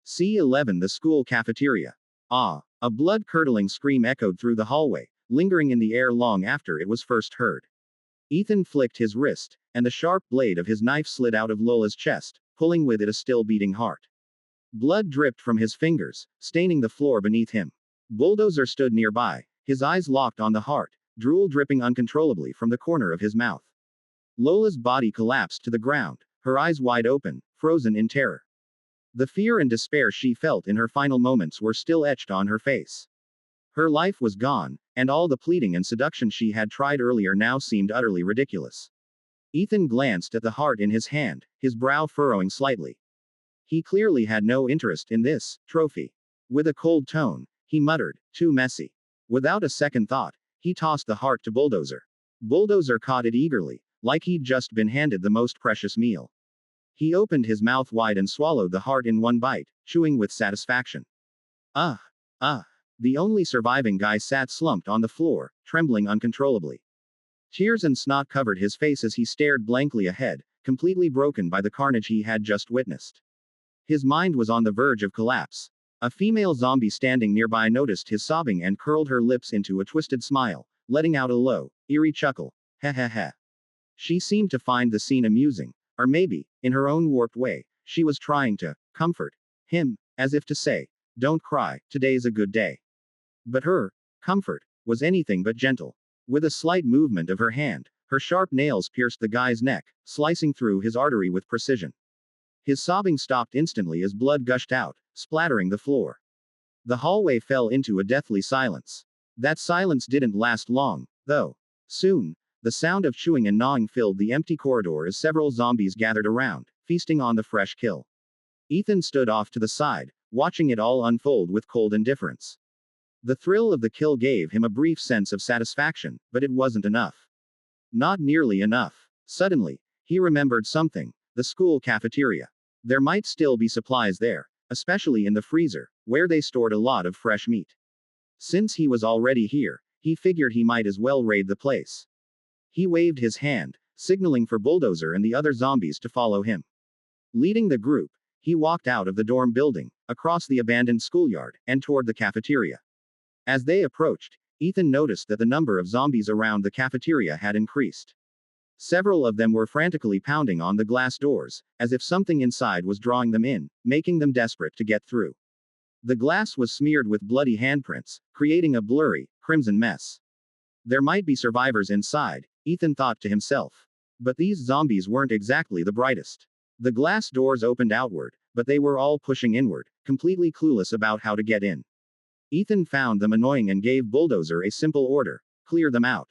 C11 The school cafeteria. Ah! A blood-curdling scream echoed through the hallway, lingering in the air long after it was first heard. Ethan flicked his wrist, and the sharp blade of his knife slid out of Lola's chest, pulling with it a still-beating heart. Blood dripped from his fingers, staining the floor beneath him. Bulldozer stood nearby, his eyes locked on the heart, drool dripping uncontrollably from the corner of his mouth. Lola's body collapsed to the ground, her eyes wide open, frozen in terror. The fear and despair she felt in her final moments were still etched on her face. Her life was gone, and all the pleading and seduction she had tried earlier now seemed utterly ridiculous. Ethan glanced at the heart in his hand, his brow furrowing slightly. He clearly had no interest in this trophy. With a cold tone, he muttered, "Too messy." Without a second thought, he tossed the heart to Bulldozer. Bulldozer caught it eagerly, like he'd just been handed the most precious meal. He opened his mouth wide and swallowed the heart in one bite, chewing with satisfaction. The only surviving guy sat slumped on the floor, trembling uncontrollably. Tears and snot covered his face as he stared blankly ahead, completely broken by the carnage he had just witnessed. His mind was on the verge of collapse. A female zombie standing nearby noticed his sobbing and curled her lips into a twisted smile, letting out a low, eerie chuckle. Ha ha ha. She seemed to find the scene amusing, or maybe, in her own warped way, she was trying to comfort him, as if to say, "Don't cry, today's a good day." But her comfort was anything but gentle. With a slight movement of her hand, her sharp nails pierced the guy's neck, slicing through his artery with precision. His sobbing stopped instantly as blood gushed out, splattering the floor. The hallway fell into a deathly silence. That silence didn't last long, though. Soon, the sound of chewing and gnawing filled the empty corridor as several zombies gathered around, feasting on the fresh kill. Ethan stood off to the side, watching it all unfold with cold indifference. The thrill of the kill gave him a brief sense of satisfaction, but it wasn't enough. Not nearly enough. Suddenly, he remembered something: the school cafeteria. There might still be supplies there, especially in the freezer, where they stored a lot of fresh meat. Since he was already here, he figured he might as well raid the place. He waved his hand, signaling for Bulldozer and the other zombies to follow him. Leading the group, he walked out of the dorm building, across the abandoned schoolyard, and toward the cafeteria. As they approached, Ethan noticed that the number of zombies around the cafeteria had increased. Several of them were frantically pounding on the glass doors, as if something inside was drawing them in, making them desperate to get through. The glass was smeared with bloody handprints, creating a blurry, crimson mess. There might be survivors inside, Ethan thought to himself. But these zombies weren't exactly the brightest. The glass doors opened outward, but they were all pushing inward, completely clueless about how to get in. Ethan found them annoying and gave Bulldozer a simple order: clear them out.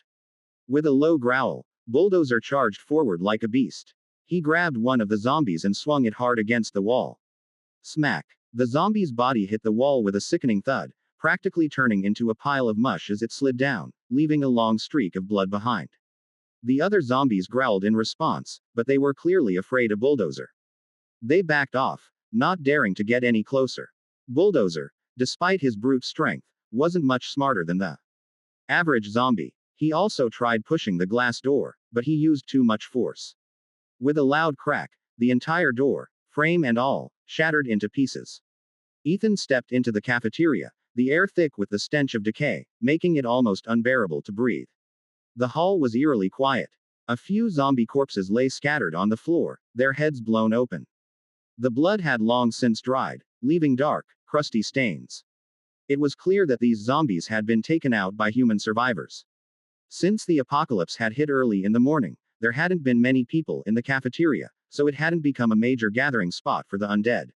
With a low growl, Bulldozer charged forward like a beast. He grabbed one of the zombies and swung it hard against the wall. Smack! The zombie's body hit the wall with a sickening thud, practically turning into a pile of mush as it slid down, leaving a long streak of blood behind. The other zombies growled in response, but they were clearly afraid of Bulldozer. They backed off, not daring to get any closer. Bulldozer, despite his brute strength, wasn't much smarter than the average zombie. He also tried pushing the glass door, but he used too much force. With a loud crack, the entire door, frame and all, shattered into pieces. Ethan stepped into the cafeteria, the air thick with the stench of decay, making it almost unbearable to breathe. The hall was eerily quiet. A few zombie corpses lay scattered on the floor, their heads blown open. The blood had long since dried, leaving dark, crusty stains. It was clear that these zombies had been taken out by human survivors. Since the apocalypse had hit early in the morning, there hadn't been many people in the cafeteria, so it hadn't become a major gathering spot for the undead.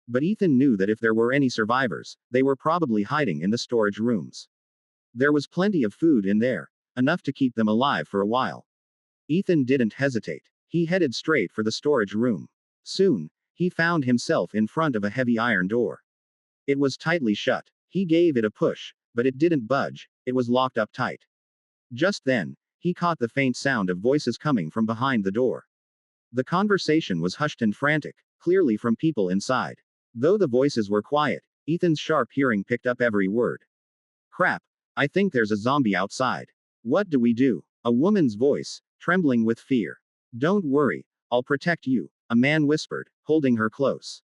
But Ethan knew that if there were any survivors, they were probably hiding in the storage rooms. There was plenty of food in there, enough to keep them alive for a while. Ethan didn't hesitate. He headed straight for the storage room. Soon, he found himself in front of a heavy iron door. It was tightly shut. He gave it a push, but it didn't budge, it was locked up tight. Just then, he caught the faint sound of voices coming from behind the door. The conversation was hushed and frantic, clearly from people inside. Though the voices were quiet, Ethan's sharp hearing picked up every word. "Crap, I think there's a zombie outside. What do we do?" A woman's voice, trembling with fear. "Don't worry, I'll protect you," a man whispered, holding her close.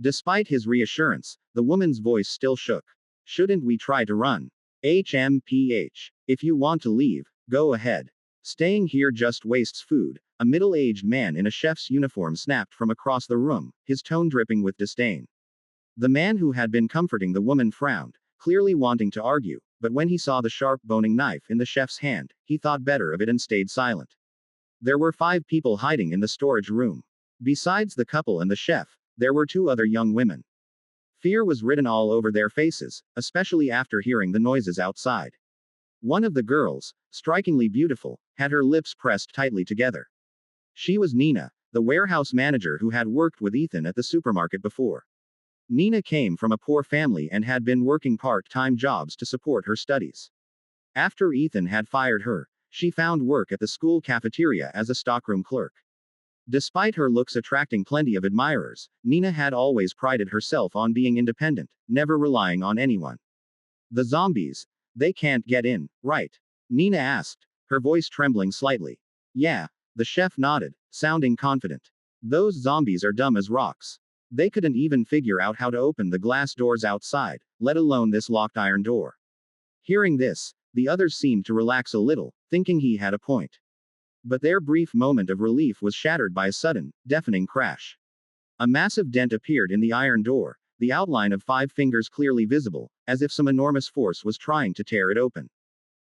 Despite his reassurance, the woman's voice still shook. Shouldn't we try to run? HMPH. If you want to leave, go ahead. Staying here just wastes food, a middle-aged man in a chef's uniform snapped from across the room, his tone dripping with disdain. The man who had been comforting the woman frowned, clearly wanting to argue, but when he saw the sharp boning knife in the chef's hand, he thought better of it and stayed silent. There were 5 people hiding in the storage room. Besides the couple and the chef, there were 2 other young women. Fear was written all over their faces, especially after hearing the noises outside. One of the girls, strikingly beautiful, had her lips pressed tightly together. She was Nina, the warehouse manager who had worked with Ethan at the supermarket before. Nina came from a poor family and had been working part-time jobs to support her studies. After Ethan had fired her, she found work at the school cafeteria as a stockroom clerk. Despite her looks attracting plenty of admirers, Nina had always prided herself on being independent, never relying on anyone. The zombies, they can't get in, right? Nina asked, her voice trembling slightly. Yeah, the chef nodded, sounding confident. Those zombies are dumb as rocks. They couldn't even figure out how to open the glass doors outside, let alone this locked iron door. Hearing this, the others seemed to relax a little, thinking he had a point. But their brief moment of relief was shattered by a sudden, deafening crash. A massive dent appeared in the iron door, the outline of 5 fingers clearly visible, as if some enormous force was trying to tear it open.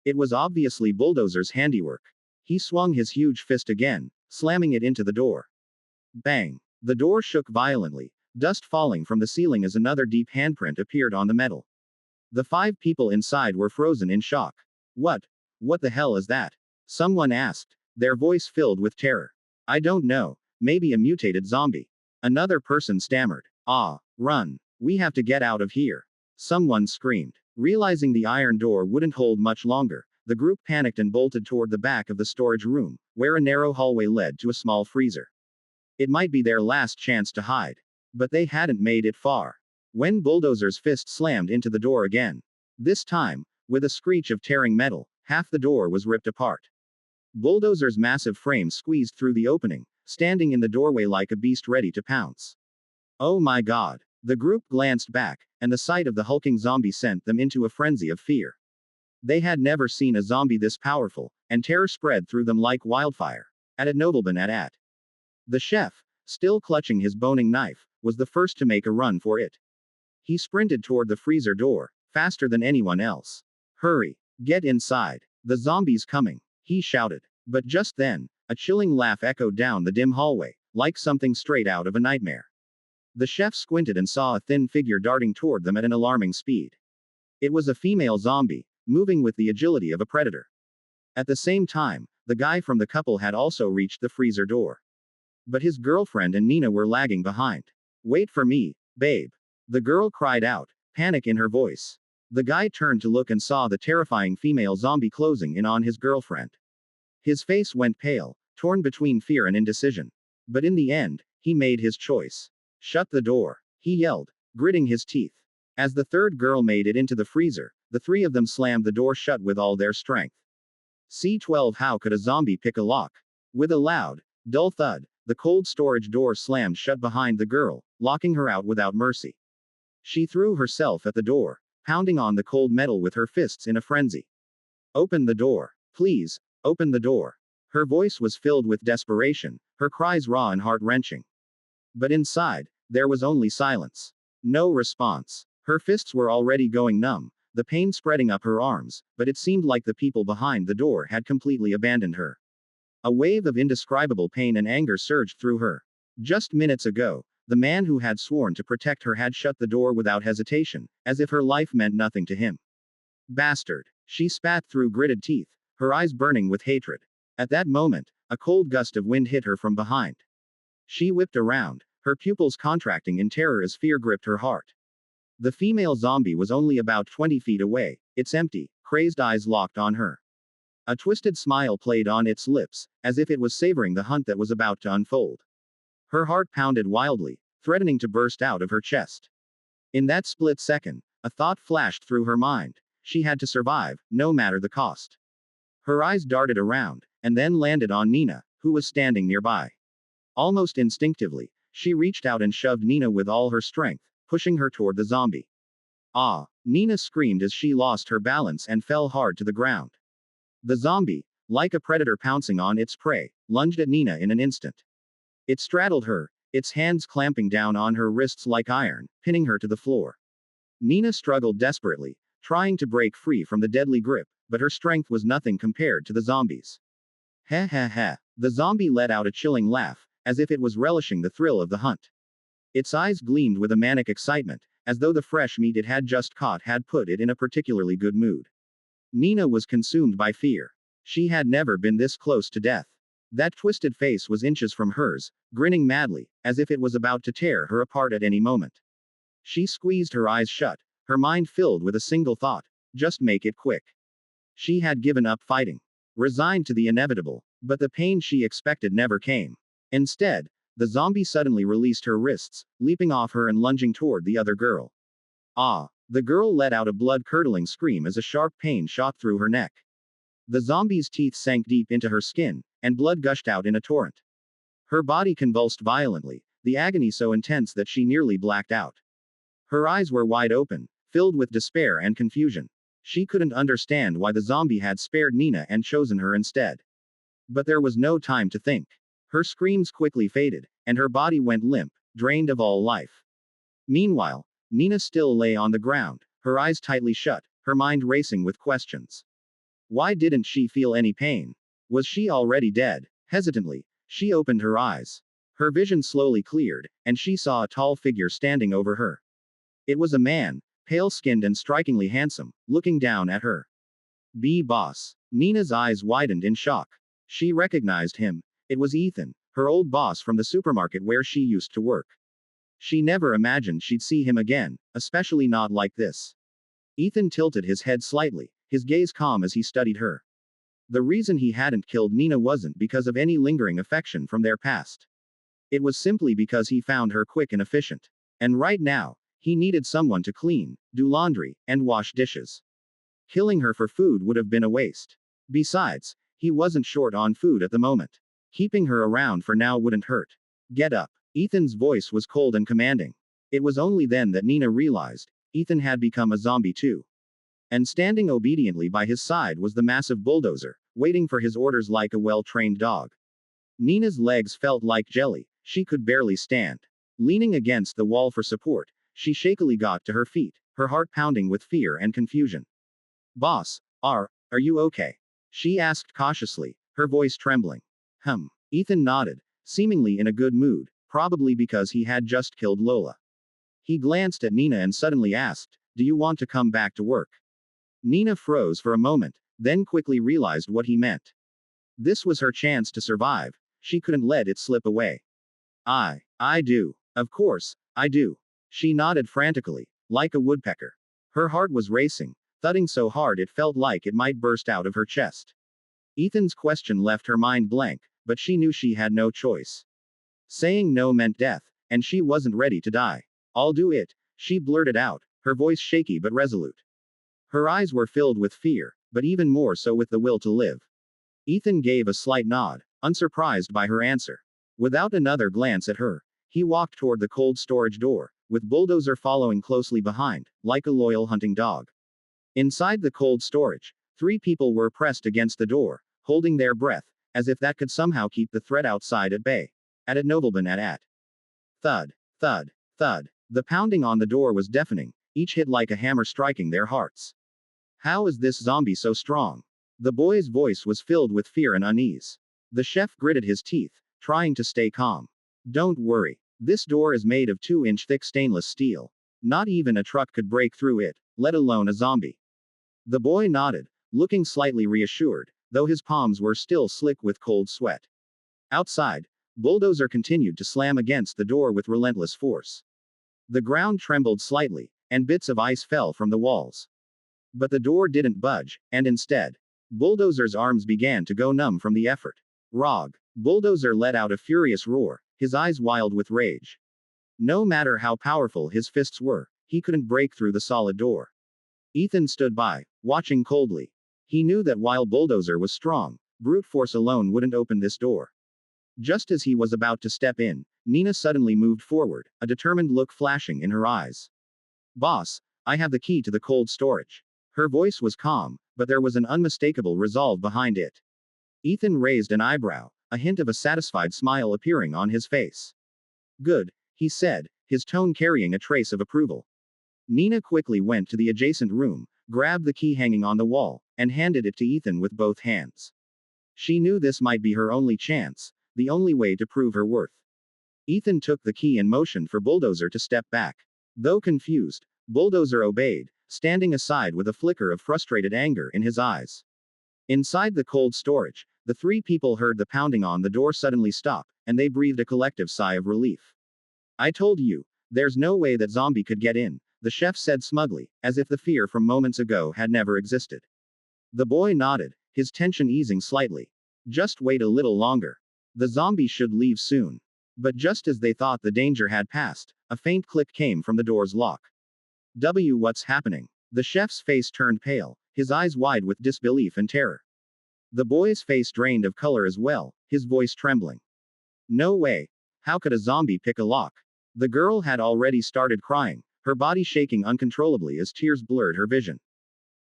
It was obviously Bulldozer's handiwork. He swung his huge fist again, slamming it into the door. Bang! The door shook violently, dust falling from the ceiling as another deep handprint appeared on the metal. The 5 people inside were frozen in shock. What the hell is that? Someone asked, their voice filled with terror. I don't know, maybe a mutated zombie. Another person stammered. Run. We have to get out of here. Someone screamed. Realizing the iron door wouldn't hold much longer, the group panicked and bolted toward the back of the storage room, where a narrow hallway led to a small freezer. It might be their last chance to hide. But they hadn't made it far. When Bulldozer's fist slammed into the door again. This time, with a screech of tearing metal, half the door was ripped apart. Bulldozer's massive frame squeezed through the opening, standing in the doorway like a beast ready to pounce. Oh my god. The group glanced back, and the sight of the hulking zombie sent them into a frenzy of fear. They had never seen a zombie this powerful, and terror spread through them like wildfire. At Nobleman at. The chef, still clutching his boning knife, was the first to make a run for it. He sprinted toward the freezer door, faster than anyone else. Hurry! Get inside! The zombie's coming! He shouted. But just then, a chilling laugh echoed down the dim hallway, like something straight out of a nightmare. The chef squinted and saw a thin figure darting toward them at an alarming speed. It was a female zombie, moving with the agility of a predator. At the same time, the guy from the couple had also reached the freezer door. But his girlfriend and Nina were lagging behind. Wait for me, babe. The girl cried out, panic in her voice. The guy turned to look and saw the terrifying female zombie closing in on his girlfriend. His face went pale, torn between fear and indecision. But in the end, he made his choice. Shut the door, he yelled, gritting his teeth. As the third girl made it into the freezer, the 3 of them slammed the door shut with all their strength. C12 How could a zombie pick a lock? With a loud, dull thud, the cold storage door slammed shut behind the girl, locking her out without mercy. She threw herself at the door, pounding on the cold metal with her fists in a frenzy. Open the door. Please, open the door. Her voice was filled with desperation, her cries raw and heart-wrenching. But inside, there was only silence. No response. Her fists were already going numb, the pain spreading up her arms, but it seemed like the people behind the door had completely abandoned her. A wave of indescribable pain and anger surged through her. Just minutes ago, the man who had sworn to protect her had shut the door without hesitation, as if her life meant nothing to him. Bastard. She spat through gritted teeth, her eyes burning with hatred. At that moment, a cold gust of wind hit her from behind. She whipped around, her pupils contracting in terror as fear gripped her heart. The female zombie was only about 20 feet away, its empty, crazed eyes locked on her. A twisted smile played on its lips, as if it was savoring the hunt that was about to unfold. Her heart pounded wildly, threatening to burst out of her chest. In that split second, a thought flashed through her mind. She had to survive, no matter the cost. Her eyes darted around, and then landed on Nina, who was standing nearby. Almost instinctively, She reached out and shoved Nina with all her strength, pushing her toward the zombie. Ah! Nina screamed as she lost her balance and fell hard to the ground. The zombie, like a predator pouncing on its prey, lunged at Nina in an instant. It straddled her, its hands clamping down on her wrists like iron, pinning her to the floor. Nina struggled desperately, trying to break free from the deadly grip, but her strength was nothing compared to the zombie's. Ha ha ha. The zombie let out a chilling laugh, as if it was relishing the thrill of the hunt. Its eyes gleamed with a manic excitement, as though the fresh meat it had just caught had put it in a particularly good mood. Nina was consumed by fear. She had never been this close to death. That twisted face was inches from hers, grinning madly, as if it was about to tear her apart at any moment. She squeezed her eyes shut, her mind filled with a single thought: just make it quick. She had given up fighting, resigned to the inevitable, but the pain she expected never came. Instead, the zombie suddenly released her wrists, leaping off her and lunging toward the other girl. Ah! The girl let out a blood-curdling scream as a sharp pain shot through her neck. The zombie's teeth sank deep into her skin, and blood gushed out in a torrent. Her body convulsed violently, the agony so intense that she nearly blacked out. Her eyes were wide open, filled with despair and confusion. She couldn't understand why the zombie had spared Nina and chosen her instead. But there was no time to think. Her screams quickly faded, and her body went limp, drained of all life. Meanwhile, Nina still lay on the ground, her eyes tightly shut, her mind racing with questions. Why didn't she feel any pain? Was she already dead? Hesitantly, she opened her eyes. Her vision slowly cleared, and she saw a tall figure standing over her. It was a man, pale-skinned and strikingly handsome, looking down at her. Boss. Nina's eyes widened in shock. She recognized him. It was Ethan, her old boss from the supermarket where she used to work. She never imagined she'd see him again, especially not like this. Ethan tilted his head slightly, his gaze calm as he studied her. The reason he hadn't killed Nina wasn't because of any lingering affection from their past. It was simply because he found her quick and efficient. And right now, he needed someone to clean, do laundry, and wash dishes. Killing her for food would have been a waste. Besides, he wasn't short on food at the moment. Keeping her around for now wouldn't hurt. Get up. Ethan's voice was cold and commanding. It was only then that Nina realized Ethan had become a zombie too. And standing obediently by his side was the massive bulldozer, waiting for his orders like a well-trained dog. Nina's legs felt like jelly, she could barely stand. Leaning against the wall for support, she shakily got to her feet, her heart pounding with fear and confusion. Boss, are you okay? She asked cautiously, her voice trembling. Ethan nodded, seemingly in a good mood, probably because he had just killed Lola. He glanced at Nina and suddenly asked, do you want to come back to work? Nina froze for a moment, then quickly realized what he meant. This was her chance to survive, she couldn't let it slip away. I do. Of course, I do. She nodded frantically, like a woodpecker. Her heart was racing, thudding so hard it felt like it might burst out of her chest. Ethan's question left her mind blank, but she knew she had no choice. Saying no meant death, and she wasn't ready to die. I'll do it, she blurted out, her voice shaky but resolute. Her eyes were filled with fear, but even more so with the will to live. Ethan gave a slight nod, unsurprised by her answer. Without another glance at her, he walked toward the cold storage door, with Bulldozer following closely behind, like a loyal hunting dog. Inside the cold storage, 3 people were pressed against the door, holding their breath, as if that could somehow keep the threat outside at bay. At Novelban at. Thud, thud, thud. The pounding on the door was deafening, each hit like a hammer striking their hearts. How is this zombie so strong? The boy's voice was filled with fear and unease. The chef gritted his teeth, trying to stay calm. Don't worry. This door is made of 2-inch thick stainless steel. Not even a truck could break through it, let alone a zombie. The boy nodded, looking slightly reassured, though his palms were still slick with cold sweat. Outside, Bulldozer continued to slam against the door with relentless force. The ground trembled slightly, and bits of ice fell from the walls. But the door didn't budge, and instead, Bulldozer's arms began to go numb from the effort. Rog. Bulldozer let out a furious roar, his eyes wild with rage. No matter how powerful his fists were, he couldn't break through the solid door. Ethan stood by, watching coldly. He knew that while Bulldozer was strong, brute force alone wouldn't open this door. Just as he was about to step in, Nina suddenly moved forward, a determined look flashing in her eyes. Boss, I have the key to the cold storage. Her voice was calm, but there was an unmistakable resolve behind it. Ethan raised an eyebrow, a hint of a satisfied smile appearing on his face. Good, he said, his tone carrying a trace of approval. Nina quickly went to the adjacent room, grabbed the key hanging on the wall, and handed it to Ethan with both hands. She knew this might be her only chance, the only way to prove her worth. Ethan took the key and motioned for Bulldozer to step back. Though confused, Bulldozer obeyed, standing aside with a flicker of frustrated anger in his eyes. Inside the cold storage, the three people heard the pounding on the door suddenly stop, and they breathed a collective sigh of relief. I told you, there's no way that zombie could get in, the chef said smugly, as if the fear from moments ago had never existed. The boy nodded, his tension easing slightly. Just wait a little longer. The zombie should leave soon. But just as they thought the danger had passed, a faint click came from the door's lock. What's happening? The chef's face turned pale, his eyes wide with disbelief and terror. The boy's face drained of color as well, his voice trembling. No way. How could a zombie pick a lock? The girl had already started crying, her body shaking uncontrollably as tears blurred her vision.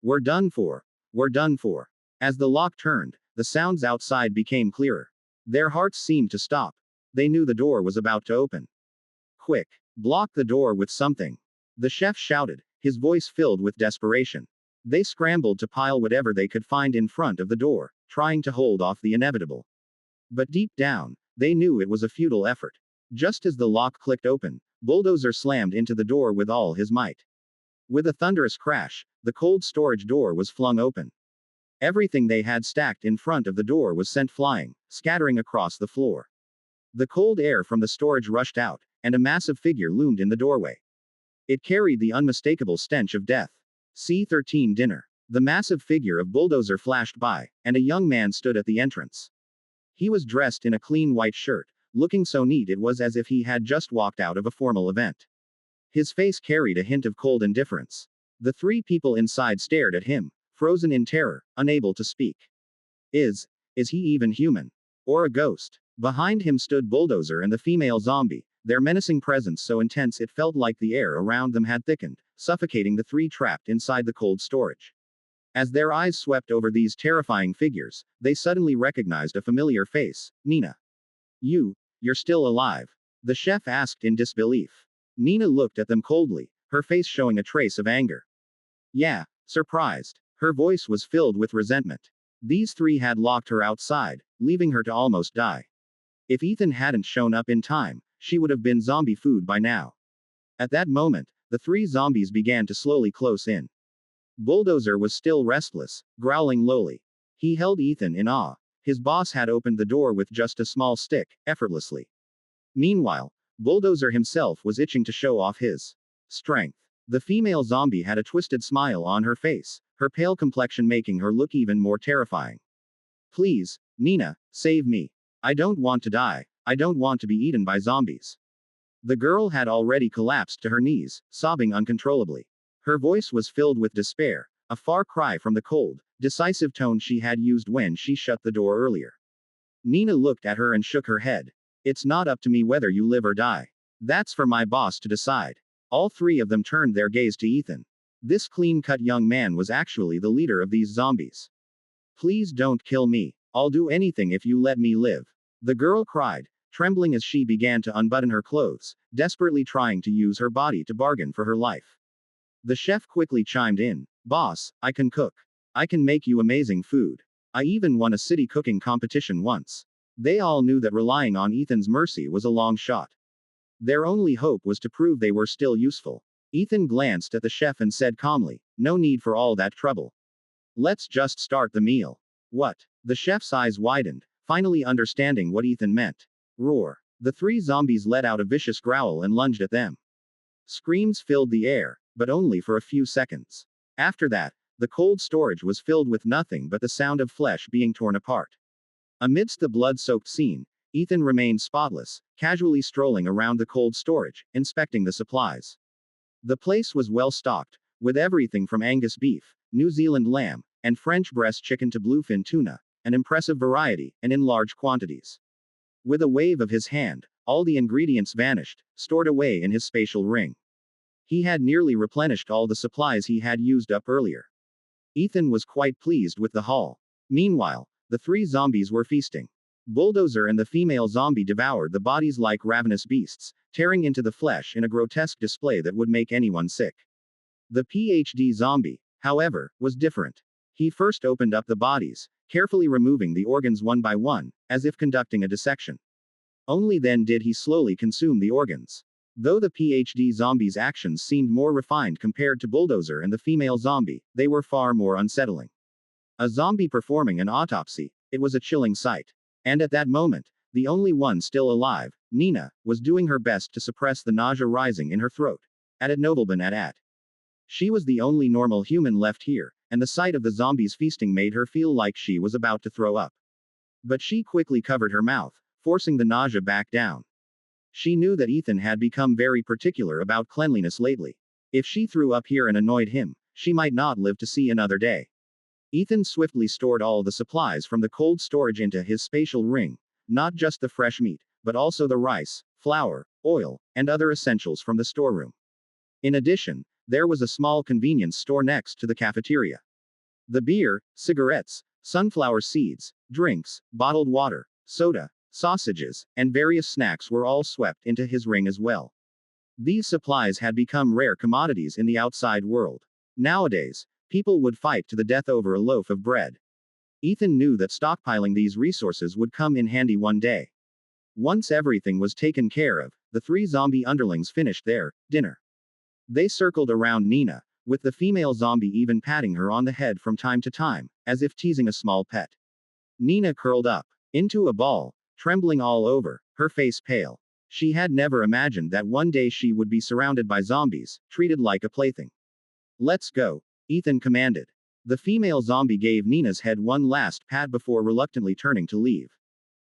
We're done for. We're done for. As the lock turned, the sounds outside became clearer. Their hearts seemed to stop. They knew the door was about to open. Quick. Block the door with something. The chef shouted, his voice filled with desperation. They scrambled to pile whatever they could find in front of the door, trying to hold off the inevitable. But deep down, they knew it was a futile effort. Just as the lock clicked open, Bulldozer slammed into the door with all his might. With a thunderous crash, the cold storage door was flung open. Everything they had stacked in front of the door was sent flying, scattering across the floor. The cold air from the storage rushed out, and a massive figure loomed in the doorway. It carried the unmistakable stench of death. C-13 dinner. The massive figure of Bulldozer flashed by, and a young man stood at the entrance. He was dressed in a clean white shirt, looking so neat it was as if he had just walked out of a formal event. His face carried a hint of cold indifference. The three people inside stared at him, frozen in terror, unable to speak. Is he even human? Or a ghost? Behind him stood Bulldozer and the female zombie, their menacing presence so intense it felt like the air around them had thickened, suffocating the three trapped inside the cold storage. As their eyes swept over these terrifying figures, they suddenly recognized a familiar face. Nina. You're still alive? The chef asked in disbelief. Nina looked at them coldly, her face showing a trace of anger. Yeah, surprised. Her voice was filled with resentment. These three had locked her outside, leaving her to almost die. If Ethan hadn't shown up in time, she would have been zombie food by now. At that moment, the three zombies began to slowly close in. Bulldozer was still restless, growling lowly. He held Ethan in awe. His boss had opened the door with just a small stick, effortlessly. Meanwhile, Bulldozer himself was itching to show off his strength. The female zombie had a twisted smile on her face, her pale complexion making her look even more terrifying. Please, Nina, save me. I don't want to die. I don't want to be eaten by zombies. The girl had already collapsed to her knees, sobbing uncontrollably. Her voice was filled with despair, a far cry from the cold, decisive tone she had used when she shut the door earlier. Nina looked at her and shook her head. It's not up to me whether you live or die. That's for my boss to decide. All three of them turned their gaze to Ethan. This clean-cut young man was actually the leader of these zombies. Please don't kill me. I'll do anything if you let me live. The girl cried, trembling as she began to unbutton her clothes, desperately trying to use her body to bargain for her life. The chef quickly chimed in. Boss, I can cook. I can make you amazing food. I even won a city cooking competition once. They all knew that relying on Ethan's mercy was a long shot. Their only hope was to prove they were still useful. Ethan glanced at the chef and said calmly, no need for all that trouble. Let's just start the meal. What? The chef's eyes widened, finally understanding what Ethan meant. Roar. The three zombies let out a vicious growl and lunged at them. Screams filled the air, but only for a few seconds. After that, the cold storage was filled with nothing but the sound of flesh being torn apart. Amidst the blood-soaked scene, Ethan remained spotless, casually strolling around the cold storage, inspecting the supplies. The place was well stocked, with everything from Angus beef, New Zealand lamb, and French breast chicken to bluefin tuna, an impressive variety, and in large quantities. With a wave of his hand, all the ingredients vanished, stored away in his spatial ring. He had nearly replenished all the supplies he had used up earlier. Ethan was quite pleased with the haul. Meanwhile, the three zombies were feasting. Bulldozer and the female zombie devoured the bodies like ravenous beasts, tearing into the flesh in a grotesque display that would make anyone sick. The PhD zombie, however, was different. He first opened up the bodies, carefully removing the organs one by one, as if conducting a dissection. Only then did he slowly consume the organs. Though the PhD zombie's actions seemed more refined compared to Bulldozer and the female zombie, they were far more unsettling. A zombie performing an autopsy, it was a chilling sight. And at that moment, the only one still alive, Nina, was doing her best to suppress the nausea rising in her throat. At Nobleman at. She was the only normal human left here, and the sight of the zombies feasting made her feel like she was about to throw up. But she quickly covered her mouth, forcing the nausea back down. She knew that Ethan had become very particular about cleanliness lately. If she threw up here and annoyed him, she might not live to see another day. Ethan swiftly stored all the supplies from the cold storage into his spatial ring, not just the fresh meat, but also the rice, flour, oil, and other essentials from the storeroom. In addition, there was a small convenience store next to the cafeteria. The beer, cigarettes, sunflower seeds, drinks, bottled water, soda, sausages, and various snacks were all swept into his ring as well. These supplies had become rare commodities in the outside world. Nowadays, people would fight to the death over a loaf of bread. Ethan knew that stockpiling these resources would come in handy one day. Once everything was taken care of, the three zombie underlings finished their dinner. They circled around Nina, with the female zombie even patting her on the head from time to time, as if teasing a small pet. Nina curled up into a ball, trembling all over, her face pale. She had never imagined that one day she would be surrounded by zombies, treated like a plaything. "Let's go," Ethan commanded. The female zombie gave Nina's head one last pat before reluctantly turning to leave.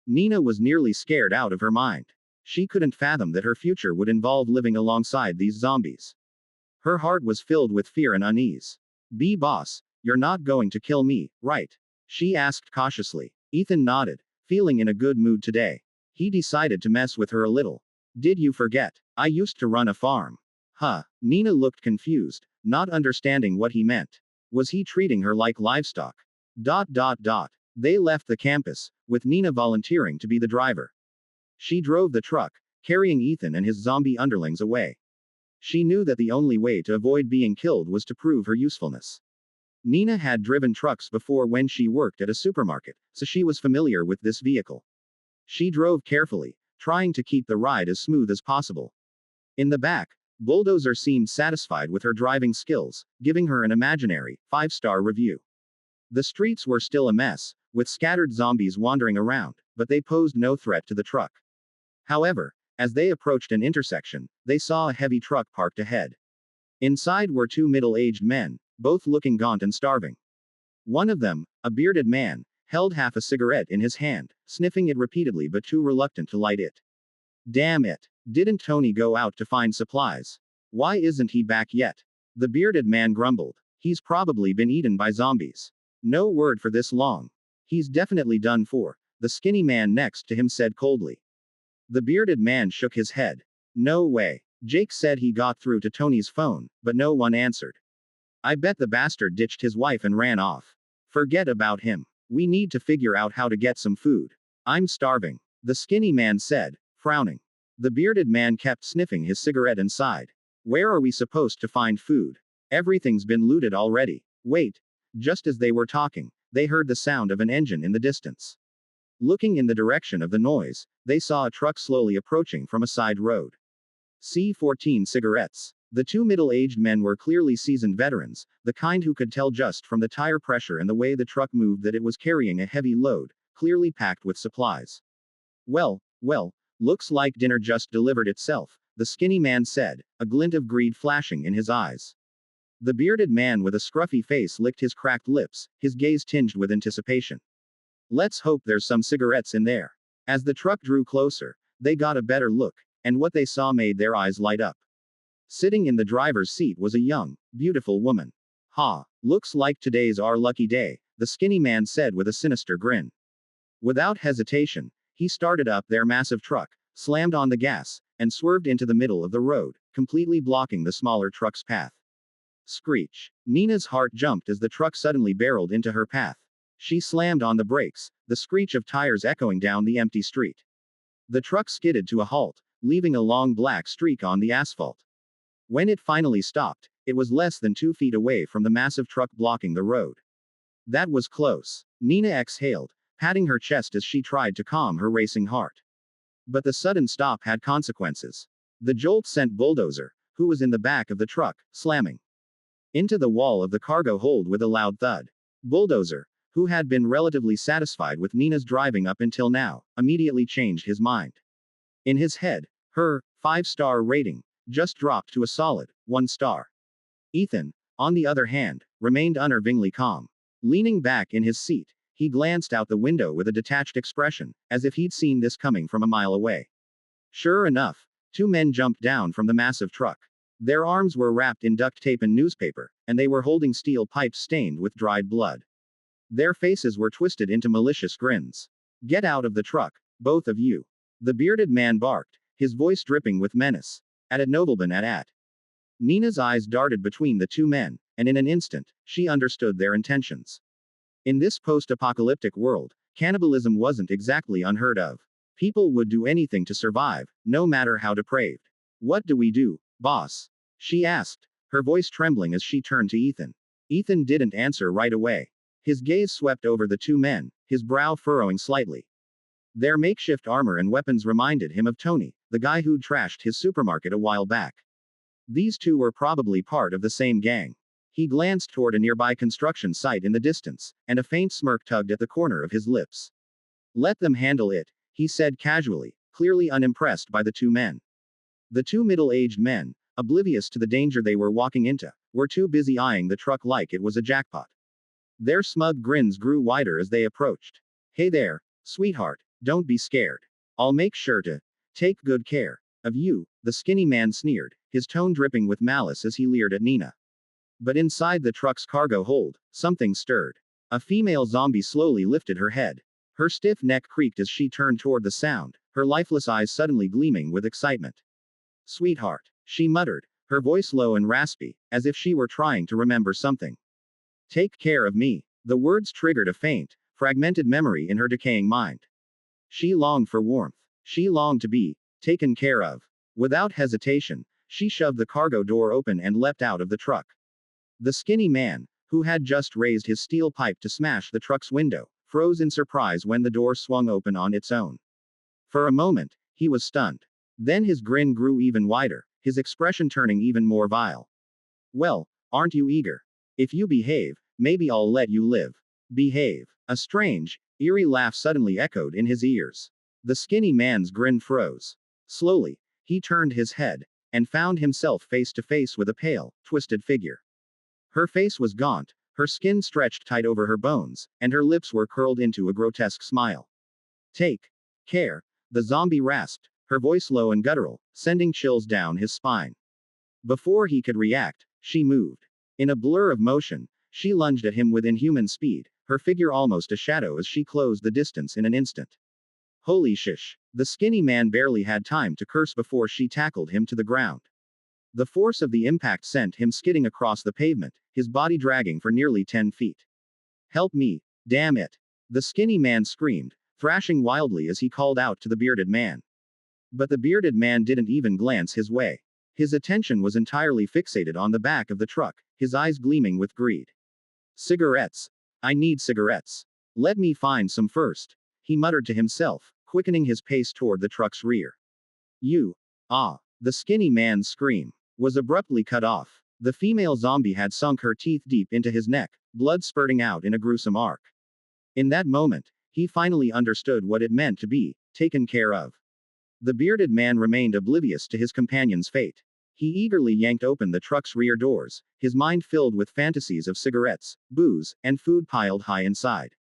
Nina was nearly scared out of her mind. She couldn't fathom that her future would involve living alongside these zombies. Her heart was filled with fear and unease. "Boss, you're not going to kill me, right?" she asked cautiously. Ethan nodded, feeling in a good mood today. He decided to mess with her a little. "Did you forget? I used to run a farm." Huh? Nina looked confused, not understanding what he meant. Was he treating her like livestock? They left the campus, with Nina volunteering to be the driver. She drove the truck, carrying Ethan and his zombie underlings away. She knew that the only way to avoid being killed was to prove her usefulness. Nina had driven trucks before when she worked at a supermarket, so she was familiar with this vehicle. She drove carefully, trying to keep the ride as smooth as possible. In the back, Bulldozer seemed satisfied with her driving skills, giving her an imaginary 5-star review. The streets were still a mess, with scattered zombies wandering around, but they posed no threat to the truck. However, as they approached an intersection, they saw a heavy truck parked ahead. Inside were two middle-aged men, both looking gaunt and starving. One of them, a bearded man, held half a cigarette in his hand, sniffing it repeatedly but too reluctant to light it. "Damn it. Didn't Tony go out to find supplies? Why isn't he back yet?" The bearded man grumbled. "He's probably been eaten by zombies. No word for this long. He's definitely done for," the skinny man next to him said coldly. The bearded man shook his head. "No way. Jake said he got through to Tony's phone, but no one answered. I bet the bastard ditched his wife and ran off. Forget about him. We need to figure out how to get some food. I'm starving," the skinny man said, frowning. The bearded man kept sniffing his cigarette and sighed. "Where are we supposed to find food? Everything's been looted already." Wait. Just as they were talking, they heard the sound of an engine in the distance. Looking in the direction of the noise, they saw a truck slowly approaching from a side road. C-14 cigarettes. The two middle-aged men were clearly seasoned veterans, the kind who could tell just from the tire pressure and the way the truck moved that it was carrying a heavy load, clearly packed with supplies. Well, looks like dinner just delivered itself," the skinny man said, a glint of greed flashing in his eyes. The bearded man with a scruffy face licked his cracked lips, his gaze tinged with anticipation. "Let's hope there's some cigarettes in there." As the truck drew closer, they got a better look, and what they saw made their eyes light up. Sitting in the driver's seat was a young, beautiful woman. "Ha, looks like today's our lucky day," the skinny man said with a sinister grin. Without hesitation, He started up their massive truck, slammed on the gas, and swerved into the middle of the road, completely blocking the smaller truck's path. Screech. Nina's heart jumped as the truck suddenly barreled into her path. She slammed on the brakes, the screech of tires echoing down the empty street. The truck skidded to a halt, leaving a long black streak on the asphalt. When it finally stopped, it was less than 2 feet away from the massive truck blocking the road. That was close. Nina exhaled, patting her chest as she tried to calm her racing heart. But the sudden stop had consequences. The jolt sent Bulldozer, who was in the back of the truck, slamming into the wall of the cargo hold with a loud thud. Bulldozer, who had been relatively satisfied with Nina's driving up until now, immediately changed his mind. In his head, her 5-star rating just dropped to a solid 1 star. Ethan, on the other hand, remained unnervingly calm. Leaning back in his seat, he glanced out the window with a detached expression, as if he'd seen this coming from a mile away. Sure enough, 2 men jumped down from the massive truck. Their arms were wrapped in duct tape and newspaper, and they were holding steel pipes stained with dried blood. Their faces were twisted into malicious grins. "Get out of the truck, both of you." The bearded man barked, his voice dripping with menace. "At a nobleman at." Nina's eyes darted between the 2 men, and in an instant, she understood their intentions. In this post-apocalyptic world, cannibalism wasn't exactly unheard of. People would do anything to survive, no matter how depraved. "What do we do, boss?" she asked, her voice trembling as she turned to Ethan. Ethan didn't answer right away. His gaze swept over the 2 men, his brow furrowing slightly. Their makeshift armor and weapons reminded him of Tony, the guy who'd trashed his supermarket a while back. These 2 were probably part of the same gang. He glanced toward a nearby construction site in the distance, and a faint smirk tugged at the corner of his lips. "Let them handle it," he said casually, clearly unimpressed by the 2 men. The 2 middle-aged men, oblivious to the danger they were walking into, were too busy eyeing the truck like it was a jackpot. Their smug grins grew wider as they approached. "Hey there, sweetheart, don't be scared. I'll make sure to take good care of you," the skinny man sneered, his tone dripping with malice as he leered at Nina. But inside the truck's cargo hold, something stirred. A female zombie slowly lifted her head. Her stiff neck creaked as she turned toward the sound, her lifeless eyes suddenly gleaming with excitement. "Sweetheart," she muttered, her voice low and raspy, as if she were trying to remember something. "Take care of me." The words triggered a faint, fragmented memory in her decaying mind. She longed for warmth. She longed to be taken care of. Without hesitation, she shoved the cargo door open and leapt out of the truck. The skinny man, who had just raised his steel pipe to smash the truck's window, froze in surprise when the door swung open on its own. For a moment, he was stunned. Then his grin grew even wider, his expression turning even more vile. "Well, aren't you eager? If you behave, maybe I'll let you live." "Behave." A strange, eerie laugh suddenly echoed in his ears. The skinny man's grin froze. Slowly, he turned his head, and found himself face to face with a pale, twisted figure. Her face was gaunt, her skin stretched tight over her bones, and her lips were curled into a grotesque smile. "Take care," the zombie rasped, her voice low and guttural, sending chills down his spine. Before he could react, she moved. In a blur of motion, she lunged at him with inhuman speed, her figure almost a shadow as she closed the distance in an instant. "Holy shish." The skinny man barely had time to curse before she tackled him to the ground. The force of the impact sent him skidding across the pavement, his body dragging for nearly 10 feet. "Help me, damn it." The skinny man screamed, thrashing wildly as he called out to the bearded man. But the bearded man didn't even glance his way. His attention was entirely fixated on the back of the truck, his eyes gleaming with greed. "Cigarettes. I need cigarettes. Let me find some first," he muttered to himself, quickening his pace toward the truck's rear. "You. Ah." The skinny man's scream was abruptly cut off. The female zombie had sunk her teeth deep into his neck, blood spurting out in a gruesome arc. In that moment, he finally understood what it meant to be taken care of. The bearded man remained oblivious to his companion's fate. He eagerly yanked open the truck's rear doors, his mind filled with fantasies of cigarettes, booze, and food piled high inside.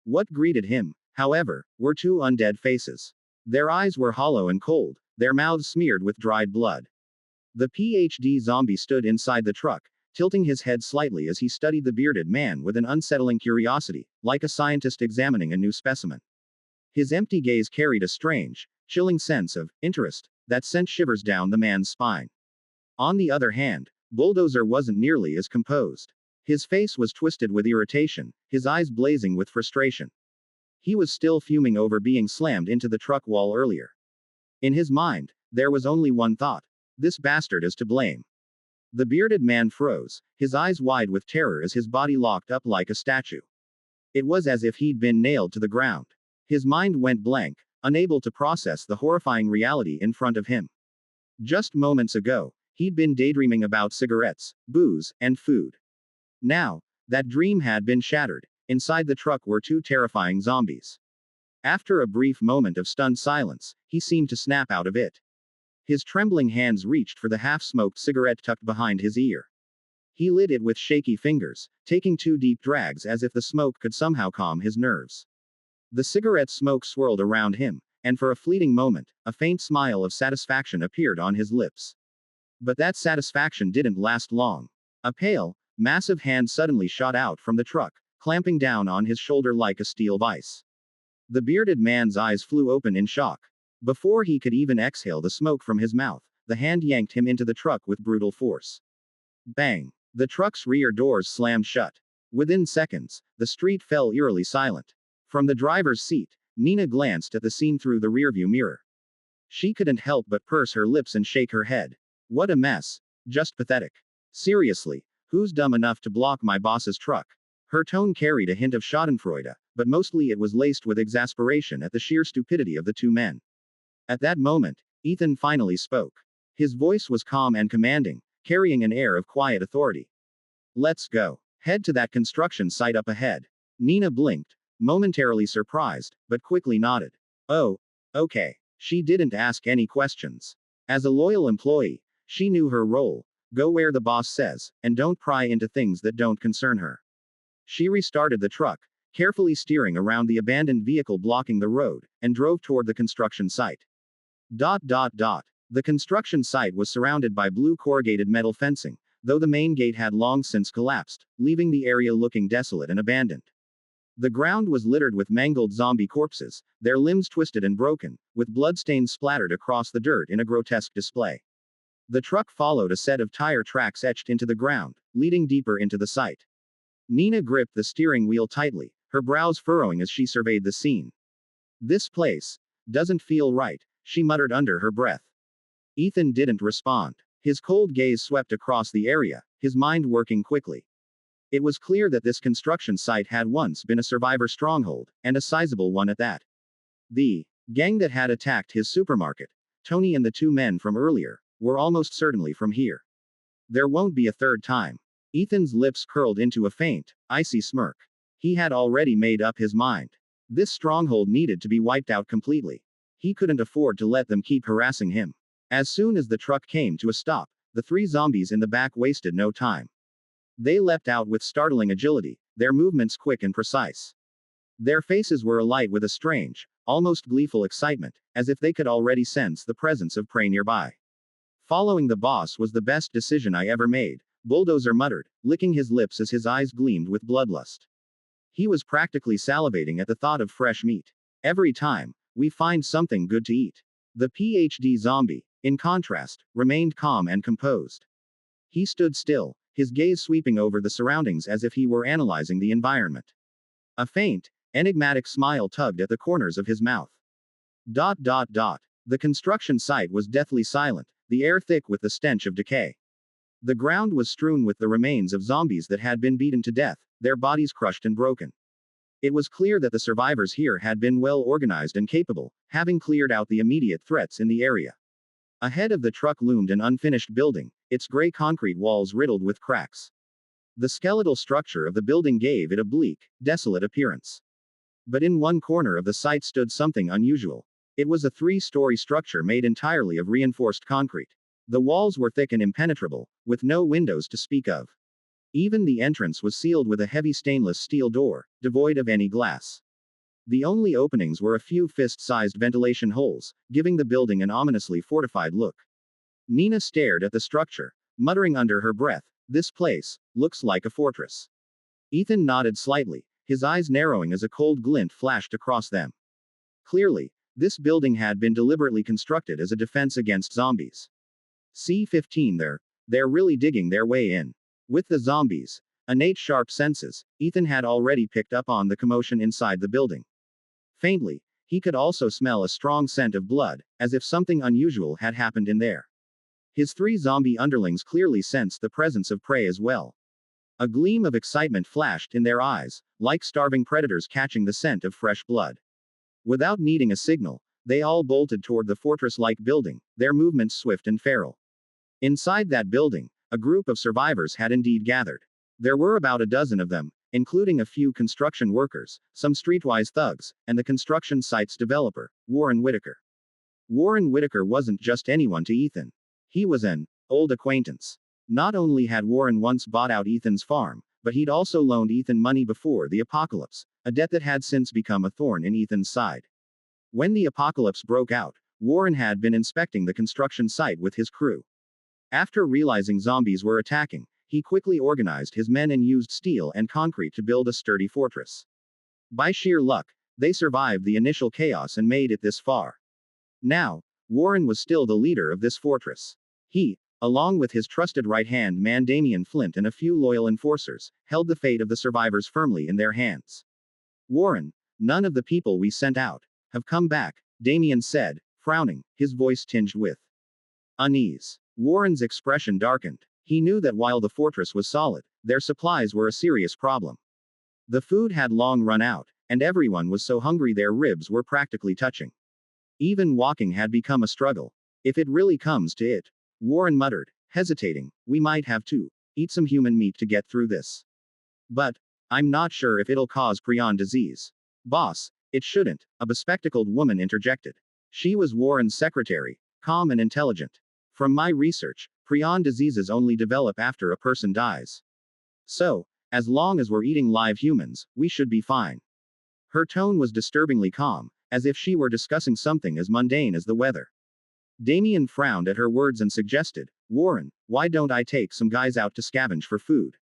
What greeted him, however, were 2 undead faces. Their eyes were hollow and cold, their mouths smeared with dried blood. The PhD zombie stood inside the truck, tilting his head slightly as he studied the bearded man with an unsettling curiosity, like a scientist examining a new specimen. His empty gaze carried a strange, chilling sense of interest that sent shivers down the man's spine. On the other hand, Bulldozer wasn't nearly as composed. His face was twisted with irritation, his eyes blazing with frustration. He was still fuming over being slammed into the truck wall earlier. In his mind, there was only one thought: this bastard is to blame. The bearded man froze, his eyes wide with terror as his body locked up like a statue. It was as if he'd been nailed to the ground. His mind went blank, unable to process the horrifying reality in front of him. Just moments ago, he'd been daydreaming about cigarettes, booze, and food. Now, that dream had been shattered. Inside the truck were two terrifying zombies. After a brief moment of stunned silence, he seemed to snap out of it. His trembling hands reached for the half-smoked cigarette tucked behind his ear. He lit it with shaky fingers, taking 2 deep drags as if the smoke could somehow calm his nerves. The cigarette smoke swirled around him, and for a fleeting moment, a faint smile of satisfaction appeared on his lips. But that satisfaction didn't last long. A pale, massive hand suddenly shot out from the truck, clamping down on his shoulder like a steel vise. The bearded man's eyes flew open in shock. Before he could even exhale the smoke from his mouth, the hand yanked him into the truck with brutal force. Bang! The truck's rear doors slammed shut. Within seconds, the street fell eerily silent. From the driver's seat, Nina glanced at the scene through the rearview mirror. She couldn't help but purse her lips and shake her head. What a mess. Just pathetic. Seriously, who's dumb enough to block my boss's truck? Her tone carried a hint of schadenfreude, but mostly it was laced with exasperation at the sheer stupidity of the two men. At that moment, Ethan finally spoke. His voice was calm and commanding, carrying an air of quiet authority. Let's go. Head to that construction site up ahead. Nina blinked, momentarily surprised, but quickly nodded. Oh, okay. She didn't ask any questions. As a loyal employee, she knew her role: go where the boss says, and don't pry into things that don't concern her. She restarted the truck, carefully steering around the abandoned vehicle blocking the road, and drove toward the construction site. The construction site was surrounded by blue corrugated metal fencing, though the main gate had long since collapsed, leaving the area looking desolate and abandoned. The ground was littered with mangled zombie corpses, their limbs twisted and broken, with bloodstains splattered across the dirt in a grotesque display. The truck followed a set of tire tracks etched into the ground, leading deeper into the site. Nina gripped the steering wheel tightly, her brows furrowing as she surveyed the scene. This place doesn't feel right, she muttered under her breath. Ethan didn't respond. His cold gaze swept across the area, his mind working quickly. It was clear that this construction site had once been a survivor stronghold, and a sizable one at that. The gang that had attacked his supermarket, Tony and the two men from earlier, were almost certainly from here. There won't be a third time. Ethan's lips curled into a faint, icy smirk. He had already made up his mind. This stronghold needed to be wiped out completely. He couldn't afford to let them keep harassing him. As soon as the truck came to a stop, the 3 zombies in the back wasted no time. They leapt out with startling agility, their movements quick and precise. Their faces were alight with a strange, almost gleeful excitement, as if they could already sense the presence of prey nearby. Following the boss was the best decision I ever made, Bulldozer muttered, licking his lips as his eyes gleamed with bloodlust. He was practically salivating at the thought of fresh meat. Every time we find something good to eat. The PhD zombie, in contrast, remained calm and composed. He stood still, his gaze sweeping over the surroundings as if he were analyzing the environment. A faint, enigmatic smile tugged at the corners of his mouth. The construction site was deathly silent, the air thick with the stench of decay. The ground was strewn with the remains of zombies that had been beaten to death, their bodies crushed and broken. It was clear that the survivors here had been well organized and capable, having cleared out the immediate threats in the area. Ahead of the truck loomed an unfinished building, its gray concrete walls riddled with cracks. The skeletal structure of the building gave it a bleak, desolate appearance. But in one corner of the site stood something unusual. It was a 3-story structure made entirely of reinforced concrete. The walls were thick and impenetrable, with no windows to speak of. Even the entrance was sealed with a heavy stainless steel door, devoid of any glass. The only openings were a few fist-sized ventilation holes, giving the building an ominously fortified look. Nina stared at the structure, muttering under her breath, "This place looks like a fortress." Ethan nodded slightly, his eyes narrowing as a cold glint flashed across them. Clearly, this building had been deliberately constructed as a defense against zombies. C-15 they're really digging their way in. With the zombies' innate sharp senses, Ethan had already picked up on the commotion inside the building. Faintly, he could also smell a strong scent of blood, as if something unusual had happened in there. His 3 zombie underlings clearly sensed the presence of prey as well. A gleam of excitement flashed in their eyes, like starving predators catching the scent of fresh blood. Without needing a signal, they all bolted toward the fortress-like building, their movements swift and feral. Inside that building, a group of survivors had indeed gathered. There were about a dozen of them, including a few construction workers, some streetwise thugs, and the construction site's developer, Warren Whitaker. Warren Whitaker wasn't just anyone to Ethan. He was an old acquaintance. Not only had Warren once bought out Ethan's farm, but he'd also loaned Ethan money before the apocalypse, a debt that had since become a thorn in Ethan's side. When the apocalypse broke out, Warren had been inspecting the construction site with his crew. After realizing zombies were attacking, he quickly organized his men and used steel and concrete to build a sturdy fortress. By sheer luck, they survived the initial chaos and made it this far. Now, Warren was still the leader of this fortress. He, along with his trusted right-hand man Damian Flint and a few loyal enforcers, held the fate of the survivors firmly in their hands. Warren, none of the people we sent out have come back, Damian said, frowning, his voice tinged with unease. Warren's expression darkened. He knew that while the fortress was solid, their supplies were a serious problem. The food had long run out, and everyone was so hungry their ribs were practically touching. Even walking had become a struggle. If it really comes to it, Warren muttered, hesitating, we might have to eat some human meat to get through this. But I'm not sure if it'll cause prion disease. Boss, it shouldn't, a bespectacled woman interjected. She was Warren's secretary, calm and intelligent. From my research, prion diseases only develop after a person dies. So, as long as we're eating live humans, we should be fine. Her tone was disturbingly calm, as if she were discussing something as mundane as the weather. Damian frowned at her words and suggested, Warren, why don't I take some guys out to scavenge for food?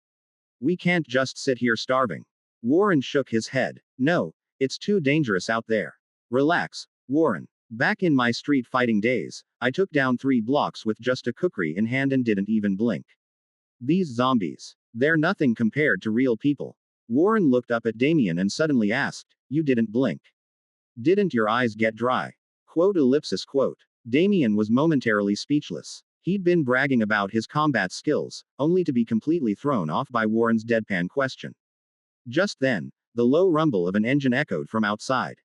We can't just sit here starving. Warren shook his head. No, it's too dangerous out there. Relax, Warren. Back in my street fighting days, I took down 3 blocks with just a kukri in hand and didn't even blink. These zombies, they're nothing compared to real people. Warren looked up at Damian and suddenly asked, you didn't blink? Didn't your eyes get dry? Quote ellipsis quote. Damian was momentarily speechless. He'd been bragging about his combat skills, only to be completely thrown off by Warren's deadpan question. Just then, the low rumble of an engine echoed from outside.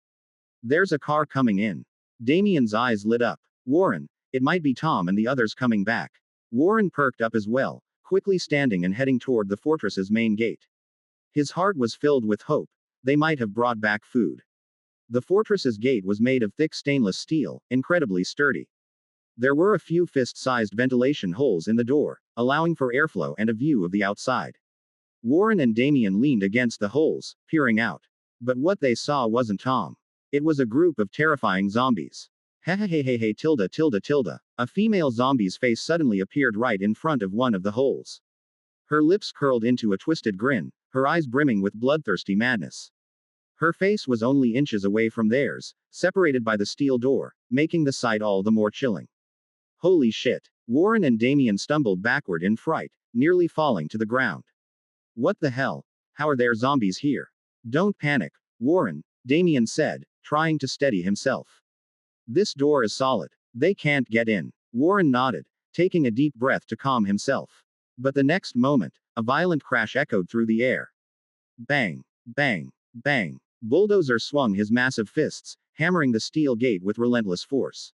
There's a car coming in. Damian's eyes lit up. Warren, it might be Tom and the others coming back. Warren perked up as well, quickly standing and heading toward the fortress's main gate. His heart was filled with hope. They might have brought back food. The fortress's gate was made of thick stainless steel, incredibly sturdy. There were a few fist-sized ventilation holes in the door, allowing for airflow and a view of the outside. Warren and Damian leaned against the holes, peering out. But what they saw wasn't Tom. It was a group of terrifying zombies. Hehehehe tilde tilde tilde. A female zombie's face suddenly appeared right in front of one of the holes. Her lips curled into a twisted grin, her eyes brimming with bloodthirsty madness. Her face was only inches away from theirs, separated by the steel door, making the sight all the more chilling. Holy shit. Warren and Damian stumbled backward in fright, nearly falling to the ground. What the hell? How are there zombies here? Don't panic, Warren, Damian said, trying to steady himself. This door is solid. They can't get in. Warren nodded, taking a deep breath to calm himself. But the next moment, a violent crash echoed through the air. Bang, bang, bang. Bulldozer swung his massive fists, hammering the steel gate with relentless force.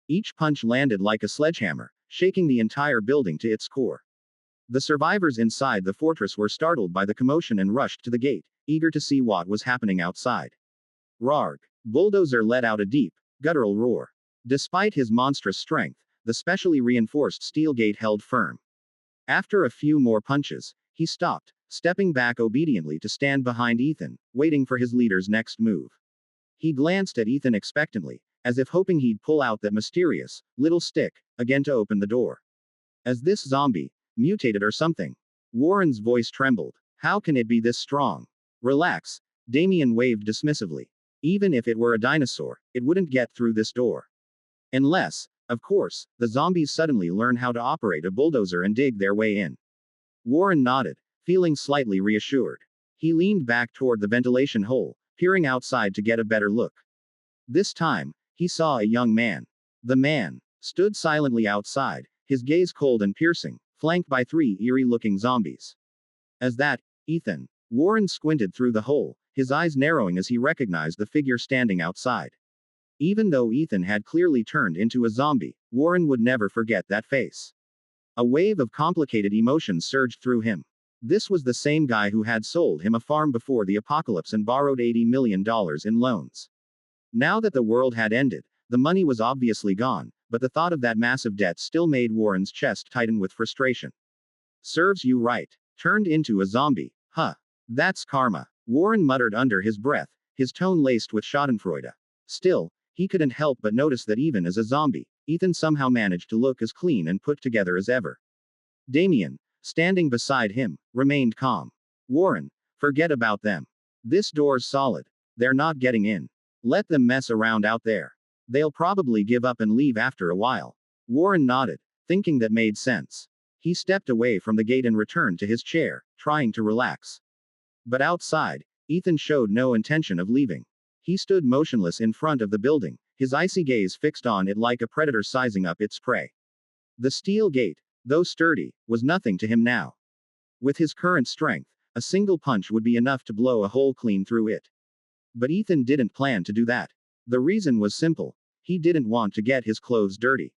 Each punch landed like a sledgehammer, shaking the entire building to its core. The survivors inside the fortress were startled by the commotion and rushed to the gate, eager to see what was happening outside. Rarg. Bulldozer let out a deep, guttural roar. Despite his monstrous strength, the specially reinforced steel gate held firm. After a few more punches, he stopped, stepping back obediently to stand behind Ethan, waiting for his leader's next move. He glanced at Ethan expectantly, as if hoping he'd pull out that mysterious, little stick, again to open the door. As this zombie, mutated or something? Warren's voice trembled. How can it be this strong? Relax, Damian waved dismissively. Even if it were a dinosaur, it wouldn't get through this door. Unless, of course, the zombies suddenly learn how to operate a bulldozer and dig their way in. Warren nodded, feeling slightly reassured. He leaned back toward the ventilation hole, peering outside to get a better look. This time, he saw a young man. The man stood silently outside, his gaze cold and piercing, flanked by 3 eerie-looking zombies. As that, Ethan. Warren squinted through the hole, his eyes narrowing as he recognized the figure standing outside. Even though Ethan had clearly turned into a zombie, Warren would never forget that face. A wave of complicated emotions surged through him. This was the same guy who had sold him a farm before the apocalypse and borrowed $80 million in loans. Now that the world had ended, the money was obviously gone, but the thought of that massive debt still made Warren's chest tighten with frustration. Serves you right. Turned into a zombie, huh? That's karma. Warren muttered under his breath, his tone laced with schadenfreude. Still, he couldn't help but notice that even as a zombie, Ethan somehow managed to look as clean and put together as ever. Damien, standing beside him, remained calm. Warren, forget about them. This door's solid. They're not getting in. Let them mess around out there. They'll probably give up and leave after a while. Warren nodded, thinking that made sense. He stepped away from the gate and returned to his chair, trying to relax. But outside, Ethan showed no intention of leaving. He stood motionless in front of the building, his icy gaze fixed on it like a predator sizing up its prey. The steel gate, though sturdy, was nothing to him now. With his current strength, a single punch would be enough to blow a hole clean through it. But Ethan didn't plan to do that. The reason was simple. He didn't want to get his clothes dirty.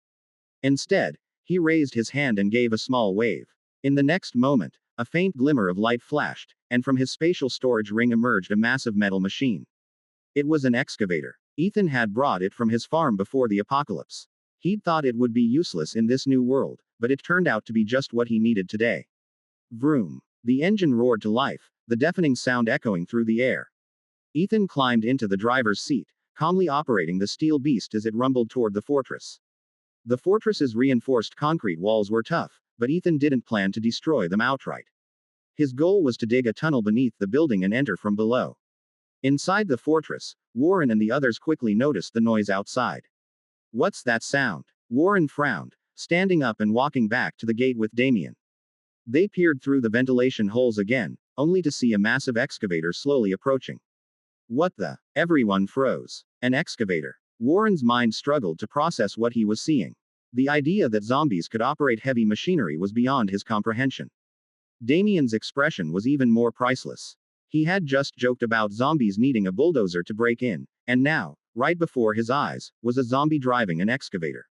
Instead, he raised his hand and gave a small wave. In the next moment, a faint glimmer of light flashed, and from his spatial storage ring emerged a massive metal machine. It was an excavator. Ethan had brought it from his farm before the apocalypse. He'd thought it would be useless in this new world, but it turned out to be just what he needed today. Vroom. The engine roared to life, the deafening sound echoing through the air. Ethan climbed into the driver's seat, calmly operating the steel beast as it rumbled toward the fortress. The fortress's reinforced concrete walls were tough, but Ethan didn't plan to destroy them outright. His goal was to dig a tunnel beneath the building and enter from below. Inside the fortress, Warren and the others quickly noticed the noise outside. What's that sound? Warren frowned, standing up and walking back to the gate with Damien. They peered through the ventilation holes again, only to see a massive excavator slowly approaching. What the? Everyone froze. An excavator. Warren's mind struggled to process what he was seeing. The idea that zombies could operate heavy machinery was beyond his comprehension. Damien's expression was even more priceless. He had just joked about zombies needing a bulldozer to break in, and now, right before his eyes, was a zombie driving an excavator.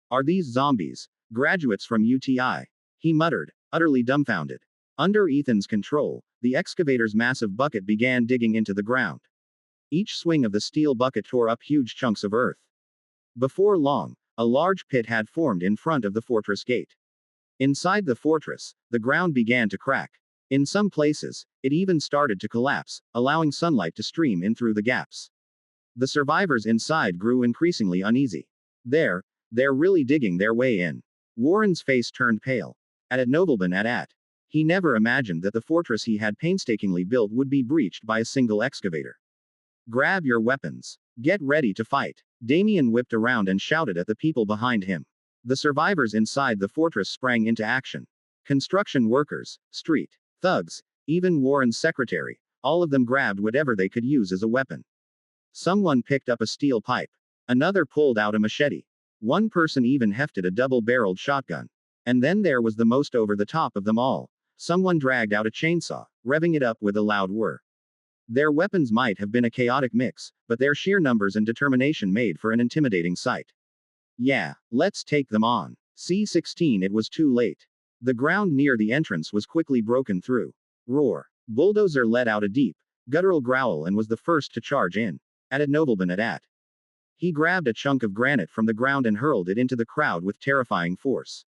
Are these zombies graduates from UTI? He muttered, utterly dumbfounded. Under Ethan's control, the excavator's massive bucket began digging into the ground. Each swing of the steel bucket tore up huge chunks of earth. Before long, a large pit had formed in front of the fortress gate. Inside the fortress, the ground began to crack. In some places, it even started to collapse, allowing sunlight to stream in through the gaps. The survivors inside grew increasingly uneasy. They're really digging their way in. Warren's face turned pale. At Nobleman at. He never imagined that the fortress he had painstakingly built would be breached by a single excavator. Grab your weapons. Get ready to fight. Damien whipped around and shouted at the people behind him. The survivors inside the fortress sprang into action. Construction workers, street thugs, even Warren's secretary, all of them grabbed whatever they could use as a weapon. Someone picked up a steel pipe. Another pulled out a machete. One person even hefted a double-barreled shotgun. And then there was the most over-the-top of them all. Someone dragged out a chainsaw, revving it up with a loud whir. Their weapons might have been a chaotic mix, but their sheer numbers and determination made for an intimidating sight. Yeah, let's take them on. C-16. It was too late. The ground near the entrance was quickly broken through. Roar. Bulldozer let out a deep, guttural growl and was the first to charge in. At Nobleman at. He grabbed a chunk of granite from the ground and hurled it into the crowd with terrifying force.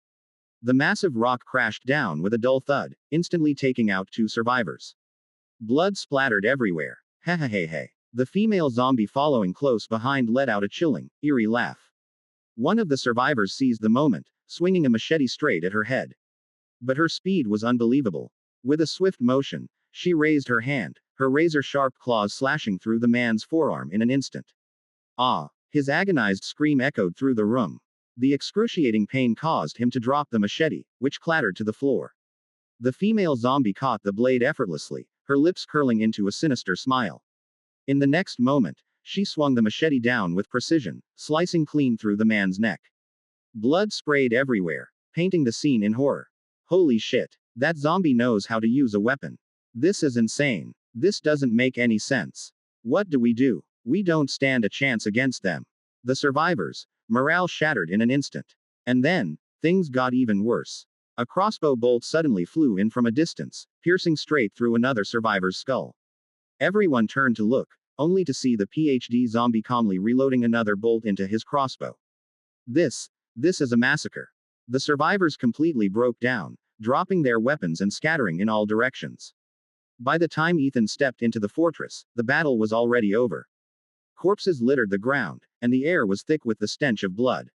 The massive rock crashed down with a dull thud, instantly taking out 2 survivors. Blood splattered everywhere. Hey. The female zombie following close behind let out a chilling, eerie laugh. One of the survivors seized the moment, swinging a machete straight at her head. But her speed was unbelievable. With a swift motion, she raised her hand, her razor-sharp claws slashing through the man's forearm in an instant. Ah! His agonized scream echoed through the room. The excruciating pain caused him to drop the machete, which clattered to the floor. The female zombie caught the blade effortlessly, her lips curling into a sinister smile. In the next moment, she swung the machete down with precision, slicing clean through the man's neck. Blood sprayed everywhere, painting the scene in horror. Holy shit! That zombie knows how to use a weapon. This is insane. This doesn't make any sense. What do? We don't stand a chance against them. The survivors, morale shattered in an instant. And then, things got even worse. A crossbow bolt suddenly flew in from a distance, piercing straight through another survivor's skull. Everyone turned to look, only to see the PhD zombie calmly reloading another bolt into his crossbow. This is a massacre. The survivors completely broke down, dropping their weapons and scattering in all directions. By the time Ethan stepped into the fortress, the battle was already over. Corpses littered the ground, and the air was thick with the stench of blood.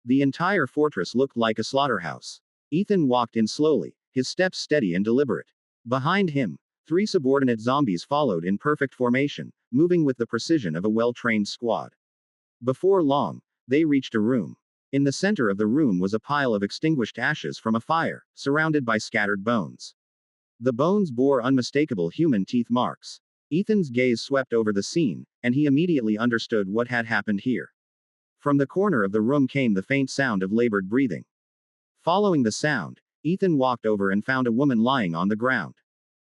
The entire fortress looked like a slaughterhouse. Ethan walked in slowly, his steps steady and deliberate. Behind him, 3 subordinate zombies followed in perfect formation, moving with the precision of a well-trained squad. Before long, they reached a room. In the center of the room was a pile of extinguished ashes from a fire, surrounded by scattered bones. The bones bore unmistakable human teeth marks. Ethan's gaze swept over the scene, and he immediately understood what had happened here. From the corner of the room came the faint sound of labored breathing. Following the sound, Ethan walked over and found a woman lying on the ground.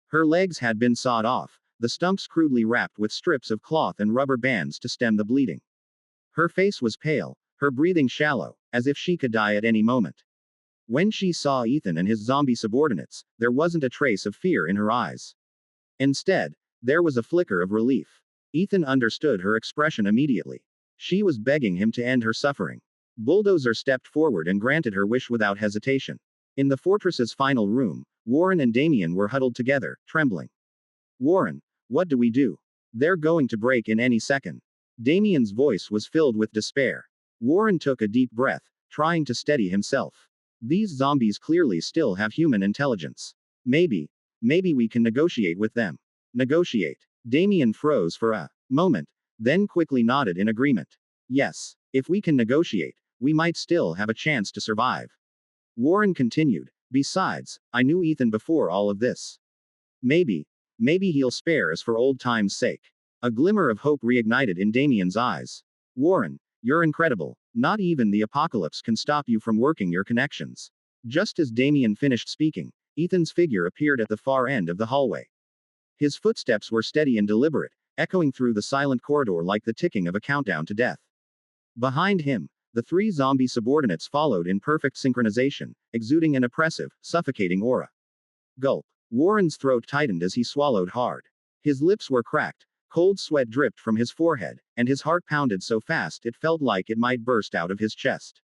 Her legs had been sawed off, the stumps crudely wrapped with strips of cloth and rubber bands to stem the bleeding. Her face was pale, her breathing shallow, as if she could die at any moment. When she saw Ethan and his zombie subordinates, there wasn't a trace of fear in her eyes. Instead, there was a flicker of relief. Ethan understood her expression immediately. She was begging him to end her suffering. Bulldozer stepped forward and granted her wish without hesitation. In the fortress's final room, Warren and Damien were huddled together, trembling. Warren, what do we do? They're going to break in any second. Damien's voice was filled with despair. Warren took a deep breath, trying to steady himself. These zombies clearly still have human intelligence. Maybe we can negotiate with them. Negotiate. Damien froze for a moment, then quickly nodded in agreement. Yes, if we can negotiate, we might still have a chance to survive. Warren continued, besides, I knew Ethan before all of this. Maybe he'll spare us for old time's sake. A glimmer of hope reignited in Damien's eyes. Warren, you're incredible. Not even the apocalypse can stop you from working your connections. Just as Damien finished speaking, Ethan's figure appeared at the far end of the hallway. His footsteps were steady and deliberate, echoing through the silent corridor like the ticking of a countdown to death. Behind him, the 3 zombie subordinates followed in perfect synchronization, exuding an oppressive, suffocating aura. Gulp. Warren's throat tightened as he swallowed hard. His lips were cracked, cold sweat dripped from his forehead, and his heart pounded so fast it felt like it might burst out of his chest.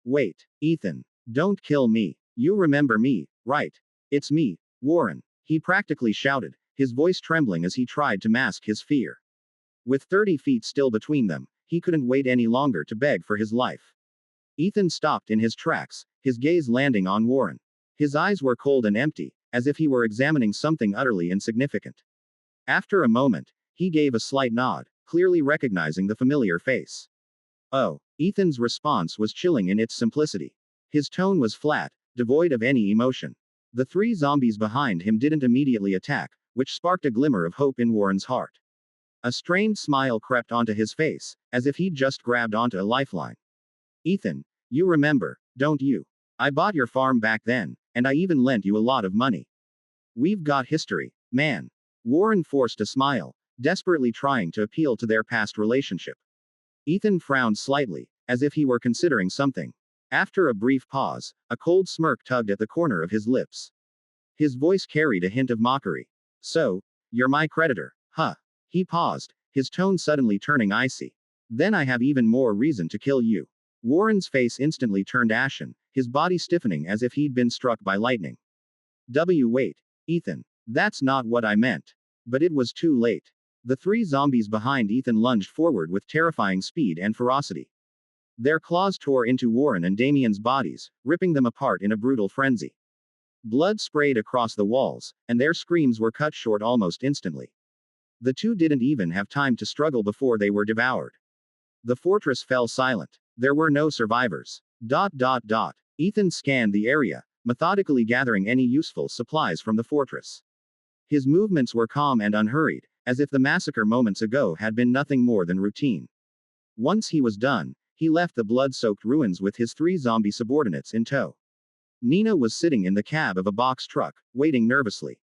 Wait, Ethan. Don't kill me. You remember me, right? It's me, Warren. He practically shouted, his voice trembling as he tried to mask his fear. With 30 feet still between them, he couldn't wait any longer to beg for his life. Ethan stopped in his tracks, his gaze landing on Warren. His eyes were cold and empty, as if he were examining something utterly insignificant. After a moment, he gave a slight nod, clearly recognizing the familiar face. Oh, Ethan's response was chilling in its simplicity. His tone was flat, devoid of any emotion. The 3 zombies behind him didn't immediately attack, which sparked a glimmer of hope in Warren's heart. A strained smile crept onto his face, as if he'd just grabbed onto a lifeline. Ethan, you remember, don't you? I bought your farm back then, and I even lent you a lot of money. We've got history, man. Warren forced a smile, desperately trying to appeal to their past relationship. Ethan frowned slightly, as if he were considering something. After a brief pause, a cold smirk tugged at the corner of his lips. His voice carried a hint of mockery. So, you're my creditor, huh? He paused, his tone suddenly turning icy. Then I have even more reason to kill you. Warren's face instantly turned ashen, his body stiffening as if he'd been struck by lightning. Wait, Ethan. That's not what I meant. But it was too late. The 3 zombies behind Ethan lunged forward with terrifying speed and ferocity. Their claws tore into Warren and Damien's bodies, ripping them apart in a brutal frenzy. Blood sprayed across the walls, and their screams were cut short almost instantly. The two didn't even have time to struggle before they were devoured. The fortress fell silent. There were no survivors. Ethan scanned the area, methodically gathering any useful supplies from the fortress. His movements were calm and unhurried, as if the massacre moments ago had been nothing more than routine. Once he was done, he left the blood-soaked ruins with his 3 zombie subordinates in tow. Nina was sitting in the cab of a box truck, waiting nervously.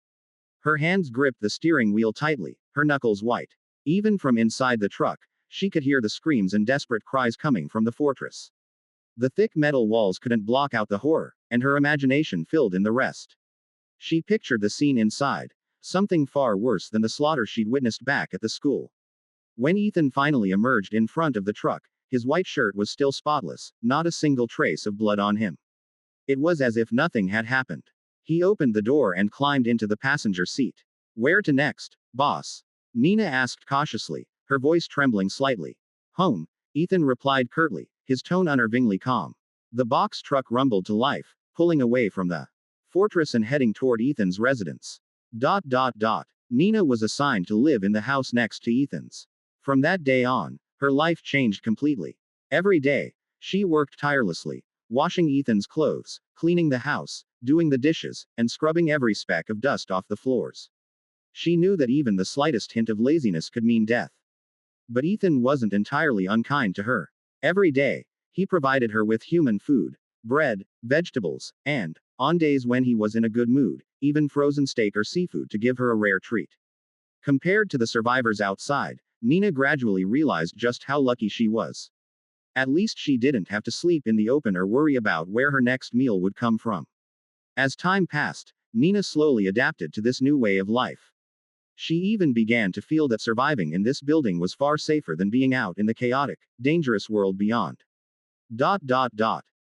Her hands gripped the steering wheel tightly, her knuckles white. Even from inside the truck, she could hear the screams and desperate cries coming from the fortress. The thick metal walls couldn't block out the horror, and her imagination filled in the rest. She pictured the scene inside, something far worse than the slaughter she'd witnessed back at the school. When Ethan finally emerged in front of the truck, his white shirt was still spotless, not a single trace of blood on him. It was as if nothing had happened. He opened the door and climbed into the passenger seat. Where to next, boss? Nina asked cautiously, her voice trembling slightly. Home, Ethan replied curtly, his tone unnervingly calm. The box truck rumbled to life, pulling away from the fortress and heading toward Ethan's residence. Nina was assigned to live in the house next to Ethan's. From that day on, her life changed completely. Every day, she worked tirelessly, washing Ethan's clothes, cleaning the house, doing the dishes, and scrubbing every speck of dust off the floors. She knew that even the slightest hint of laziness could mean death. But Ethan wasn't entirely unkind to her. Every day, he provided her with human food, bread, vegetables, and, on days when he was in a good mood, even frozen steak or seafood to give her a rare treat. Compared to the survivors outside, Nina gradually realized just how lucky she was. At least she didn't have to sleep in the open or worry about where her next meal would come from. As time passed, Nina slowly adapted to this new way of life. She even began to feel that surviving in this building was far safer than being out in the chaotic, dangerous world beyond.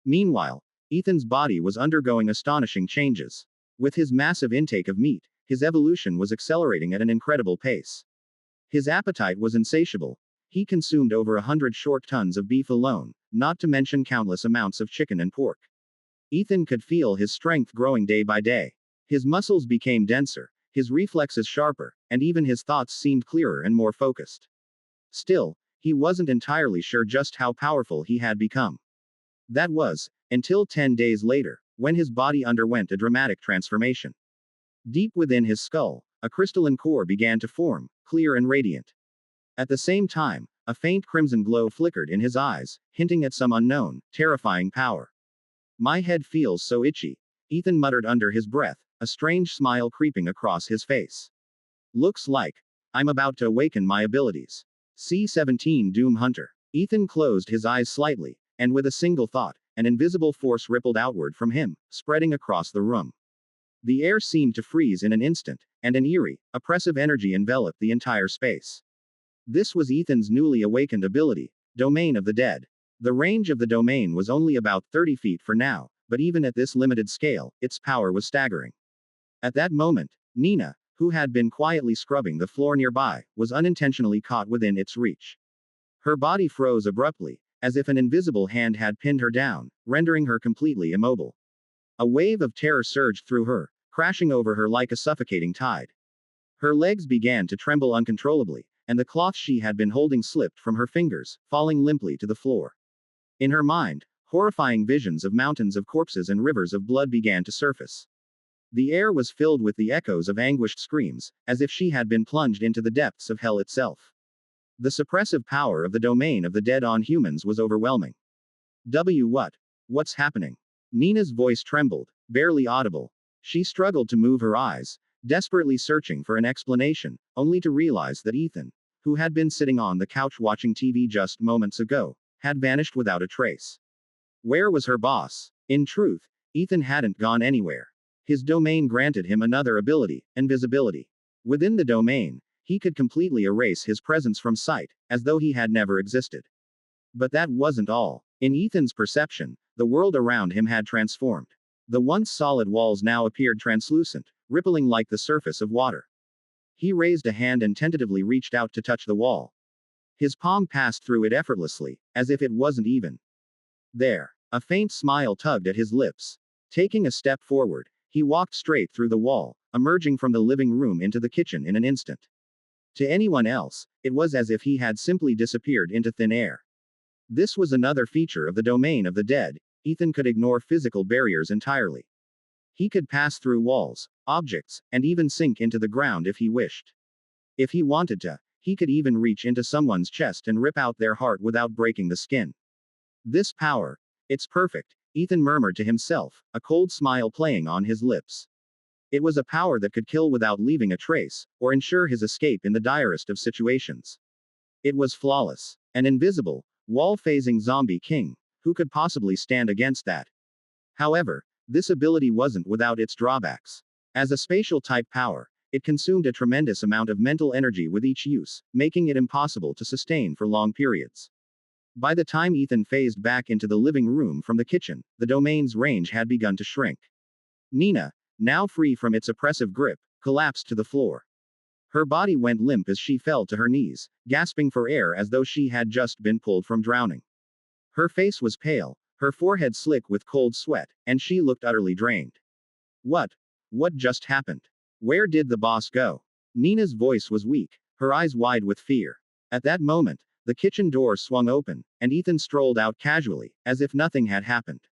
Meanwhile, Ethan's body was undergoing astonishing changes. With his massive intake of meat, his evolution was accelerating at an incredible pace. His appetite was insatiable. He consumed over 100 short tons of beef alone, not to mention countless amounts of chicken and pork. Ethan could feel his strength growing day by day. His muscles became denser, his reflexes sharper, and even his thoughts seemed clearer and more focused. Still, he wasn't entirely sure just how powerful he had become. That was, until 10 days later, when his body underwent a dramatic transformation. Deep within his skull, a crystalline core began to form, clear and radiant. At the same time, a faint crimson glow flickered in his eyes, hinting at some unknown, terrifying power. My head feels so itchy, Ethan muttered under his breath, a strange smile creeping across his face. Looks like I'm about to awaken my abilities. C-17 Doom Hunter. Ethan closed his eyes slightly, and with a single thought, an invisible force rippled outward from him, spreading across the room. The air seemed to freeze in an instant, and an eerie, oppressive energy enveloped the entire space. This was Ethan's newly awakened ability, Domain of the Dead. The range of the domain was only about 30 feet for now, but even at this limited scale, its power was staggering. At that moment, Nina, who had been quietly scrubbing the floor nearby, was unintentionally caught within its reach. Her body froze abruptly, as if an invisible hand had pinned her down, rendering her completely immobile. A wave of terror surged through her, crashing over her like a suffocating tide. Her legs began to tremble uncontrollably, and the cloth she had been holding slipped from her fingers, falling limply to the floor. In her mind, horrifying visions of mountains of corpses and rivers of blood began to surface. The air was filled with the echoes of anguished screams, as if she had been plunged into the depths of hell itself. The suppressive power of the domain of the dead on humans was overwhelming. What's happening? Nina's voice trembled, barely audible. She struggled to move her eyes, desperately searching for an explanation, only to realize that Ethan, who had been sitting on the couch watching TV just moments ago, had vanished without a trace. Where was her boss? In truth, Ethan hadn't gone anywhere. His domain granted him another ability, invisibility. Within the domain, he could completely erase his presence from sight, as though he had never existed. But that wasn't all. In Ethan's perception, the world around him had transformed. The once solid walls now appeared translucent, rippling like the surface of water. He raised a hand and tentatively reached out to touch the wall. His palm passed through it effortlessly, as if it wasn't even there. A faint smile tugged at his lips. Taking a step forward, he walked straight through the wall, emerging from the living room into the kitchen in an instant. To anyone else, it was as if he had simply disappeared into thin air. This was another feature of the domain of the dead. Ethan could ignore physical barriers entirely. He could pass through walls, objects, and even sink into the ground if he wished. If he wanted to, he could even reach into someone's chest and rip out their heart without breaking the skin. This power, it's perfect, Ethan murmured to himself, a cold smile playing on his lips. It was a power that could kill without leaving a trace, or ensure his escape in the direst of situations. It was flawless. An invisible, wall-phasing zombie king. Who could possibly stand against that? However, this ability wasn't without its drawbacks. As a spatial-type power, it consumed a tremendous amount of mental energy with each use, making it impossible to sustain for long periods. By the time Ethan phased back into the living room from the kitchen, the domain's range had begun to shrink. Nina, now free from its oppressive grip, collapsed to the floor. Her body went limp as she fell to her knees, gasping for air as though she had just been pulled from drowning. Her face was pale, her forehead slick with cold sweat, and she looked utterly drained. What just happened? Where did the boss go? Nina's voice was weak, her eyes wide with fear. At that moment, the kitchen door swung open, and Ethan strolled out casually, as if nothing had happened.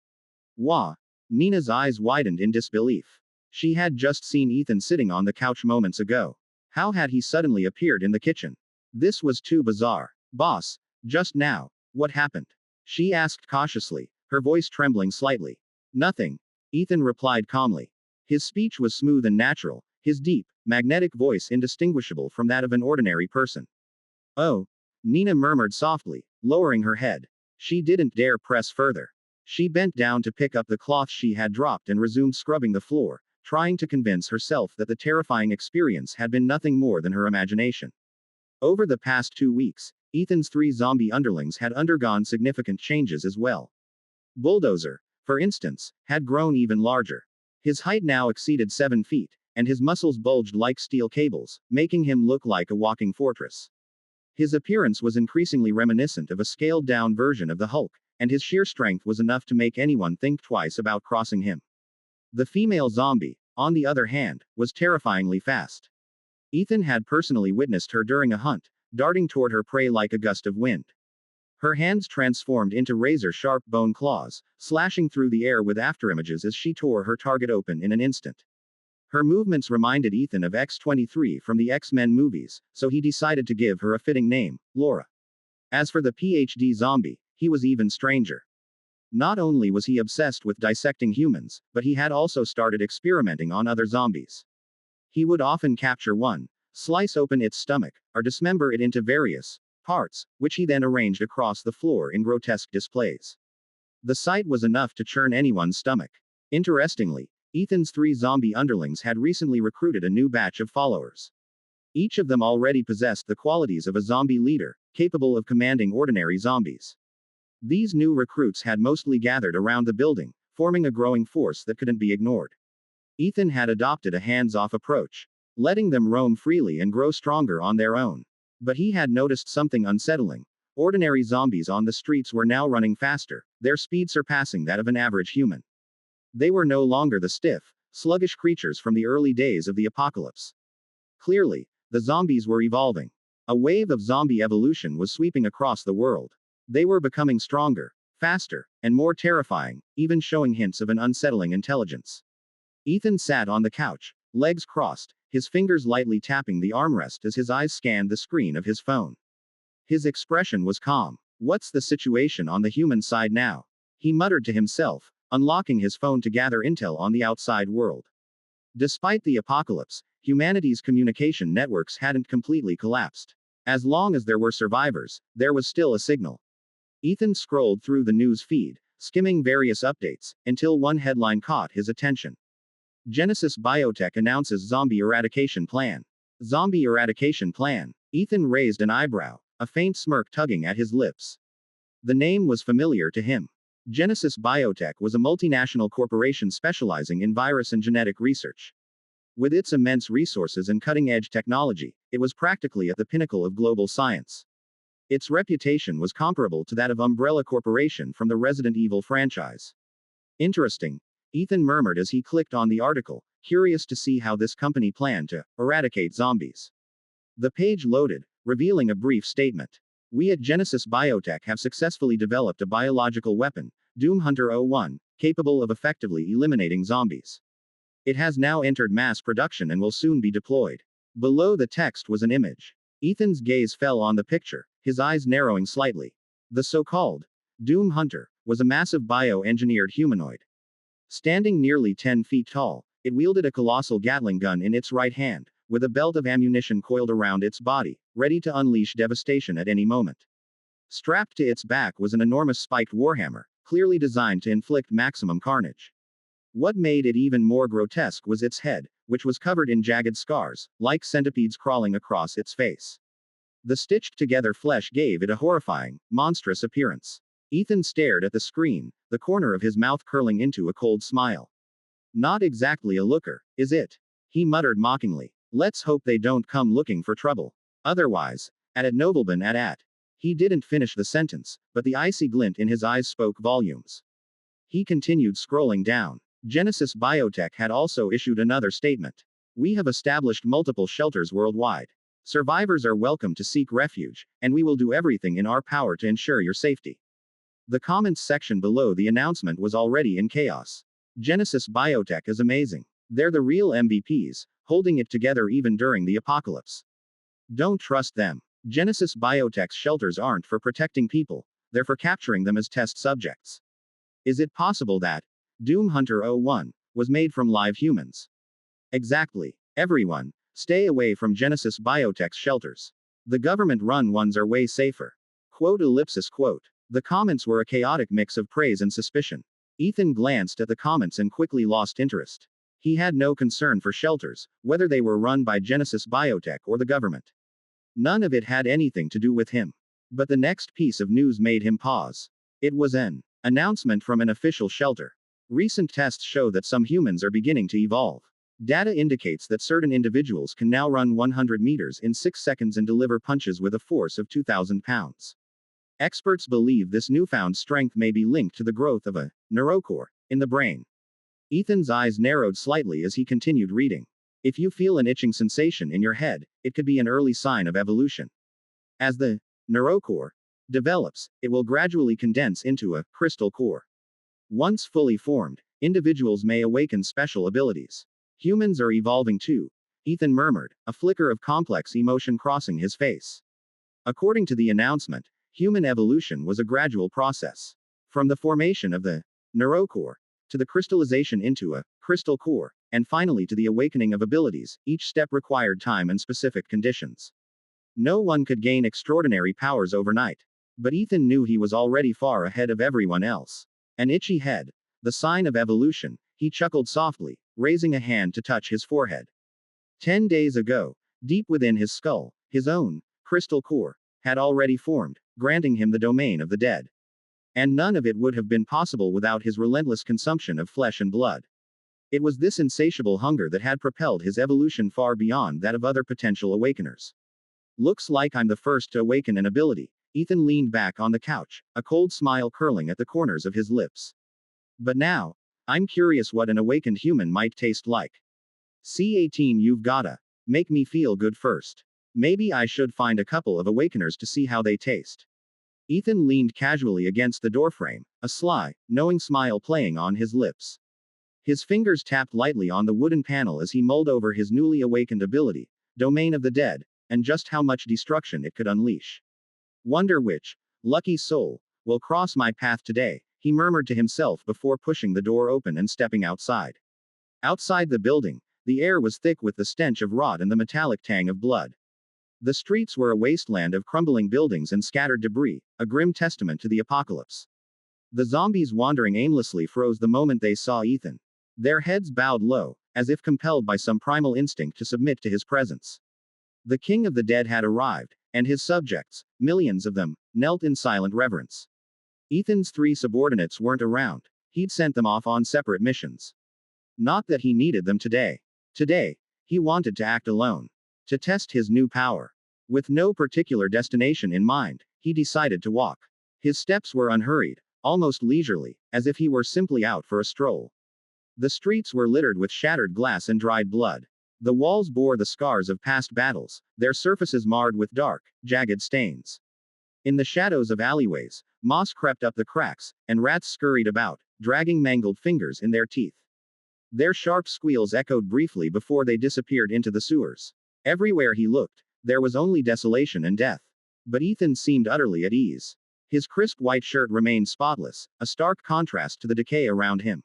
Wah! Nina's eyes widened in disbelief. She had just seen Ethan sitting on the couch moments ago. How had he suddenly appeared in the kitchen? This was too bizarre. Boss, just now, what happened? She asked cautiously, her voice trembling slightly. Nothing, Ethan replied calmly. His speech was smooth and natural, his deep, magnetic voice indistinguishable from that of an ordinary person. Oh, Nina murmured softly, lowering her head. She didn't dare press further. She bent down to pick up the cloth she had dropped and resumed scrubbing the floor, trying to convince herself that the terrifying experience had been nothing more than her imagination. Over the past 2 weeks, Ethan's 3 zombie underlings had undergone significant changes as well. Bulldozer, for instance, had grown even larger. His height now exceeded 7 feet, and his muscles bulged like steel cables, making him look like a walking fortress. His appearance was increasingly reminiscent of a scaled-down version of the Hulk, and his sheer strength was enough to make anyone think twice about crossing him. The female zombie, on the other hand, was terrifyingly fast. Ethan had personally witnessed her during a hunt, darting toward her prey like a gust of wind. Her hands transformed into razor-sharp bone claws, slashing through the air with afterimages as she tore her target open in an instant. Her movements reminded Ethan of X-23 from the X-Men movies, so he decided to give her a fitting name, Laura. As for the PhD zombie, he was even stranger. Not only was he obsessed with dissecting humans, but he had also started experimenting on other zombies. He would often capture one, slice open its stomach, or dismember it into various parts, which he then arranged across the floor in grotesque displays. The sight was enough to churn anyone's stomach. Interestingly, Ethan's 3 zombie underlings had recently recruited a new batch of followers. Each of them already possessed the qualities of a zombie leader, capable of commanding ordinary zombies. These new recruits had mostly gathered around the building, forming a growing force that couldn't be ignored. Ethan had adopted a hands-off approach, letting them roam freely and grow stronger on their own. But he had noticed something unsettling. Ordinary zombies on the streets were now running faster, their speed surpassing that of an average human. They were no longer the stiff, sluggish creatures from the early days of the apocalypse. Clearly, the zombies were evolving. A wave of zombie evolution was sweeping across the world. They were becoming stronger, faster, and more terrifying, even showing hints of an unsettling intelligence. Ethan sat on the couch, legs crossed, his fingers lightly tapping the armrest as his eyes scanned the screen of his phone. His expression was calm. What's the situation on the human side now? He muttered to himself, unlocking his phone to gather intel on the outside world. Despite the apocalypse, humanity's communication networks hadn't completely collapsed. As long as there were survivors, there was still a signal. Ethan scrolled through the news feed, skimming various updates, until one headline caught his attention. Genesis Biotech announces zombie eradication plan. Zombie eradication plan. Ethan raised an eyebrow, a faint smirk tugging at his lips. The name was familiar to him. Genesis Biotech was a multinational corporation specializing in virus and genetic research. With its immense resources and cutting-edge technology, it was practically at the pinnacle of global science. Its reputation was comparable to that of Umbrella Corporation from the Resident Evil franchise. Interesting, Ethan murmured as he clicked on the article, curious to see how this company planned to eradicate zombies. The page loaded, revealing a brief statement. We at Genesis Biotech have successfully developed a biological weapon, Doom Hunter 01, capable of effectively eliminating zombies. It has now entered mass production and will soon be deployed. Below the text was an image. Ethan's gaze fell on the picture, his eyes narrowing slightly. The so-called Doom Hunter was a massive bio-engineered humanoid. Standing nearly 10 feet tall, it wielded a colossal Gatling gun in its right hand, with a belt of ammunition coiled around its body, ready to unleash devastation at any moment. Strapped to its back was an enormous spiked warhammer, clearly designed to inflict maximum carnage. What made it even more grotesque was its head, which was covered in jagged scars, like centipedes crawling across its face. The stitched-together flesh gave it a horrifying, monstrous appearance. Ethan stared at the screen, the corner of his mouth curling into a cold smile. Not exactly a looker, is it? He muttered mockingly. Let's hope they don't come looking for trouble. Otherwise, at Nobleman at. He didn't finish the sentence, but the icy glint in his eyes spoke volumes. He continued scrolling down. Genesis Biotech had also issued another statement. We have established multiple shelters worldwide. Survivors are welcome to seek refuge, and we will do everything in our power to ensure your safety. The comments section below the announcement was already in chaos. Genesis Biotech is amazing. They're the real MVPs, holding it together even during the apocalypse. Don't trust them. Genesis Biotech's shelters aren't for protecting people, they're for capturing them as test subjects. Is it possible that Doom Hunter 01 was made from live humans? Exactly. Everyone, stay away from Genesis Biotech's shelters. The government-run ones are way safer. Quote. The comments were a chaotic mix of praise and suspicion. Ethan glanced at the comments and quickly lost interest. He had no concern for shelters, whether they were run by Genesis Biotech or the government. None of it had anything to do with him. But the next piece of news made him pause. It was an announcement from an official shelter. Recent tests show that some humans are beginning to evolve. Data indicates that certain individuals can now run 100 meters in 6 seconds and deliver punches with a force of 2,000 pounds. Experts believe this newfound strength may be linked to the growth of a neurocore in the brain. Ethan's eyes narrowed slightly as he continued reading. If you feel an itching sensation in your head, it could be an early sign of evolution. As the neurocore develops, it will gradually condense into a crystal core. Once fully formed, individuals may awaken special abilities. Humans are evolving too, Ethan murmured, a flicker of complex emotion crossing his face. According to the announcement, human evolution was a gradual process. From the formation of the neurocore, to the crystallization into a crystal core, and finally to the awakening of abilities, each step required time and specific conditions. No one could gain extraordinary powers overnight. But Ethan knew he was already far ahead of everyone else. An itchy head, the sign of evolution, he chuckled softly, raising a hand to touch his forehead. 10 days ago, deep within his skull, his own crystal core had already formed, granting him the domain of the dead. And none of it would have been possible without his relentless consumption of flesh and blood. It was this insatiable hunger that had propelled his evolution far beyond that of other potential awakeners. Looks like I'm the first to awaken an ability. Ethan leaned back on the couch, a cold smile curling at the corners of his lips. But now, I'm curious what an awakened human might taste like. C18, you've gotta make me feel good first. Maybe I should find a couple of awakeners to see how they taste. Ethan leaned casually against the doorframe, a sly, knowing smile playing on his lips. His fingers tapped lightly on the wooden panel as he mulled over his newly awakened ability, Domain of the Dead, and just how much destruction it could unleash. Wonder which lucky soul will cross my path today, he murmured to himself before pushing the door open and stepping outside. Outside the building, the air was thick with the stench of rot and the metallic tang of blood. The streets were a wasteland of crumbling buildings and scattered debris, a grim testament to the apocalypse. The zombies wandering aimlessly froze the moment they saw Ethan. Their heads bowed low, as if compelled by some primal instinct to submit to his presence. The king of the dead had arrived, and his subjects, millions of them, knelt in silent reverence. Ethan's 3 subordinates weren't around. He'd sent them off on separate missions. Not that he needed them today. Today, he wanted to act alone. To test his new power. With no particular destination in mind, he decided to walk. His steps were unhurried, almost leisurely, as if he were simply out for a stroll. The streets were littered with shattered glass and dried blood. The walls bore the scars of past battles, their surfaces marred with dark, jagged stains. In the shadows of alleyways, moss crept up the cracks, and rats scurried about, dragging mangled fingers in their teeth. Their sharp squeals echoed briefly before they disappeared into the sewers. Everywhere he looked, there was only desolation and death. But Ethan seemed utterly at ease. His crisp white shirt remained spotless, a stark contrast to the decay around him.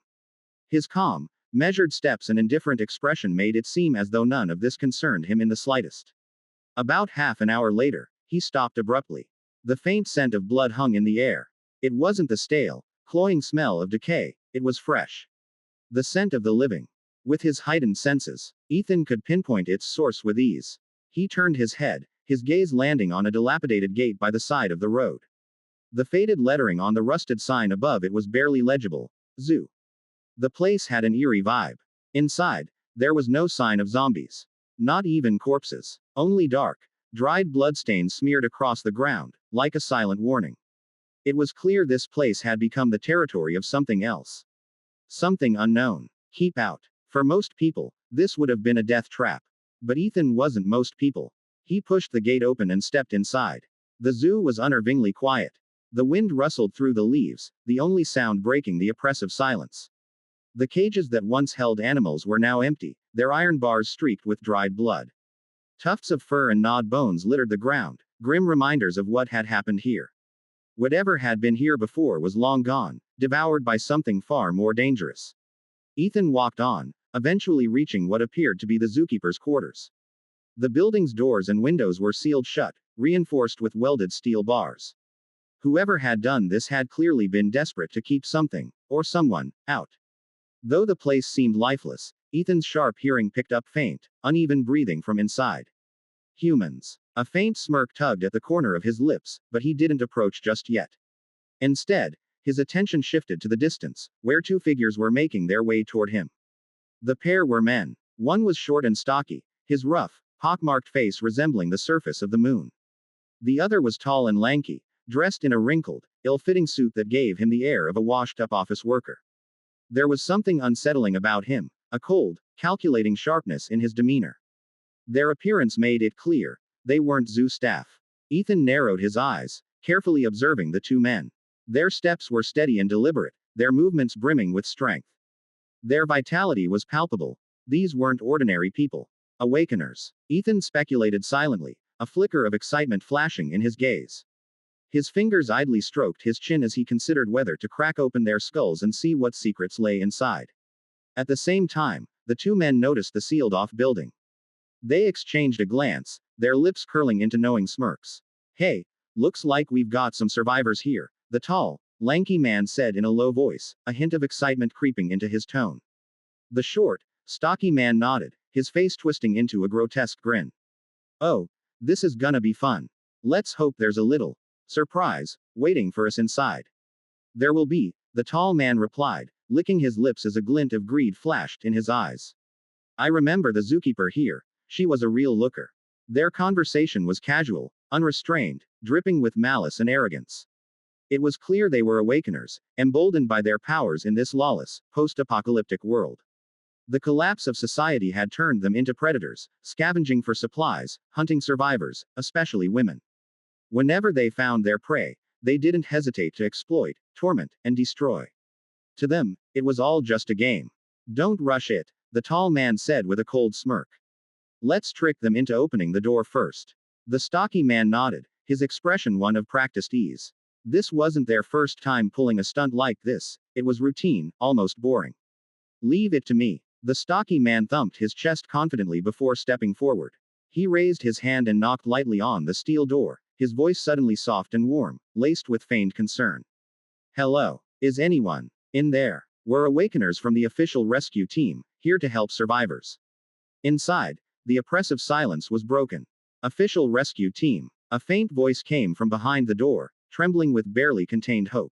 His calm, measured steps and indifferent expression made it seem as though none of this concerned him in the slightest. About half an hour later, he stopped abruptly. The faint scent of blood hung in the air. It wasn't the stale, cloying smell of decay, it was fresh. The scent of the living. With his heightened senses, Ethan could pinpoint its source with ease. He turned his head, his gaze landing on a dilapidated gate by the side of the road. The faded lettering on the rusted sign above it was barely legible. Zoo. The place had an eerie vibe. Inside, there was no sign of zombies. Not even corpses. Only dark, dried bloodstains smeared across the ground, like a silent warning. It was clear this place had become the territory of something else. Something unknown. Keep out. For most people, this would have been a death trap. But Ethan wasn't most people. He pushed the gate open and stepped inside. The zoo was unnervingly quiet. The wind rustled through the leaves, the only sound breaking the oppressive silence. The cages that once held animals were now empty, their iron bars streaked with dried blood. Tufts of fur and gnawed bones littered the ground, grim reminders of what had happened here. Whatever had been here before was long gone, devoured by something far more dangerous. Ethan walked on, eventually reaching what appeared to be the zookeeper's quarters. The building's doors and windows were sealed shut, reinforced with welded steel bars. Whoever had done this had clearly been desperate to keep something, or someone, out. Though the place seemed lifeless, Ethan's sharp hearing picked up faint, uneven breathing from inside. Humans. A faint smirk tugged at the corner of his lips, but he didn't approach just yet. Instead, his attention shifted to the distance, where two figures were making their way toward him. The pair were men. One was short and stocky, his rough, pockmarked face resembling the surface of the moon. The other was tall and lanky, dressed in a wrinkled, ill-fitting suit that gave him the air of a washed-up office worker. There was something unsettling about him, a cold, calculating sharpness in his demeanor. Their appearance made it clear, they weren't zoo staff. Ethan narrowed his eyes, carefully observing the two men. Their steps were steady and deliberate, their movements brimming with strength. Their vitality was palpable. These weren't ordinary people. Awakeners. Ethan speculated silently, a flicker of excitement flashing in his gaze. His fingers idly stroked his chin as he considered whether to crack open their skulls and see what secrets lay inside. At the same time, the two men noticed the sealed-off building. They exchanged a glance, their lips curling into knowing smirks. "Hey, looks like we've got some survivors here," the tall, lanky man said in a low voice, a hint of excitement creeping into his tone. The short, stocky man nodded, his face twisting into a grotesque grin. "Oh, this is gonna be fun. Let's hope there's a little surprise waiting for us inside." "There will be," the tall man replied, licking his lips as a glint of greed flashed in his eyes. "I remember the zookeeper here. She was a real looker." Their conversation was casual, unrestrained, dripping with malice and arrogance. It was clear they were awakeners, emboldened by their powers in this lawless, post-apocalyptic world. The collapse of society had turned them into predators, scavenging for supplies, hunting survivors, especially women. Whenever they found their prey, they didn't hesitate to exploit, torment, and destroy. To them, it was all just a game. "Don't rush it," the tall man said with a cold smirk. "Let's trick them into opening the door first." The stocky man nodded, his expression one of practiced ease. This wasn't their first time pulling a stunt like this, it was routine, almost boring. "Leave it to me." The stocky man thumped his chest confidently before stepping forward. He raised his hand and knocked lightly on the steel door, his voice suddenly soft and warm, laced with feigned concern. "Hello. Is anyone in there? We're awakeners from the official rescue team, here to help survivors." Inside, the oppressive silence was broken. "Official rescue team." A faint voice came from behind the door, trembling with barely contained hope.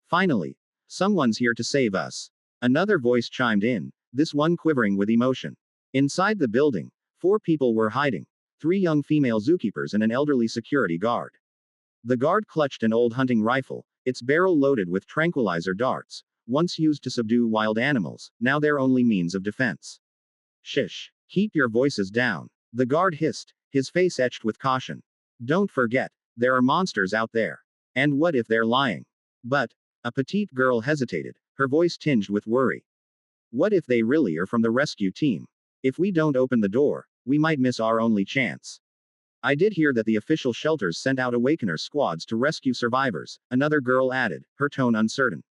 "Finally. Someone's here to save us." Another voice chimed in, this one quivering with emotion. Inside the building, 4 people were hiding. 3 young female zookeepers and an elderly security guard. The guard clutched an old hunting rifle, its barrel loaded with tranquilizer darts, once used to subdue wild animals, now their only means of defense. "Shish. Keep your voices down. The guard hissed, his face etched with caution. Don't forget, there are monsters out there. And what if they're lying? But, a petite girl hesitated, her voice tinged with worry. What if they really are from the rescue team? If we don't open the door, we might miss our only chance. I did hear that the official shelters sent out awakener squads to rescue survivors, another girl added, her tone uncertain.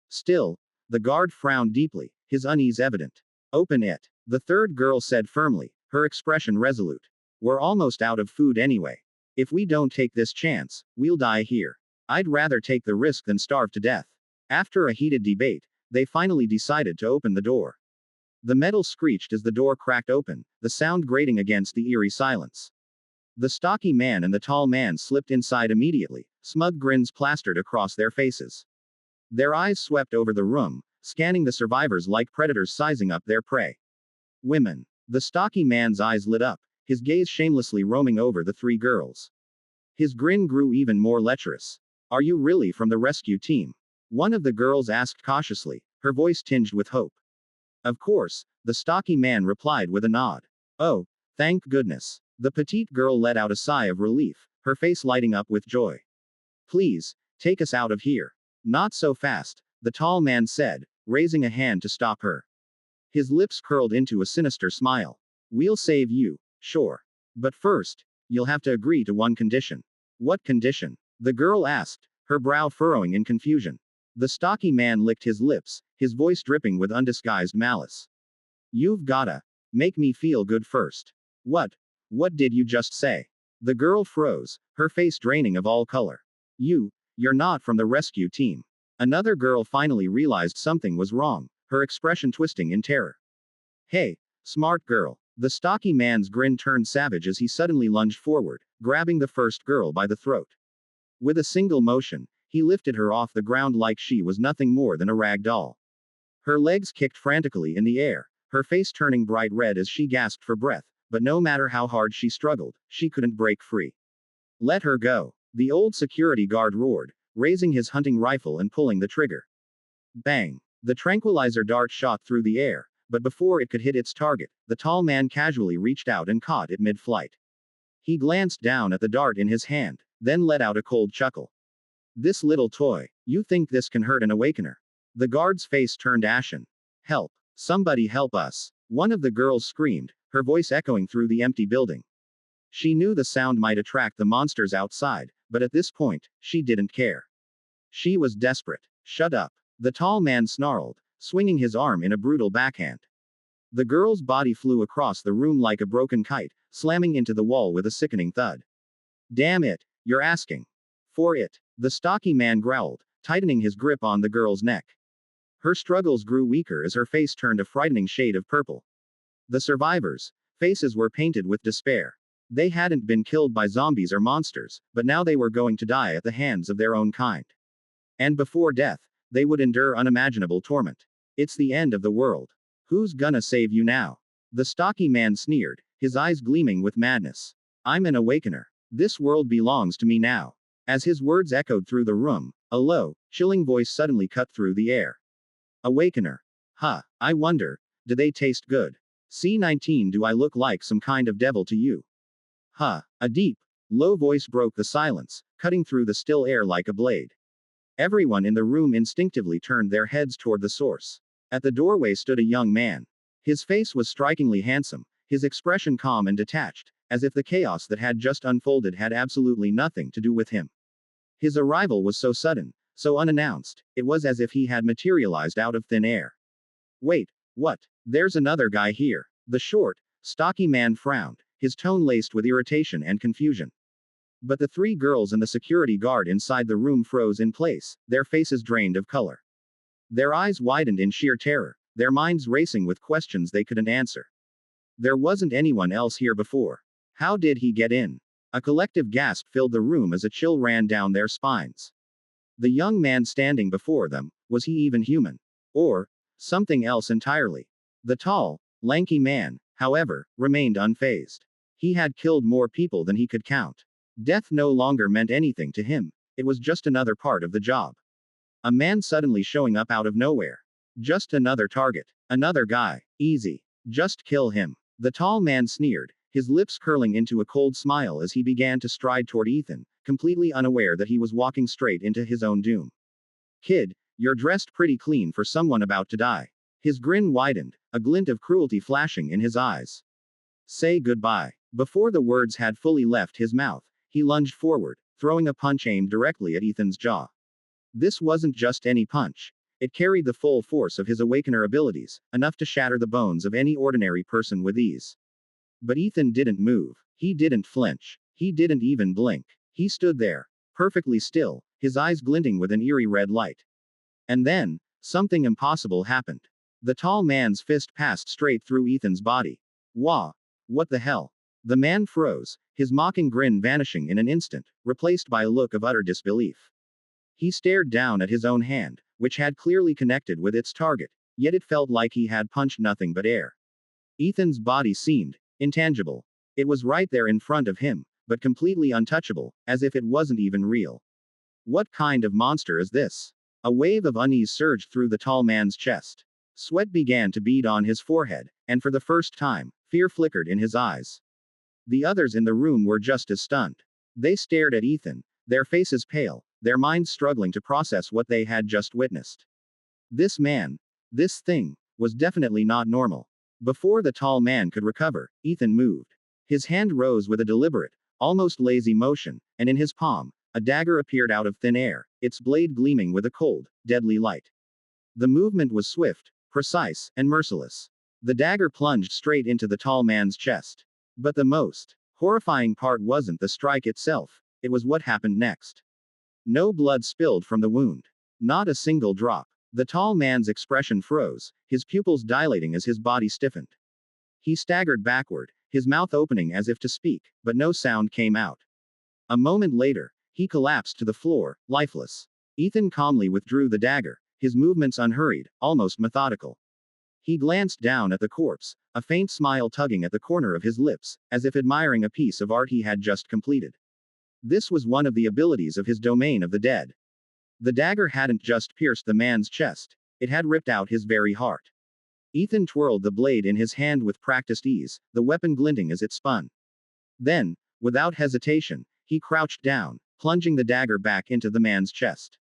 Still, the guard frowned deeply, his unease evident. Open it, the third girl said firmly, her expression resolute. We're almost out of food anyway. If we don't take this chance, we'll die here. I'd rather take the risk than starve to death. After a heated debate, they finally decided to open the door. The metal screeched as the door cracked open, the sound grating against the eerie silence. The stocky man and the tall man slipped inside immediately, smug grins plastered across their faces. Their eyes swept over the room, scanning the survivors like predators sizing up their prey. Women. The stocky man's eyes lit up, his gaze shamelessly roaming over the three girls. His grin grew even more lecherous. Are you really from the rescue team? One of the girls asked cautiously, her voice tinged with hope. Of course, the stocky man replied with a nod. Oh, thank goodness. The petite girl let out a sigh of relief, her face lighting up with joy. Please, take us out of here. Not so fast, the tall man said, raising a hand to stop her. His lips curled into a sinister smile. We'll save you, sure. But first, you'll have to agree to one condition. What condition? The girl asked, her brow furrowing in confusion. The stocky man licked his lips, his voice dripping with undisguised malice. You've gotta make me feel good first. What did you just say? The girl froze, her face draining of all color. You're not from the rescue team. Another girl finally realized something was wrong, her expression twisting in terror. Hey, smart girl. The stocky man's grin turned savage as he suddenly lunged forward, grabbing the first girl by the throat. With a single motion, he lifted her off the ground like she was nothing more than a rag doll. Her legs kicked frantically in the air, her face turning bright red as she gasped for breath, but no matter how hard she struggled, she couldn't break free. Let her go. The old security guard roared, raising his hunting rifle and pulling the trigger. Bang! The tranquilizer dart shot through the air, but before it could hit its target, the tall man casually reached out and caught it mid-flight. He glanced down at the dart in his hand, then let out a cold chuckle. This little toy, you think this can hurt an awakener? The guard's face turned ashen. Help! Somebody help us! One of the girls screamed, her voice echoing through the empty building. She knew the sound might attract the monsters outside, but at this point, she didn't care. She was desperate. Shut up. The tall man snarled, swinging his arm in a brutal backhand. The girl's body flew across the room like a broken kite, slamming into the wall with a sickening thud. Damn it, you're asking for it. The stocky man growled, tightening his grip on the girl's neck. Her struggles grew weaker as her face turned a frightening shade of purple. The survivors' faces were painted with despair. They hadn't been killed by zombies or monsters, but now they were going to die at the hands of their own kind. And before death, they would endure unimaginable torment. It's the end of the world. Who's gonna save you now? The stocky man sneered, his eyes gleaming with madness. I'm an awakener. This world belongs to me now. As his words echoed through the room, a low, chilling voice suddenly cut through the air. Awakener. Huh, I wonder, do they taste good? C-19, do I look like some kind of devil to you? Huh, a deep, low voice broke the silence, cutting through the still air like a blade. Everyone in the room instinctively turned their heads toward the source. At the doorway stood a young man. His face was strikingly handsome, his expression calm and detached, as if the chaos that had just unfolded had absolutely nothing to do with him. His arrival was so sudden, so unannounced, it was as if he had materialized out of thin air. Wait, what? There's another guy here. The short, stocky man frowned, his tone laced with irritation and confusion. But the three girls and the security guard inside the room froze in place, their faces drained of color. Their eyes widened in sheer terror, their minds racing with questions they couldn't answer. There wasn't anyone else here before. How did he get in? A collective gasp filled the room as a chill ran down their spines. The young man standing before them, was he even human? Or something else entirely? The tall, lanky man, however, remained unfazed. He had killed more people than he could count. Death no longer meant anything to him, it was just another part of the job. A man suddenly showing up out of nowhere. Just another target. Another guy. Easy. Just kill him. The tall man sneered, his lips curling into a cold smile as he began to stride toward Ethan, completely unaware that he was walking straight into his own doom. Kid, you're dressed pretty clean for someone about to die. His grin widened, a glint of cruelty flashing in his eyes. Say goodbye. Before the words had fully left his mouth, he lunged forward, throwing a punch aimed directly at Ethan's jaw. This wasn't just any punch. It carried the full force of his awakener abilities, enough to shatter the bones of any ordinary person with ease. But Ethan didn't move. He didn't flinch. He didn't even blink. He stood there, perfectly still, his eyes glinting with an eerie red light. And then, something impossible happened. The tall man's fist passed straight through Ethan's body. Wah! What the hell? The man froze, his mocking grin vanishing in an instant, replaced by a look of utter disbelief. He stared down at his own hand, which had clearly connected with its target, yet it felt like he had punched nothing but air. Ethan's body seemed intangible. It was right there in front of him, but completely untouchable, as if it wasn't even real. What kind of monster is this? A wave of unease surged through the tall man's chest. Sweat began to bead on his forehead, and for the first time, fear flickered in his eyes. The others in the room were just as stunned. They stared at Ethan, their faces pale, their minds struggling to process what they had just witnessed. This man, this thing, was definitely not normal. Before the tall man could recover, Ethan moved. His hand rose with a deliberate, almost lazy motion, and in his palm, a dagger appeared out of thin air, its blade gleaming with a cold, deadly light. The movement was swift, precise, and merciless. The dagger plunged straight into the tall man's chest. But the most horrifying part wasn't the strike itself, it was what happened next. No blood spilled from the wound. Not a single drop. The tall man's expression froze, his pupils dilating as his body stiffened. He staggered backward, his mouth opening as if to speak, but no sound came out. A moment later, he collapsed to the floor, lifeless. Ethan calmly withdrew the dagger, his movements unhurried, almost methodical. He glanced down at the corpse, a faint smile tugging at the corner of his lips, as if admiring a piece of art he had just completed. This was one of the abilities of his domain of the dead. The dagger hadn't just pierced the man's chest, it had ripped out his very heart. Ethan twirled the blade in his hand with practiced ease, the weapon glinting as it spun. Then, without hesitation, he crouched down, plunging the dagger back into the man's chest.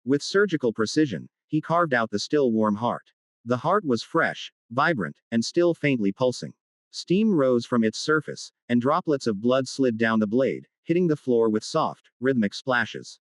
With surgical precision, he carved out the still warm heart. The heart was fresh, vibrant, and still faintly pulsing. Steam rose from its surface, and droplets of blood slid down the blade, hitting the floor with soft, rhythmic splashes.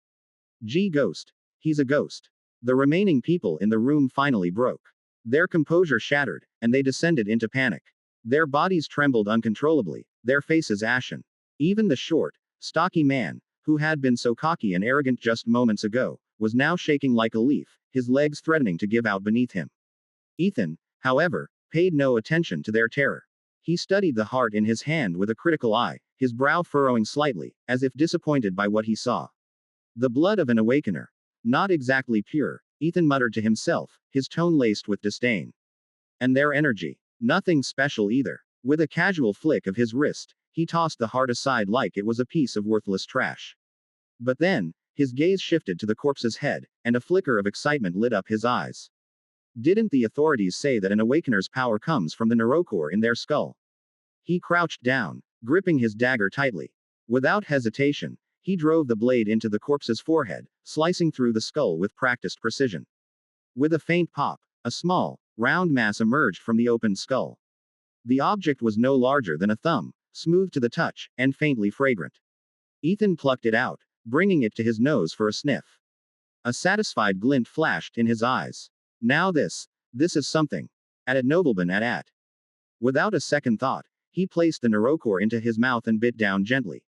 Gee ghost. He's a ghost. The remaining people in the room finally broke. Their composure shattered, and they descended into panic. Their bodies trembled uncontrollably, their faces ashen. Even the short, stocky man, who had been so cocky and arrogant just moments ago, was now shaking like a leaf, his legs threatening to give out beneath him. Ethan, however, paid no attention to their terror. He studied the heart in his hand with a critical eye, his brow furrowing slightly, as if disappointed by what he saw. The blood of an awakener. Not exactly pure, Ethan muttered to himself, his tone laced with disdain. And their energy. Nothing special either. With a casual flick of his wrist, he tossed the heart aside like it was a piece of worthless trash. But then, his gaze shifted to the corpse's head, and a flicker of excitement lit up his eyes. Didn't the authorities say that an awakener's power comes from the neurocore in their skull? He crouched down, gripping his dagger tightly. Without hesitation, he drove the blade into the corpse's forehead, slicing through the skull with practiced precision. With a faint pop, a small, round mass emerged from the opened skull. The object was no larger than a thumb, smooth to the touch, and faintly fragrant. Ethan plucked it out, bringing it to his nose for a sniff. A satisfied glint flashed in his eyes. Now this is something. At nobleman at. Without a second thought, he placed the neurocore into his mouth and bit down gently.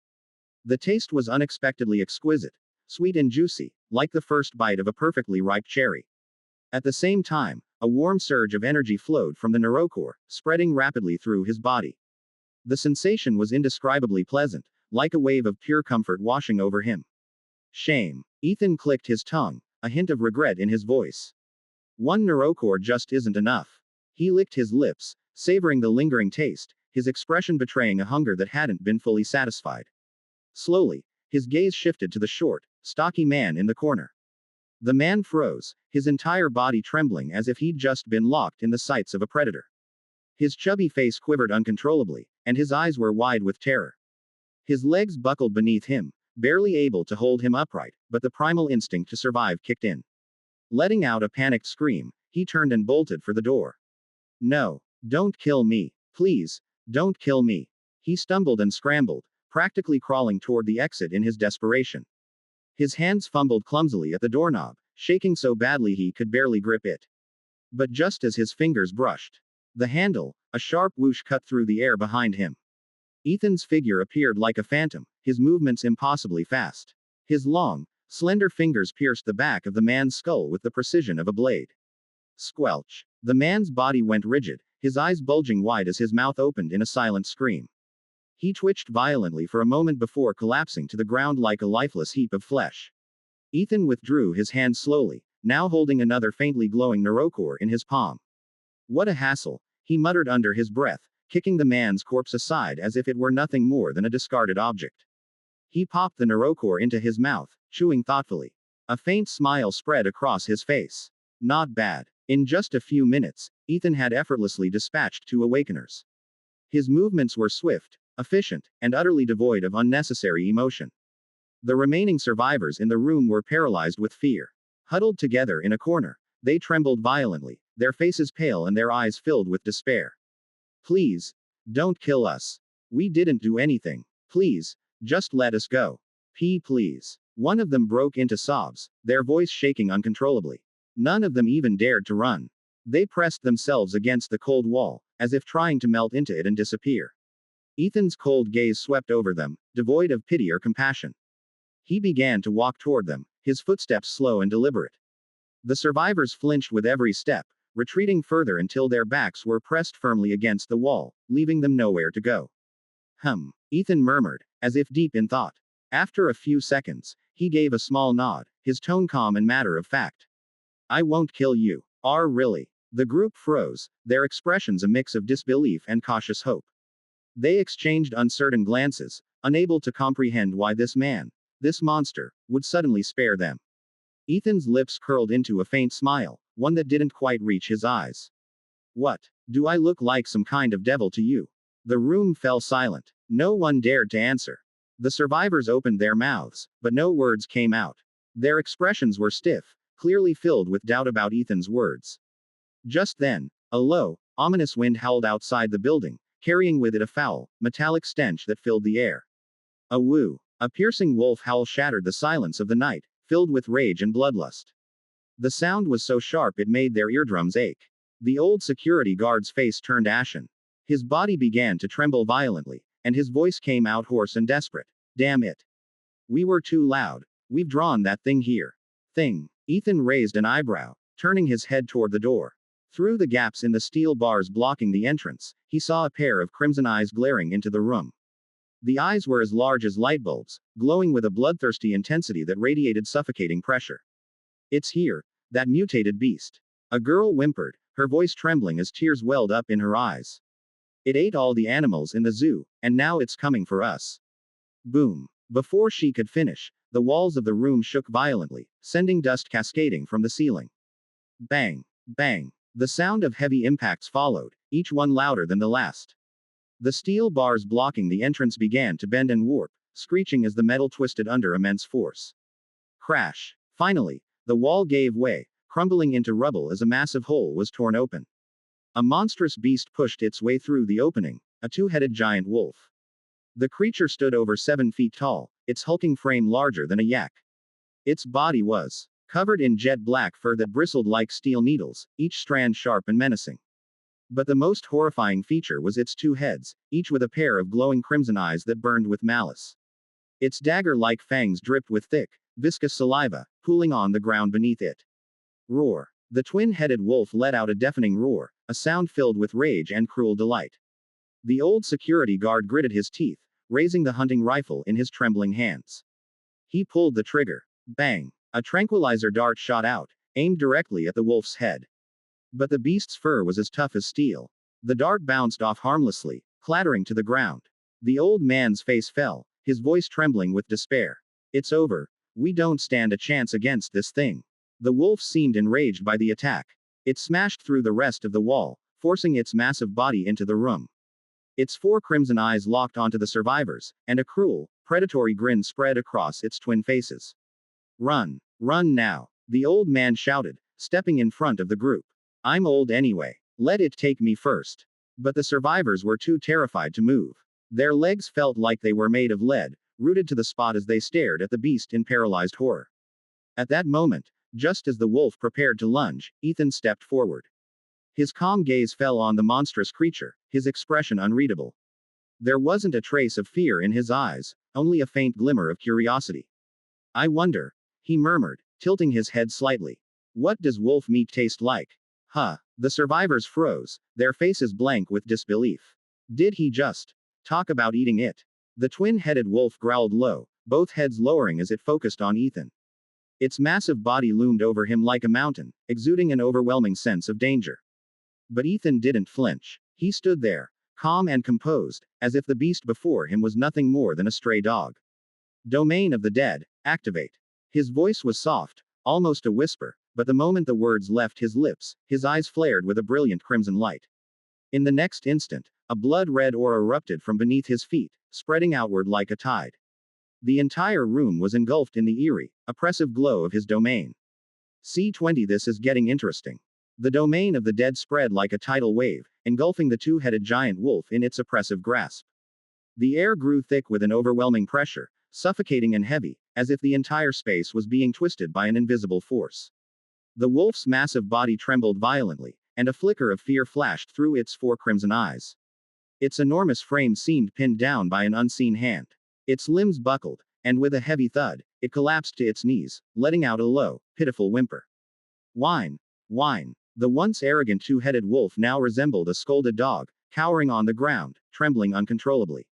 The taste was unexpectedly exquisite, sweet and juicy, like the first bite of a perfectly ripe cherry. At the same time, a warm surge of energy flowed from the neurocore, spreading rapidly through his body. The sensation was indescribably pleasant, like a wave of pure comfort washing over him. Shame. Ethan clicked his tongue, a hint of regret in his voice. One neurocore just isn't enough. He licked his lips, savoring the lingering taste, his expression betraying a hunger that hadn't been fully satisfied. Slowly, his gaze shifted to the short, stocky man in the corner. The man froze, his entire body trembling as if he'd just been locked in the sights of a predator. His chubby face quivered uncontrollably, and his eyes were wide with terror. His legs buckled beneath him, barely able to hold him upright, but the primal instinct to survive kicked in. Letting out a panicked scream, he turned and bolted for the door. No, don't kill me. Please, don't kill me. He stumbled and scrambled, practically crawling toward the exit in his desperation. His hands fumbled clumsily at the doorknob, shaking so badly he could barely grip it. But just as his fingers brushed the handle, a sharp whoosh cut through the air behind him. Ethan's figure appeared like a phantom, his movements impossibly fast. His long, slender fingers pierced the back of the man's skull with the precision of a blade. Squelch. The man's body went rigid, his eyes bulging wide as his mouth opened in a silent scream. He twitched violently for a moment before collapsing to the ground like a lifeless heap of flesh. Ethan withdrew his hand slowly, now holding another faintly glowing neurocore in his palm. What a hassle, he muttered under his breath, kicking the man's corpse aside as if it were nothing more than a discarded object. He popped the neurocore into his mouth, chewing thoughtfully. A faint smile spread across his face. Not bad. In just a few minutes, Ethan had effortlessly dispatched 2 awakeners. His movements were swift, efficient, and utterly devoid of unnecessary emotion. The remaining survivors in the room were paralyzed with fear. Huddled together in a corner, they trembled violently, their faces pale and their eyes filled with despair. Please, don't kill us. We didn't do anything. Please, just let us go. Please. One of them broke into sobs, their voice shaking uncontrollably. None of them even dared to run. They pressed themselves against the cold wall, as if trying to melt into it and disappear. Ethan's cold gaze swept over them, devoid of pity or compassion. He began to walk toward them, his footsteps slow and deliberate. The survivors flinched with every step, retreating further until their backs were pressed firmly against the wall, leaving them nowhere to go. Ethan murmured, as if deep in thought. After a few seconds, he gave a small nod, his tone calm and matter of fact. I won't kill you. Really? The group froze, their expressions a mix of disbelief and cautious hope. They exchanged uncertain glances, unable to comprehend why this man, this monster, would suddenly spare them. Ethan's lips curled into a faint smile, one that didn't quite reach his eyes. What? Do I look like some kind of devil to you? The room fell silent. No one dared to answer. The survivors opened their mouths, but no words came out. Their expressions were stiff, clearly filled with doubt about Ethan's words. Just then, a low, ominous wind howled outside the building, carrying with it a foul, metallic stench that filled the air. A woo. A piercing wolf howl shattered the silence of the night, filled with rage and bloodlust. The sound was so sharp it made their eardrums ache. The old security guard's face turned ashen. His body began to tremble violently, and his voice came out hoarse and desperate. Damn it. We were too loud. We've drawn that thing here. Thing. Ethan raised an eyebrow, turning his head toward the door. Through the gaps in the steel bars blocking the entrance, he saw a pair of crimson eyes glaring into the room. The eyes were as large as light bulbs, glowing with a bloodthirsty intensity that radiated suffocating pressure. It's here, that mutated beast. A girl whimpered, her voice trembling as tears welled up in her eyes. It ate all the animals in the zoo, and now it's coming for us. Boom. Before she could finish, the walls of the room shook violently, sending dust cascading from the ceiling. Bang. Bang. The sound of heavy impacts followed, each one louder than the last. The steel bars blocking the entrance began to bend and warp, screeching as the metal twisted under immense force. Crash. Finally, the wall gave way, crumbling into rubble as a massive hole was torn open. A monstrous beast pushed its way through the opening, a 2-headed giant wolf. The creature stood over 7 feet tall, its hulking frame larger than a yak. Its body was covered in jet black fur that bristled like steel needles, each strand sharp and menacing. But the most horrifying feature was its 2 heads, each with a pair of glowing crimson eyes that burned with malice. Its dagger-like fangs dripped with thick, viscous saliva, pooling on the ground beneath it. Roar. The twin-headed wolf let out a deafening roar, a sound filled with rage and cruel delight. The old security guard gritted his teeth, raising the hunting rifle in his trembling hands. He pulled the trigger. Bang. A tranquilizer dart shot out, aimed directly at the wolf's head. But the beast's fur was as tough as steel. The dart bounced off harmlessly, clattering to the ground. The old man's face fell, his voice trembling with despair. It's over. We don't stand a chance against this thing. The wolf seemed enraged by the attack. It smashed through the rest of the wall, forcing its massive body into the room. Its four crimson eyes locked onto the survivors, and a cruel, predatory grin spread across its twin faces. Run! Run now! The old man shouted, stepping in front of the group. I'm old anyway. Let it take me first. But the survivors were too terrified to move. Their legs felt like they were made of lead, rooted to the spot as they stared at the beast in paralyzed horror. At that moment, just as the wolf prepared to lunge, Ethan stepped forward. His calm gaze fell on the monstrous creature, his expression unreadable. There wasn't a trace of fear in his eyes, only a faint glimmer of curiosity. I wonder, he murmured, tilting his head slightly. What does wolf meat taste like? Huh. The survivors froze, their faces blank with disbelief. Did he just talk about eating it? The twin-headed wolf growled low, both heads lowering as it focused on Ethan. Its massive body loomed over him like a mountain, exuding an overwhelming sense of danger. But Ethan didn't flinch. He stood there, calm and composed, as if the beast before him was nothing more than a stray dog. Domain of the dead, activate. His voice was soft, almost a whisper, but the moment the words left his lips, his eyes flared with a brilliant crimson light. In the next instant, a blood-red aura erupted from beneath his feet, spreading outward like a tide. The entire room was engulfed in the eerie, oppressive glow of his domain. C20 This is getting interesting. The domain of the dead spread like a tidal wave, engulfing the two-headed giant wolf in its oppressive grasp. The air grew thick with an overwhelming pressure, suffocating and heavy, as if the entire space was being twisted by an invisible force. The wolf's massive body trembled violently, and a flicker of fear flashed through its four crimson eyes. Its enormous frame seemed pinned down by an unseen hand. Its limbs buckled, and with a heavy thud, it collapsed to its knees, letting out a low, pitiful whimper. Whine! Whine! The once arrogant two-headed wolf now resembled a scolded dog, cowering on the ground, trembling uncontrollably.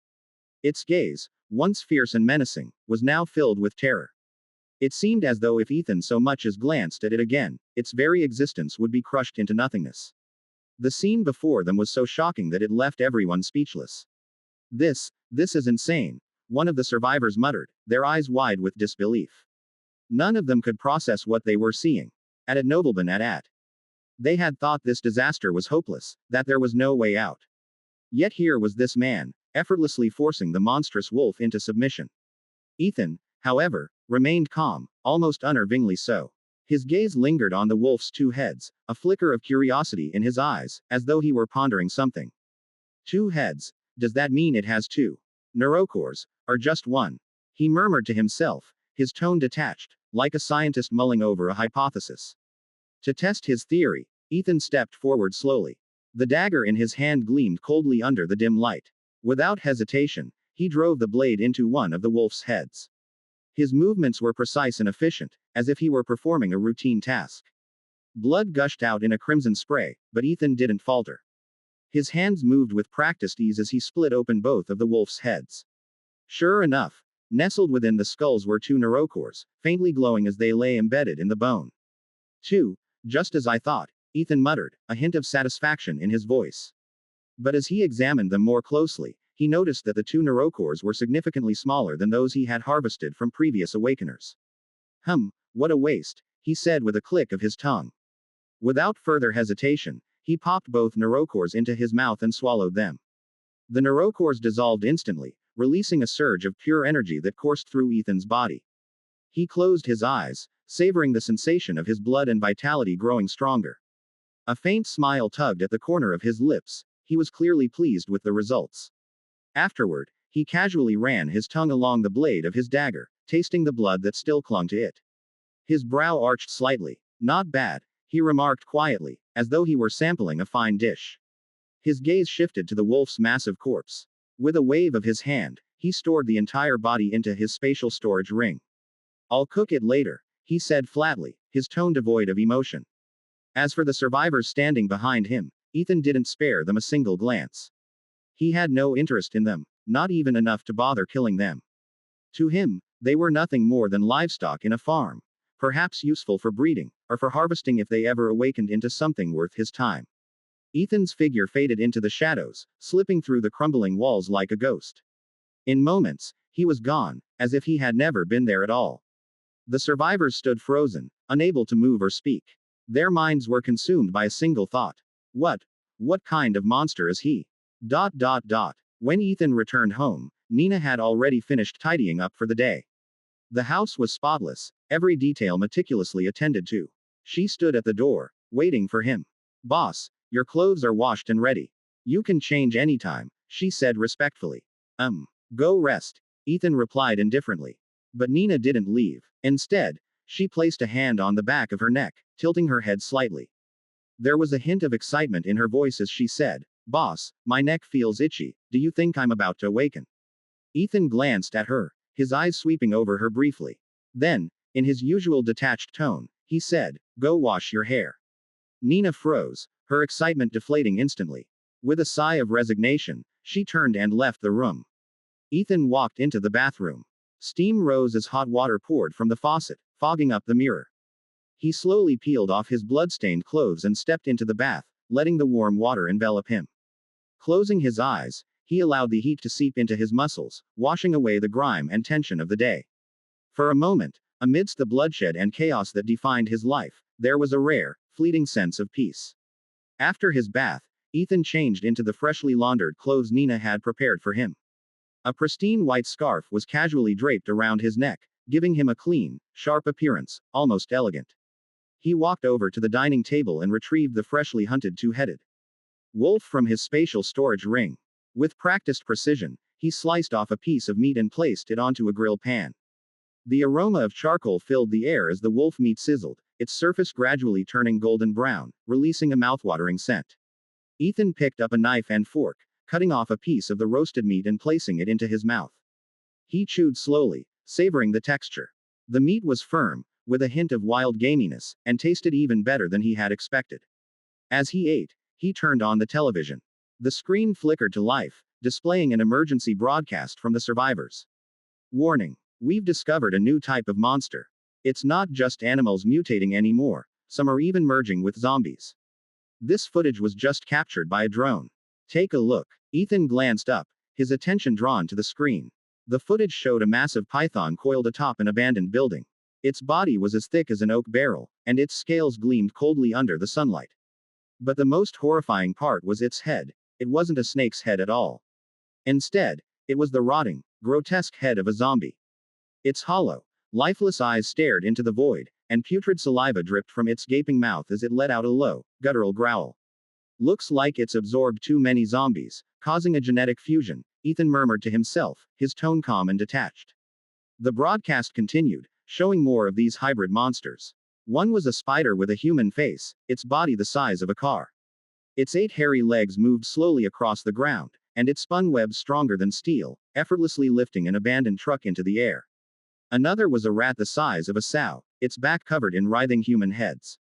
Its gaze, once fierce and menacing, was now filled with terror. It seemed as though if Ethan so much as glanced at it again, its very existence would be crushed into nothingness. The scene before them was so shocking that it left everyone speechless. This is insane, one of the survivors muttered, their eyes wide with disbelief. None of them could process what they were seeing. At Nobleman at. They had thought this disaster was hopeless, that there was no way out. Yet here was this man, effortlessly forcing the monstrous wolf into submission. Ethan, however, remained calm, almost unnervingly so. His gaze lingered on the wolf's two heads, a flicker of curiosity in his eyes, as though he were pondering something. Two heads, does that mean it has two neurocores, or just one? He murmured to himself, his tone detached, like a scientist mulling over a hypothesis. To test his theory, Ethan stepped forward slowly. The dagger in his hand gleamed coldly under the dim light. Without hesitation, he drove the blade into one of the wolf's heads. His movements were precise and efficient, as if he were performing a routine task. Blood gushed out in a crimson spray, but Ethan didn't falter. His hands moved with practiced ease as he split open both of the wolf's heads. Sure enough, nestled within the skulls were two neurocores, faintly glowing as they lay embedded in the bone. Two, just as I thought, Ethan muttered, a hint of satisfaction in his voice. But as he examined them more closely, he noticed that the two neurocores were significantly smaller than those he had harvested from previous awakeners. What a waste, he said with a click of his tongue. Without further hesitation, he popped both neurocores into his mouth and swallowed them. The neurocores dissolved instantly, releasing a surge of pure energy that coursed through Ethan's body. He closed his eyes, savoring the sensation of his blood and vitality growing stronger. A faint smile tugged at the corner of his lips. He was clearly pleased with the results. Afterward, he casually ran his tongue along the blade of his dagger, tasting the blood that still clung to it. His brow arched slightly. Not bad, he remarked quietly, as though he were sampling a fine dish. His gaze shifted to the wolf's massive corpse. With a wave of his hand, he stored the entire body into his spatial storage ring. I'll cook it later, he said flatly, his tone devoid of emotion. As for the survivors standing behind him, Ethan didn't spare them a single glance. He had no interest in them, not even enough to bother killing them. To him, they were nothing more than livestock in a farm, perhaps useful for breeding, or for harvesting if they ever awakened into something worth his time. Ethan's figure faded into the shadows, slipping through the crumbling walls like a ghost. In moments, he was gone, as if he had never been there at all. The survivors stood frozen, unable to move or speak. Their minds were consumed by a single thought. What What kind of monster is he? Dot dot dot. When Ethan returned home, Nina had already finished tidying up for the day. The house was spotless, every detail meticulously attended to. She stood at the door, waiting for him. Boss, your clothes are washed and ready. You can change anytime, she said respectfully. Go rest, Ethan replied indifferently. But Nina didn't leave. Instead, she placed a hand on the back of her neck, tilting her head slightly. There was a hint of excitement in her voice as she said, Boss, my neck feels itchy, do you think I'm about to awaken? Ethan glanced at her, his eyes sweeping over her briefly. Then, in his usual detached tone, he said, Go wash your hair. Nina froze, her excitement deflating instantly. With a sigh of resignation, she turned and left the room. Ethan walked into the bathroom. Steam rose as hot water poured from the faucet, fogging up the mirror. He slowly peeled off his blood-stained clothes and stepped into the bath, letting the warm water envelop him. Closing his eyes, he allowed the heat to seep into his muscles, washing away the grime and tension of the day. For a moment, amidst the bloodshed and chaos that defined his life, there was a rare, fleeting sense of peace. After his bath, Ethan changed into the freshly laundered clothes Nina had prepared for him. A pristine white scarf was casually draped around his neck, giving him a clean, sharp appearance, almost elegant. He walked over to the dining table and retrieved the freshly hunted two-headed wolf from his spatial storage ring. With practiced precision, he sliced off a piece of meat and placed it onto a grill pan. The aroma of charcoal filled the air as the wolf meat sizzled, its surface gradually turning golden brown, releasing a mouthwatering scent. Ethan picked up a knife and fork, cutting off a piece of the roasted meat and placing it into his mouth. He chewed slowly, savoring the texture. The meat was firm, with a hint of wild gaminess, and tasted even better than he had expected. As he ate, he turned on the television. The screen flickered to life, displaying an emergency broadcast from the survivors. Warning: we've discovered a new type of monster. It's not just animals mutating anymore, some are even merging with zombies. This footage was just captured by a drone. Take a look. Ethan glanced up, his attention drawn to the screen. The footage showed a massive python coiled atop an abandoned building. Its body was as thick as an oak barrel, and its scales gleamed coldly under the sunlight. But the most horrifying part was its head. It wasn't a snake's head at all. Instead, it was the rotting, grotesque head of a zombie. Its hollow, lifeless eyes stared into the void, and putrid saliva dripped from its gaping mouth as it let out a low, guttural growl. Looks like it's absorbed too many zombies, causing a genetic fusion, Ethan murmured to himself, his tone calm and detached. The broadcast continued, showing more of these hybrid monsters. One was a spider with a human face, its body the size of a car. Its 8 hairy legs moved slowly across the ground, and it spun webs stronger than steel, effortlessly lifting an abandoned truck into the air. Another was a rat the size of a sow, its back covered in writhing human heads.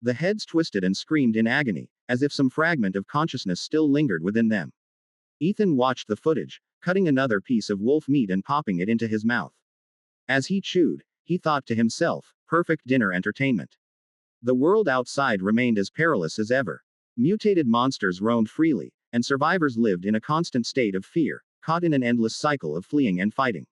The heads twisted and screamed in agony, as if some fragment of consciousness still lingered within them. Ethan watched the footage, cutting another piece of wolf meat and popping it into his mouth. As he chewed, he thought to himself, perfect dinner entertainment. The world outside remained as perilous as ever. Mutated monsters roamed freely, and survivors lived in a constant state of fear, caught in an endless cycle of fleeing and fighting.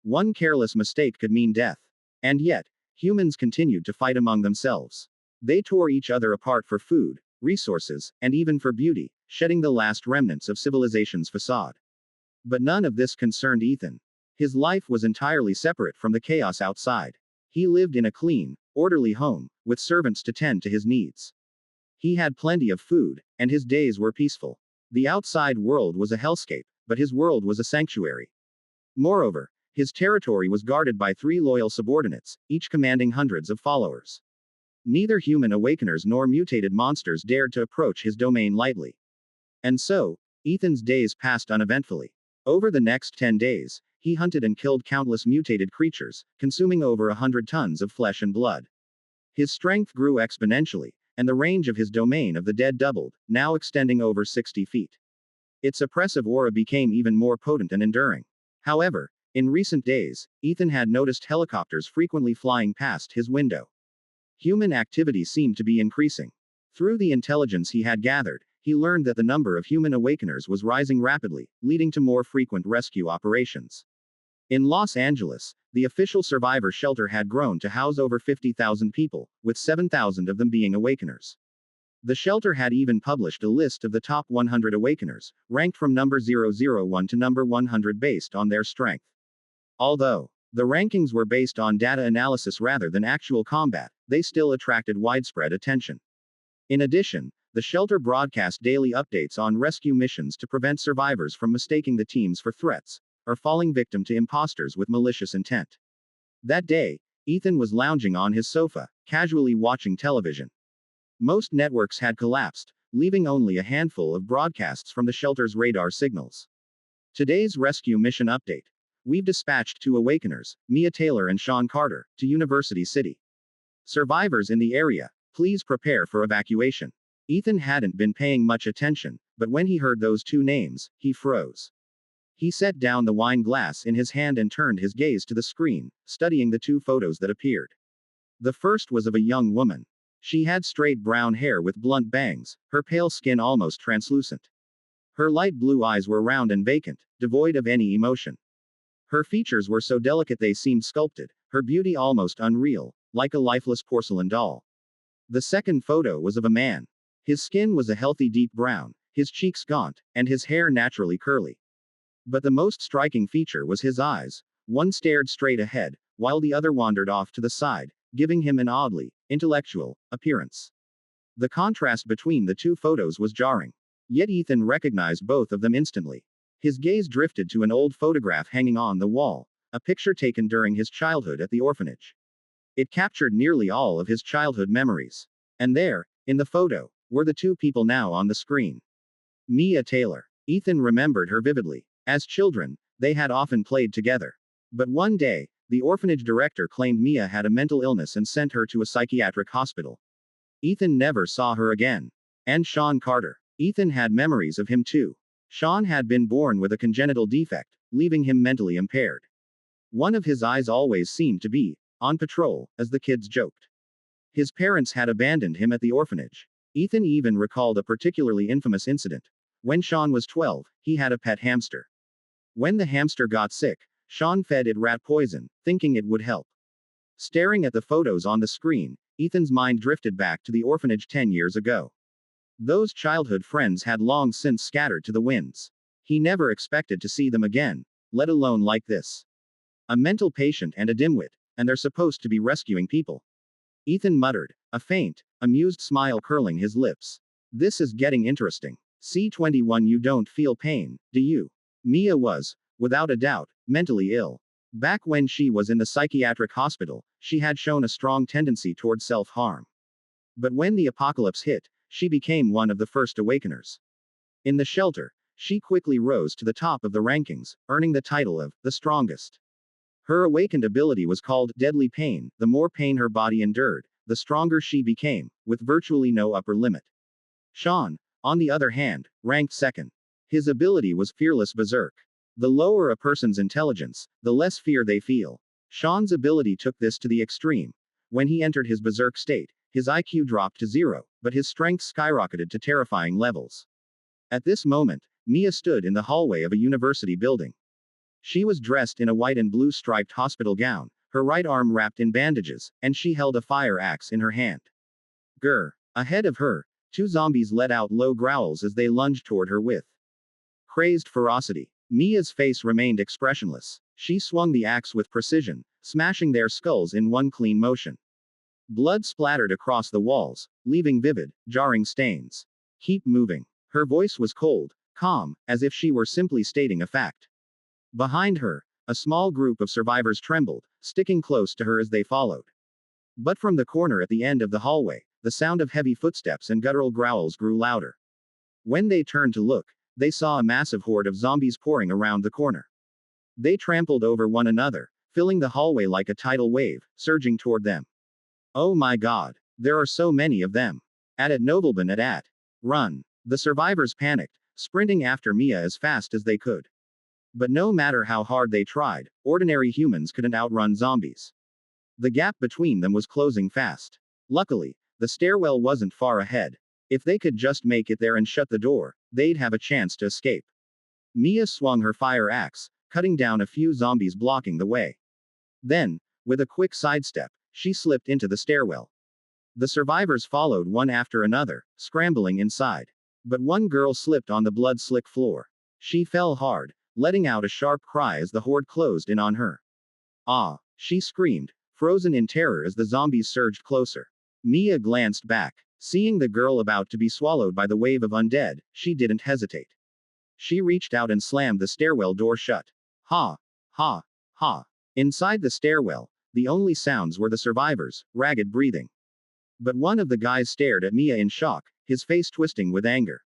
One careless mistake could mean death. And yet, humans continued to fight among themselves. They tore each other apart for food, resources, and even for beauty, shedding the last remnants of civilization's facade. But none of this concerned Ethan. His life was entirely separate from the chaos outside. He lived in a clean, orderly home, with servants to tend to his needs. He had plenty of food, and his days were peaceful. The outside world was a hellscape, but his world was a sanctuary. Moreover, his territory was guarded by 3 loyal subordinates, each commanding hundreds of followers. Neither human awakeners nor mutated monsters dared to approach his domain lightly. And so, Ethan's days passed uneventfully. Over the next 10 days, he hunted and killed countless mutated creatures, consuming over 100 tons of flesh and blood. His strength grew exponentially, and the range of his domain of the dead doubled, now extending over 60 feet. Its oppressive aura became even more potent and enduring. However, in recent days, Ethan had noticed helicopters frequently flying past his window. Human activity seemed to be increasing. Through the intelligence he had gathered, he learned that the number of human awakeners was rising rapidly, leading to more frequent rescue operations. In Los Angeles, the official survivor shelter had grown to house over 50,000 people, with 7,000 of them being awakeners. The shelter had even published a list of the top 100 awakeners, ranked from number 001 to number 100 based on their strength. Although the rankings were based on data analysis rather than actual combat, they still attracted widespread attention. In addition, the shelter broadcast daily updates on rescue missions to prevent survivors from mistaking the teams for threats, or falling victim to imposters with malicious intent. That day, Ethan was lounging on his sofa, casually watching television. Most networks had collapsed, leaving only a handful of broadcasts from the shelter's radar signals. Today's rescue mission update. We've dispatched 2 awakeners, Mia Taylor and Sean Carter, to University City. Survivors in the area, please prepare for evacuation. Ethan hadn't been paying much attention, but when he heard those 2 names, he froze. He set down the wine glass in his hand and turned his gaze to the screen, studying the 2 photos that appeared. The first was of a young woman. She had straight brown hair with blunt bangs, her pale skin almost translucent. Her light blue eyes were round and vacant, devoid of any emotion. Her features were so delicate they seemed sculpted, her beauty almost unreal, like a lifeless porcelain doll. The second photo was of a man. His skin was a healthy deep brown, his cheeks gaunt, and his hair naturally curly. But the most striking feature was his eyes. One stared straight ahead, while the other wandered off to the side, giving him an oddly intellectual appearance. The contrast between the 2 photos was jarring. Yet Ethan recognized both of them instantly. His gaze drifted to an old photograph hanging on the wall, a picture taken during his childhood at the orphanage. It captured nearly all of his childhood memories. And there, in the photo, were the 2 people now on the screen. Mia Taylor. Ethan remembered her vividly. As children, they had often played together. But one day, the orphanage director claimed Mia had a mental illness and sent her to a psychiatric hospital. Ethan never saw her again. And Sean Carter. Ethan had memories of him too. Sean had been born with a congenital defect, leaving him mentally impaired. One of his eyes always seemed to be on patrol, as the kids joked. His parents had abandoned him at the orphanage. Ethan even recalled a particularly infamous incident. When Sean was 12, he had a pet hamster. When the hamster got sick, Sean fed it rat poison, thinking it would help. Staring at the photos on the screen, Ethan's mind drifted back to the orphanage 10 years ago. Those childhood friends had long since scattered to the winds. He never expected to see them again, let alone like this. A mental patient and a dimwit, and they're supposed to be rescuing people. Ethan muttered, a faint, amused smile curling his lips. This is getting interesting. C21. You don't feel pain, do you? Mia was, without a doubt, mentally ill. Back when she was in the psychiatric hospital, she had shown a strong tendency toward self-harm. But when the apocalypse hit, she became one of the first awakeners. In the shelter, she quickly rose to the top of the rankings, earning the title of the strongest. Her awakened ability was called deadly pain. The more pain her body endured, the stronger she became, with virtually no upper limit. Sean, on the other hand, ranked second. His ability was fearless berserk. The lower a person's intelligence, the less fear they feel. Sean's ability took this to the extreme. When he entered his berserk state, his IQ dropped to 0, but his strength skyrocketed to terrifying levels. At this moment, Mia stood in the hallway of a university building. She was dressed in a white and blue striped hospital gown, her right arm wrapped in bandages, and she held a fire axe in her hand. Grr. Ahead of her, 2 zombies let out low growls as they lunged toward her with crazed ferocity. Mia's face remained expressionless. She swung the axe with precision, smashing their skulls in one clean motion. Blood splattered across the walls, leaving vivid, jarring stains. Keep moving. Her voice was cold, calm, as if she were simply stating a fact. Behind her, a small group of survivors trembled, sticking close to her as they followed. But from the corner at the end of the hallway, the sound of heavy footsteps and guttural growls grew louder. When they turned to look, they saw a massive horde of zombies pouring around the corner. They trampled over one another, filling the hallway like a tidal wave, surging toward them. Oh my god. There are so many of them. At Nobleman at. Run. The survivors panicked, sprinting after Mia as fast as they could. But no matter how hard they tried, ordinary humans couldn't outrun zombies. The gap between them was closing fast. Luckily, the stairwell wasn't far ahead. If they could just make it there and shut the door, they'd have a chance to escape. Mia swung her fire axe, cutting down a few zombies blocking the way. Then, with a quick sidestep, she slipped into the stairwell. The survivors followed one after another, scrambling inside. But one girl slipped on the blood-slick floor. She fell hard, letting out a sharp cry as the horde closed in on her. Ah! She screamed, frozen in terror as the zombies surged closer. Mia glanced back. Seeing the girl about to be swallowed by the wave of undead, she didn't hesitate. She reached out and slammed the stairwell door shut. Ha! Ha! Ha! Inside the stairwell, the only sounds were the survivors' ragged breathing. But one of the guys stared at Mia in shock, his face twisting with anger.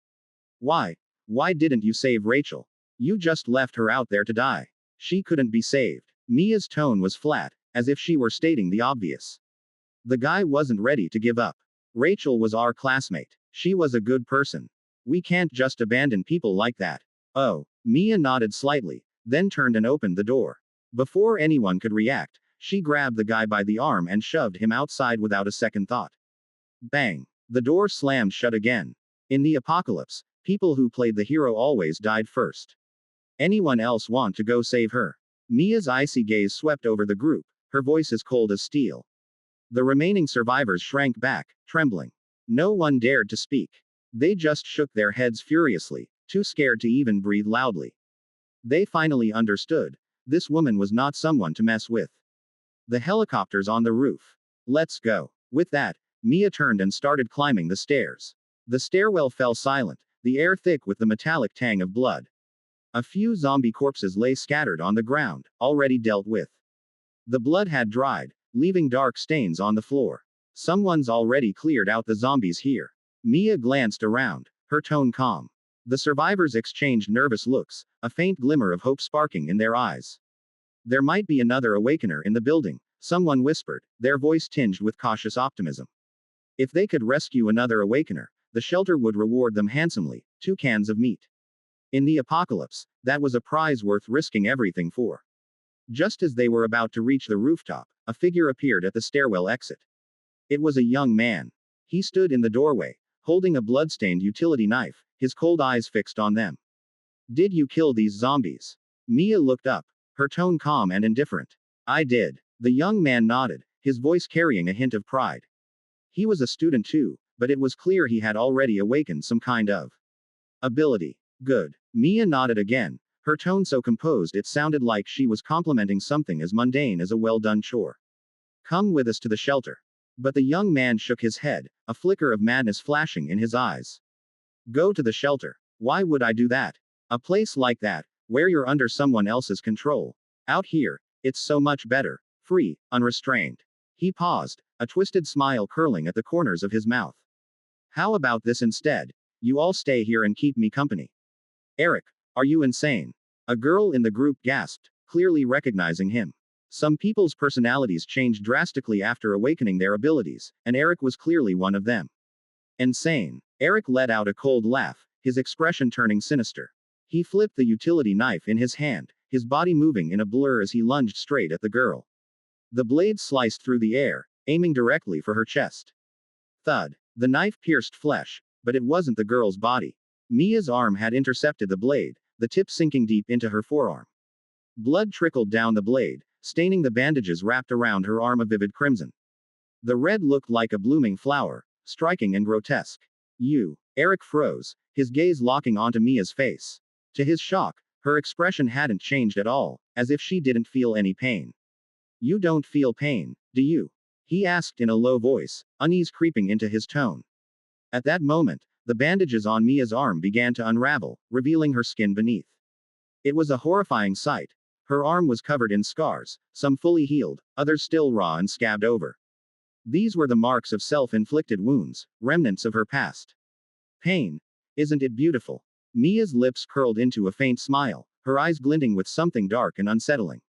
Why? Why didn't you save Rachel? You just left her out there to die. She couldn't be saved. Mia's tone was flat, as if she were stating the obvious. The guy wasn't ready to give up. Rachel was our classmate. She was a good person. We can't just abandon people like that. Oh, Mia nodded slightly, then turned and opened the door. Before anyone could react, she grabbed the guy by the arm and shoved him outside without a second thought. Bang! The door slammed shut again. In the apocalypse, people who played the hero always died first. Anyone else want to go save her? Mia's icy gaze swept over the group, her voice as cold as steel. The remaining survivors shrank back, trembling. No one dared to speak. They just shook their heads furiously, too scared to even breathe loudly. They finally understood. This woman was not someone to mess with. The helicopter's on the roof. Let's go. With that, Mia turned and started climbing the stairs. The stairwell fell silent, the air thick with the metallic tang of blood. A few zombie corpses lay scattered on the ground, already dealt with. The blood had dried, leaving dark stains on the floor. Someone's already cleared out the zombies here. Mia glanced around, her tone calm. The survivors exchanged nervous looks, a faint glimmer of hope sparking in their eyes. There might be another awakener in the building, someone whispered, their voice tinged with cautious optimism. If they could rescue another awakener, the shelter would reward them handsomely, 2 cans of meat. In the apocalypse, that was a prize worth risking everything for. Just as they were about to reach the rooftop, a figure appeared at the stairwell exit. It was a young man. He stood in the doorway, holding a blood-stained utility knife, his cold eyes fixed on them. Did you kill these zombies? Mia looked up, her tone calm and indifferent. I did. The young man nodded, his voice carrying a hint of pride. He was a student too, but it was clear he had already awakened some kind of ability. Good. Mia nodded again, her tone so composed it sounded like she was complimenting something as mundane as a well-done chore. Come with us to the shelter. But the young man shook his head, a flicker of madness flashing in his eyes. Go to the shelter. Why would I do that? A place like that, where you're under someone else's control. Out here, it's so much better. Free, unrestrained. He paused, a twisted smile curling at the corners of his mouth. How about this instead? You all stay here and keep me company. Eric, are you insane? A girl in the group gasped, clearly recognizing him. Some people's personalities changed drastically after awakening their abilities, and Eric was clearly one of them. Insane. Eric let out a cold laugh, his expression turning sinister. He flipped the utility knife in his hand, his body moving in a blur as he lunged straight at the girl. The blade sliced through the air, aiming directly for her chest. Thud. The knife pierced flesh, but it wasn't the girl's body. Mia's arm had intercepted the blade, the tip sinking deep into her forearm. Blood trickled down the blade, staining the bandages wrapped around her arm a vivid crimson. The red looked like a blooming flower, striking and grotesque. Eric froze, his gaze locking onto Mia's face. To his shock, her expression hadn't changed at all, as if she didn't feel any pain. You don't feel pain, do you? He asked in a low voice, unease creeping into his tone. At that moment, the bandages on Mia's arm began to unravel, revealing her skin beneath. It was a horrifying sight. Her arm was covered in scars, some fully healed, others still raw and scabbed over. These were the marks of self-inflicted wounds, remnants of her past. Pain. Isn't it beautiful? Mia's lips curled into a faint smile, her eyes glinting with something dark and unsettling.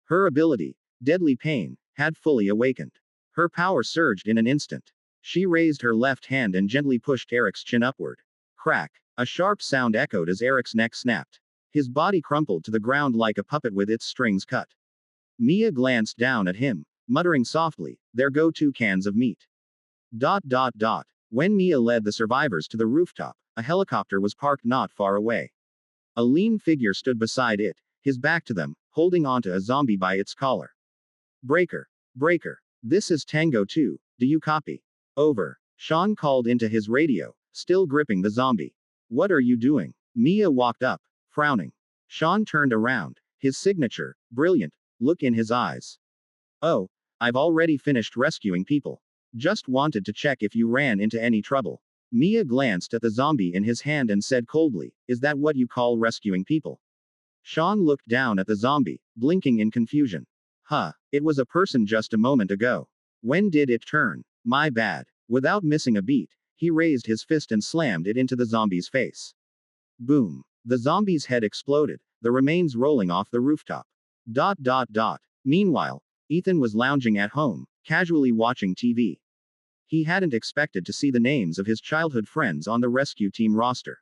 Her ability, deadly pain, had fully awakened. Her power surged in an instant. She raised her left hand and gently pushed Eric's chin upward. Crack. A sharp sound echoed as Eric's neck snapped. His body crumpled to the ground like a puppet with its strings cut. Mia glanced down at him, muttering softly, there go 2 cans of meat. ... When Mia led the survivors to the rooftop, a helicopter was parked not far away. A lean figure stood beside it, his back to them, holding onto a zombie by its collar. Breaker. This is Tango 2, do you copy? Over. Sean called into his radio, still gripping the zombie. What are you doing? Mia walked up, frowning. Sean turned around, his signature, brilliant, look in his eyes. Oh, I've already finished rescuing people. Just wanted to check if you ran into any trouble. Mia glanced at the zombie in his hand and said coldly, is that what you call rescuing people? Sean looked down at the zombie, blinking in confusion. Huh, it was a person just a moment ago. When did it turn? My bad. Without missing a beat, he raised his fist and slammed it into the zombie's face. Boom. The zombie's head exploded, the remains rolling off the rooftop. Meanwhile, Ethan was lounging at home, casually watching TV. He hadn't expected to see the names of his childhood friends on the rescue team roster.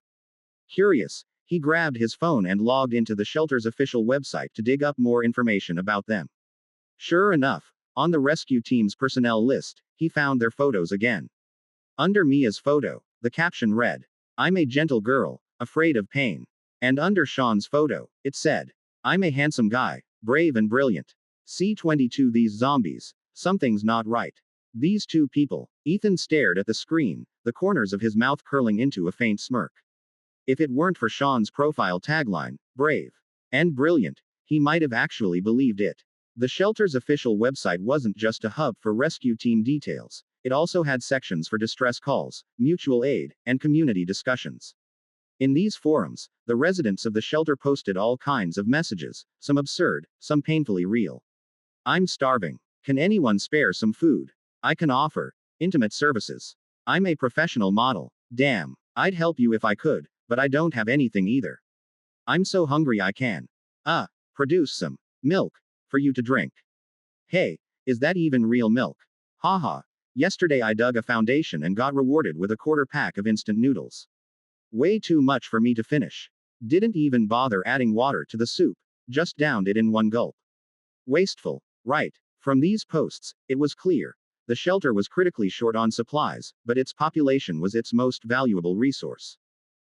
Curious, he grabbed his phone and logged into the shelter's official website to dig up more information about them. Sure enough, on the rescue team's personnel list, he found their photos again. Under Mia's photo, the caption read, I'm a gentle girl, afraid of pain. And under Sean's photo, it said, I'm a handsome guy, brave and brilliant. C22 these zombies, something's not right. These two people. Ethan stared at the screen, the corners of his mouth curling into a faint smirk. If it weren't for Sean's profile tagline, brave and brilliant, he might have actually believed it. The shelter's official website wasn't just a hub for rescue team details, it also had sections for distress calls, mutual aid, and community discussions. In these forums, the residents of the shelter posted all kinds of messages, some absurd, some painfully real. I'm starving. Can anyone spare some food? I can offer intimate services. I'm a professional model. Damn, I'd help you if I could, but I don't have anything either. I'm so hungry I can. Produce some milk for you to drink. Hey, is that even real milk? Haha. Yesterday I dug a foundation and got rewarded with a quarter pack of instant noodles. Way too much for me to finish. Didn't even bother adding water to the soup, just downed it in one gulp. Wasteful, right? From these posts, it was clear. The shelter was critically short on supplies, but its population was its most valuable resource.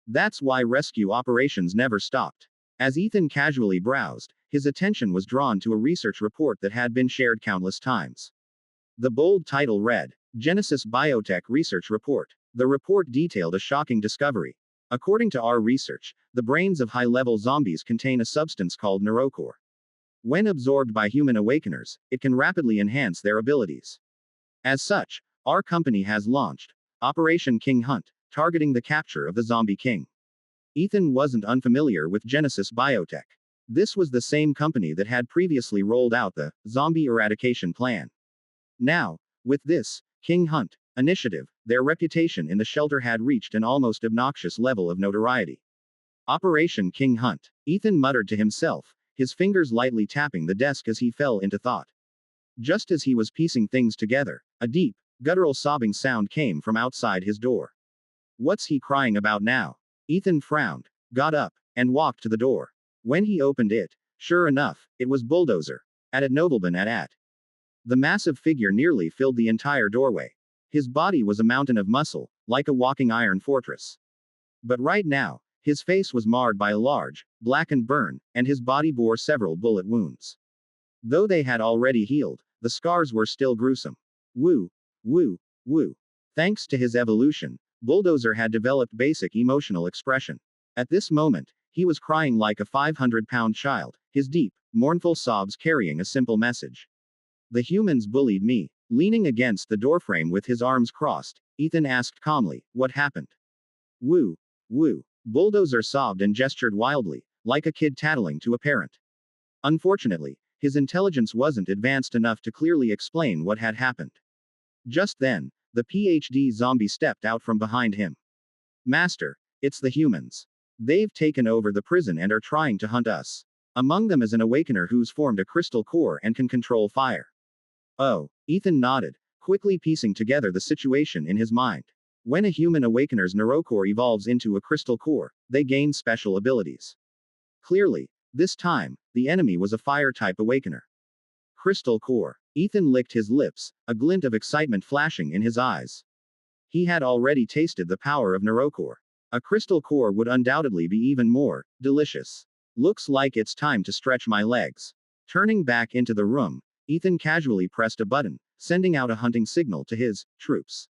That's why rescue operations never stopped. As Ethan casually browsed, his attention was drawn to a research report that had been shared countless times. The bold title read, Genesis Biotech Research Report. The report detailed a shocking discovery. According to our research, the brains of high-level zombies contain a substance called neurocore. When absorbed by human awakeners, it can rapidly enhance their abilities. As such, our company has launched Operation King Hunt, targeting the capture of the Zombie King. Ethan wasn't unfamiliar with Genesis Biotech. This was the same company that had previously rolled out the zombie eradication plan. Now, with this King Hunt initiative, their reputation in the shelter had reached an almost obnoxious level of notoriety. Operation King Hunt. Ethan muttered to himself, his fingers lightly tapping the desk as he fell into thought. Just as he was piecing things together, a deep, guttural sobbing sound came from outside his door. What's he crying about now? Ethan frowned, got up, and walked to the door. When he opened it, sure enough, it was Bulldozer. At Nobleman at. The massive figure nearly filled the entire doorway. His body was a mountain of muscle, like a walking iron fortress. But right now, his face was marred by a large, blackened burn, and his body bore several bullet wounds. Though they had already healed, the scars were still gruesome. Woo, woo, woo. Thanks to his evolution, Bulldozer had developed basic emotional expression. At this moment, he was crying like a 500-pound child, his deep, mournful sobs carrying a simple message. The humans bullied me. Leaning against the doorframe with his arms crossed, Ethan asked calmly, what happened? Woo, woo. Bulldozer sobbed and gestured wildly, like a kid tattling to a parent. Unfortunately, his intelligence wasn't advanced enough to clearly explain what had happened. Just then, the PhD zombie stepped out from behind him. Master, it's the humans. They've taken over the prison and are trying to hunt us. Among them is an awakener who's formed a crystal core and can control fire. Oh, Ethan nodded, quickly piecing together the situation in his mind. When a human awakener's neurocore evolves into a crystal core, they gain special abilities. Clearly, this time, the enemy was a fire-type awakener. Crystal core. Ethan licked his lips, a glint of excitement flashing in his eyes. He had already tasted the power of neurocore. A crystal core would undoubtedly be even more delicious. Looks like it's time to stretch my legs. Turning back into the room, Ethan casually pressed a button, sending out a hunting signal to his troops.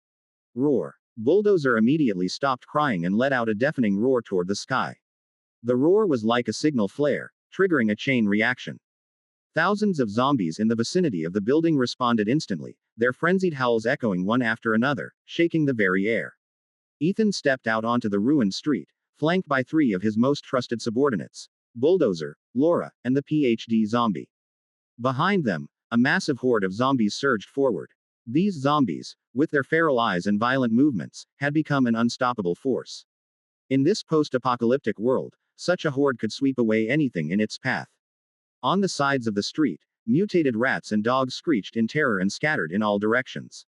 Roar. Bulldozer immediately stopped crying and let out a deafening roar toward the sky. The roar was like a signal flare, triggering a chain reaction. Thousands of zombies in the vicinity of the building responded instantly, their frenzied howls echoing one after another, shaking the very air. Ethan stepped out onto the ruined street, flanked by three of his most trusted subordinates: Bulldozer, Laura, and the PhD zombie. Behind them, a massive horde of zombies surged forward. These zombies, with their feral eyes and violent movements, had become an unstoppable force. In this post-apocalyptic world, such a horde could sweep away anything in its path. On the sides of the street, mutated rats and dogs screeched in terror and scattered in all directions.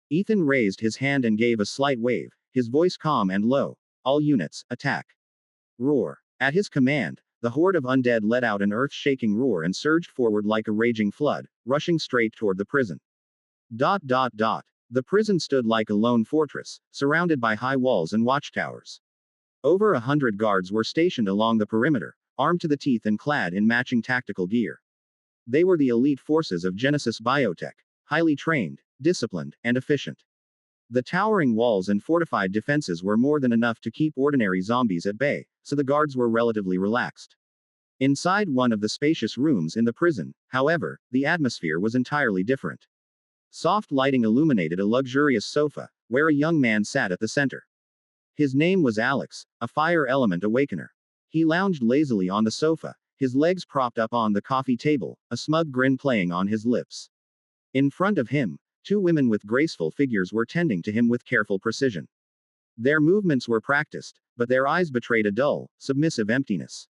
Ethan raised his hand and gave a slight wave, his voice calm and low. All units, attack. Roar. At his command, the horde of undead let out an earth-shaking roar and surged forward like a raging flood, rushing straight toward the prison. The prison stood like a lone fortress, surrounded by high walls and watchtowers. Over 100 guards were stationed along the perimeter, armed to the teeth and clad in matching tactical gear. They were the elite forces of Genesis Biotech, highly trained, disciplined, and efficient. The towering walls and fortified defenses were more than enough to keep ordinary zombies at bay, so the guards were relatively relaxed. Inside one of the spacious rooms in the prison, however, the atmosphere was entirely different. Soft lighting illuminated a luxurious sofa, where a young man sat at the center. His name was Alex, a fire element awakener. He lounged lazily on the sofa, his legs propped up on the coffee table, a smug grin playing on his lips. In front of him, two women with graceful figures were tending to him with careful precision. Their movements were practiced, but their eyes betrayed a dull, submissive emptiness.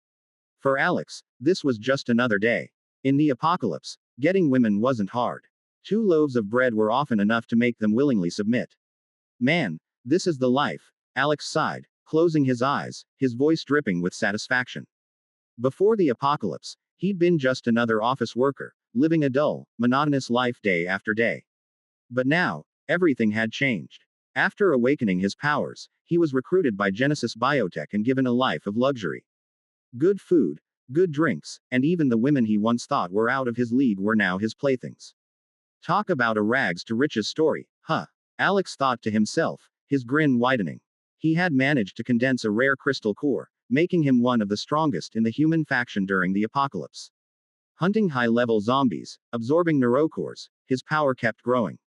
For Alex, this was just another day. In the apocalypse, getting women wasn't hard. 2 loaves of bread were often enough to make them willingly submit. Man, this is the life, Alex sighed, closing his eyes, his voice dripping with satisfaction. Before the apocalypse, he'd been just another office worker, living a dull, monotonous life day after day. But now, everything had changed. After awakening his powers, he was recruited by Genesis Biotech and given a life of luxury. Good food, good drinks, and even the women he once thought were out of his league were now his playthings. Talk about a rags to riches story, huh? Alex thought to himself, his grin widening. He had managed to condense a rare crystal core, making him one of the strongest in the human faction during the apocalypse. Hunting high-level zombies, absorbing neurocores, his power kept growing.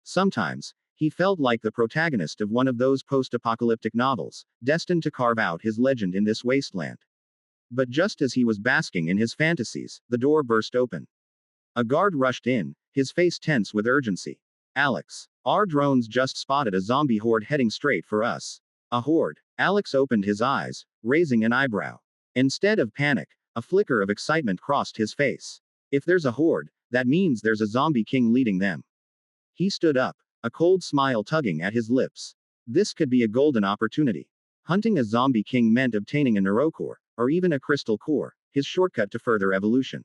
Sometimes, he felt like the protagonist of one of those post-apocalyptic novels, destined to carve out his legend in this wasteland. But just as he was basking in his fantasies, the door burst open. A guard rushed in, his face tense with urgency. Alex, our drones just spotted a zombie horde heading straight for us. A horde. Alex opened his eyes, raising an eyebrow. Instead of panic, a flicker of excitement crossed his face. If there's a horde, that means there's a zombie king leading them. He stood up, a cold smile tugging at his lips. This could be a golden opportunity. Hunting a zombie king meant obtaining a neurocore, or even a crystal core, his shortcut to further evolution.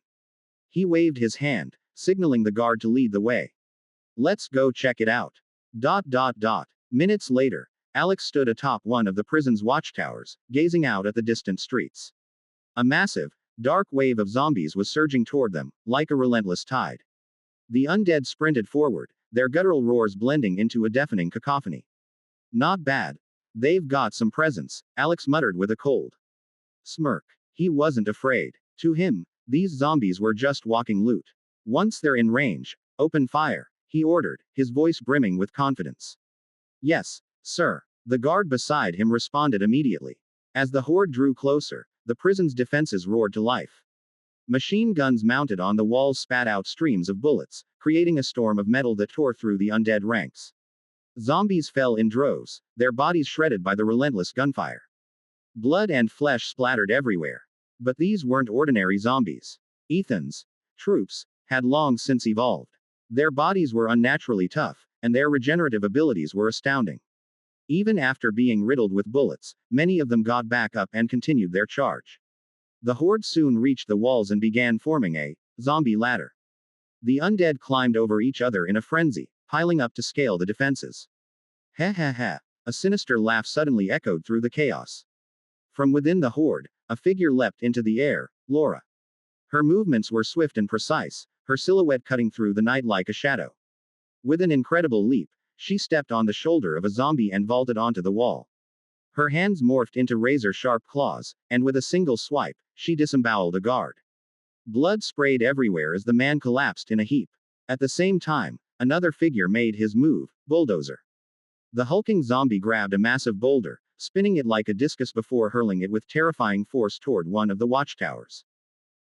He waved his hand, signaling the guard to lead the way. Let's go check it out. Minutes later, Alex stood atop one of the prison's watchtowers, gazing out at the distant streets. A massive, dark wave of zombies was surging toward them, like a relentless tide. The undead sprinted forward, their guttural roars blending into a deafening cacophony. Not bad. They've got some presence, Alex muttered with a cold smirk. He wasn't afraid. To him, these zombies were just walking loot. Once they're in range, open fire, he ordered, his voice brimming with confidence. Yes, sir. The guard beside him responded immediately. As the horde drew closer, the prison's defenses roared to life. Machine guns mounted on the walls spat out streams of bullets, creating a storm of metal that tore through the undead ranks. Zombies fell in droves, their bodies shredded by the relentless gunfire. Blood and flesh splattered everywhere. But these weren't ordinary zombies. Ethan's troops had long since evolved. Their bodies were unnaturally tough, and their regenerative abilities were astounding. Even after being riddled with bullets, many of them got back up and continued their charge. The horde soon reached the walls and began forming a zombie ladder. The undead climbed over each other in a frenzy, piling up to scale the defenses. Ha ha ha. A sinister laugh suddenly echoed through the chaos. From within the horde, a figure leapt into the air, Laura. Her movements were swift and precise, her silhouette cutting through the night like a shadow. With an incredible leap, She stepped on the shoulder of a zombie and vaulted onto the wall. Her hands morphed into razor-sharp claws, and with a single swipe, she disemboweled a guard. Blood sprayed everywhere as the man collapsed in a heap. At the same time, another figure made his move, bulldozer. The hulking zombie grabbed a massive boulder, spinning it like a discus before hurling it with terrifying force toward one of the watchtowers.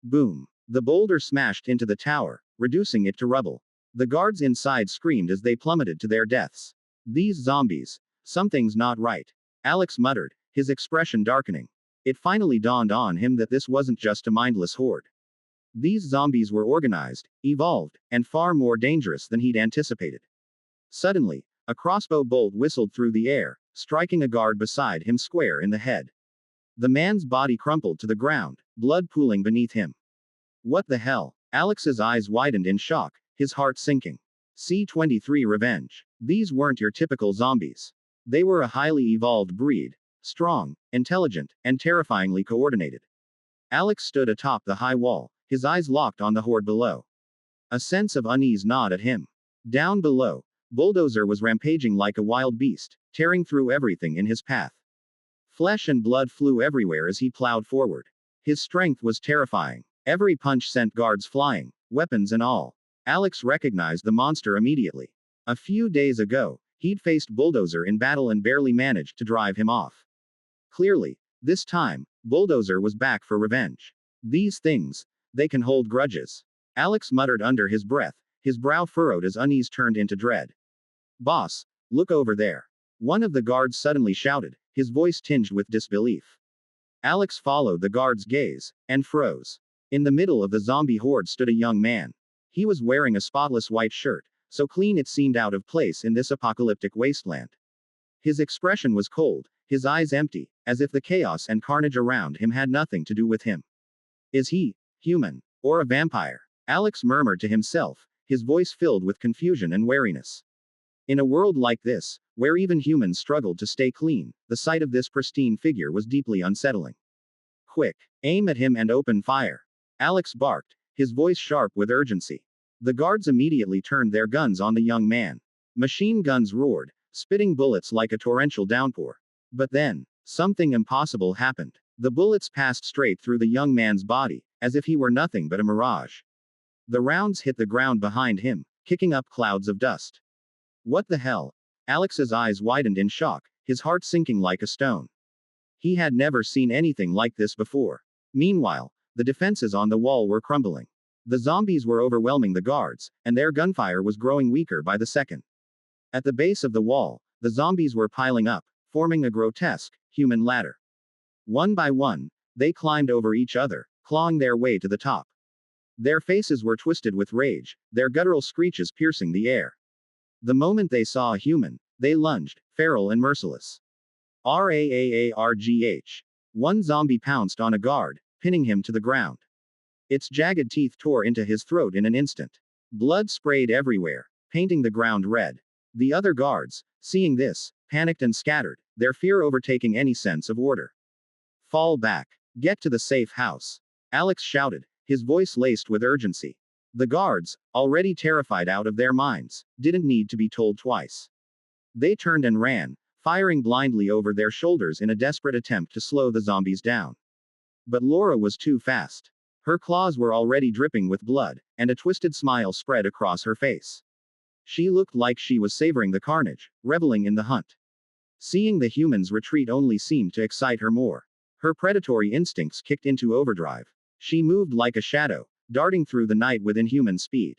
Boom! The boulder smashed into the tower, reducing it to rubble. The guards inside screamed as they plummeted to their deaths. These zombies. Something's not right. Alex muttered, his expression darkening. It finally dawned on him that this wasn't just a mindless horde. These zombies were organized, evolved, and far more dangerous than he'd anticipated. Suddenly, a crossbow bolt whistled through the air, striking a guard beside him square in the head. The man's body crumpled to the ground, blood pooling beneath him. What the hell? Alex's eyes widened in shock, his heart sinking. C-23 Revenge. These weren't your typical zombies. They were a highly evolved breed, strong, intelligent, and terrifyingly coordinated. Alex stood atop the high wall, his eyes locked on the horde below. A sense of unease gnawed at him. Down below, Bulldozer was rampaging like a wild beast, tearing through everything in his path. Flesh and blood flew everywhere as he plowed forward. His strength was terrifying. Every punch sent guards flying, weapons and all. Alex recognized the monster immediately. A few days ago, he'd faced Bulldozer in battle and barely managed to drive him off. Clearly, this time, Bulldozer was back for revenge. These things, they can hold grudges. Alex muttered under his breath, his brow furrowed as unease turned into dread. Boss, look over there. One of the guards suddenly shouted, his voice tinged with disbelief. Alex followed the guard's gaze, and froze. In the middle of the zombie horde stood a young man. He was wearing a spotless white shirt, so clean it seemed out of place in this apocalyptic wasteland. His expression was cold, his eyes empty, as if the chaos and carnage around him had nothing to do with him. Is he human, or a vampire? Alex murmured to himself, his voice filled with confusion and wariness. In a world like this, where even humans struggled to stay clean, the sight of this pristine figure was deeply unsettling. Quick, aim at him and open fire. Alex barked, his voice sharp with urgency. The guards immediately turned their guns on the young man. Machine guns roared, spitting bullets like a torrential downpour. But then, something impossible happened. The bullets passed straight through the young man's body, as if he were nothing but a mirage. The rounds hit the ground behind him, kicking up clouds of dust. What the hell? Alex's eyes widened in shock, his heart sinking like a stone. He had never seen anything like this before. Meanwhile, the defenses on the wall were crumbling. The zombies were overwhelming the guards, and their gunfire was growing weaker by the second. At the base of the wall, the zombies were piling up, forming a grotesque, human ladder. One by one, they climbed over each other, clawing their way to the top. Their faces were twisted with rage, their guttural screeches piercing the air. The moment they saw a human, they lunged, feral and merciless. Raargh. One zombie pounced on a guard, pinning him to the ground. Its jagged teeth tore into his throat in an instant. Blood sprayed everywhere, painting the ground red. The other guards, seeing this, panicked and scattered, their fear overtaking any sense of order. Fall back. Get to the safe house. Alex shouted, his voice laced with urgency. The guards, already terrified out of their minds, didn't need to be told twice. They turned and ran, firing blindly over their shoulders in a desperate attempt to slow the zombies down. But Laura was too fast. Her claws were already dripping with blood, and a twisted smile spread across her face. She looked like she was savoring the carnage, reveling in the hunt. Seeing the humans retreat only seemed to excite her more. Her predatory instincts kicked into overdrive. She moved like a shadow, darting through the night with inhuman speed.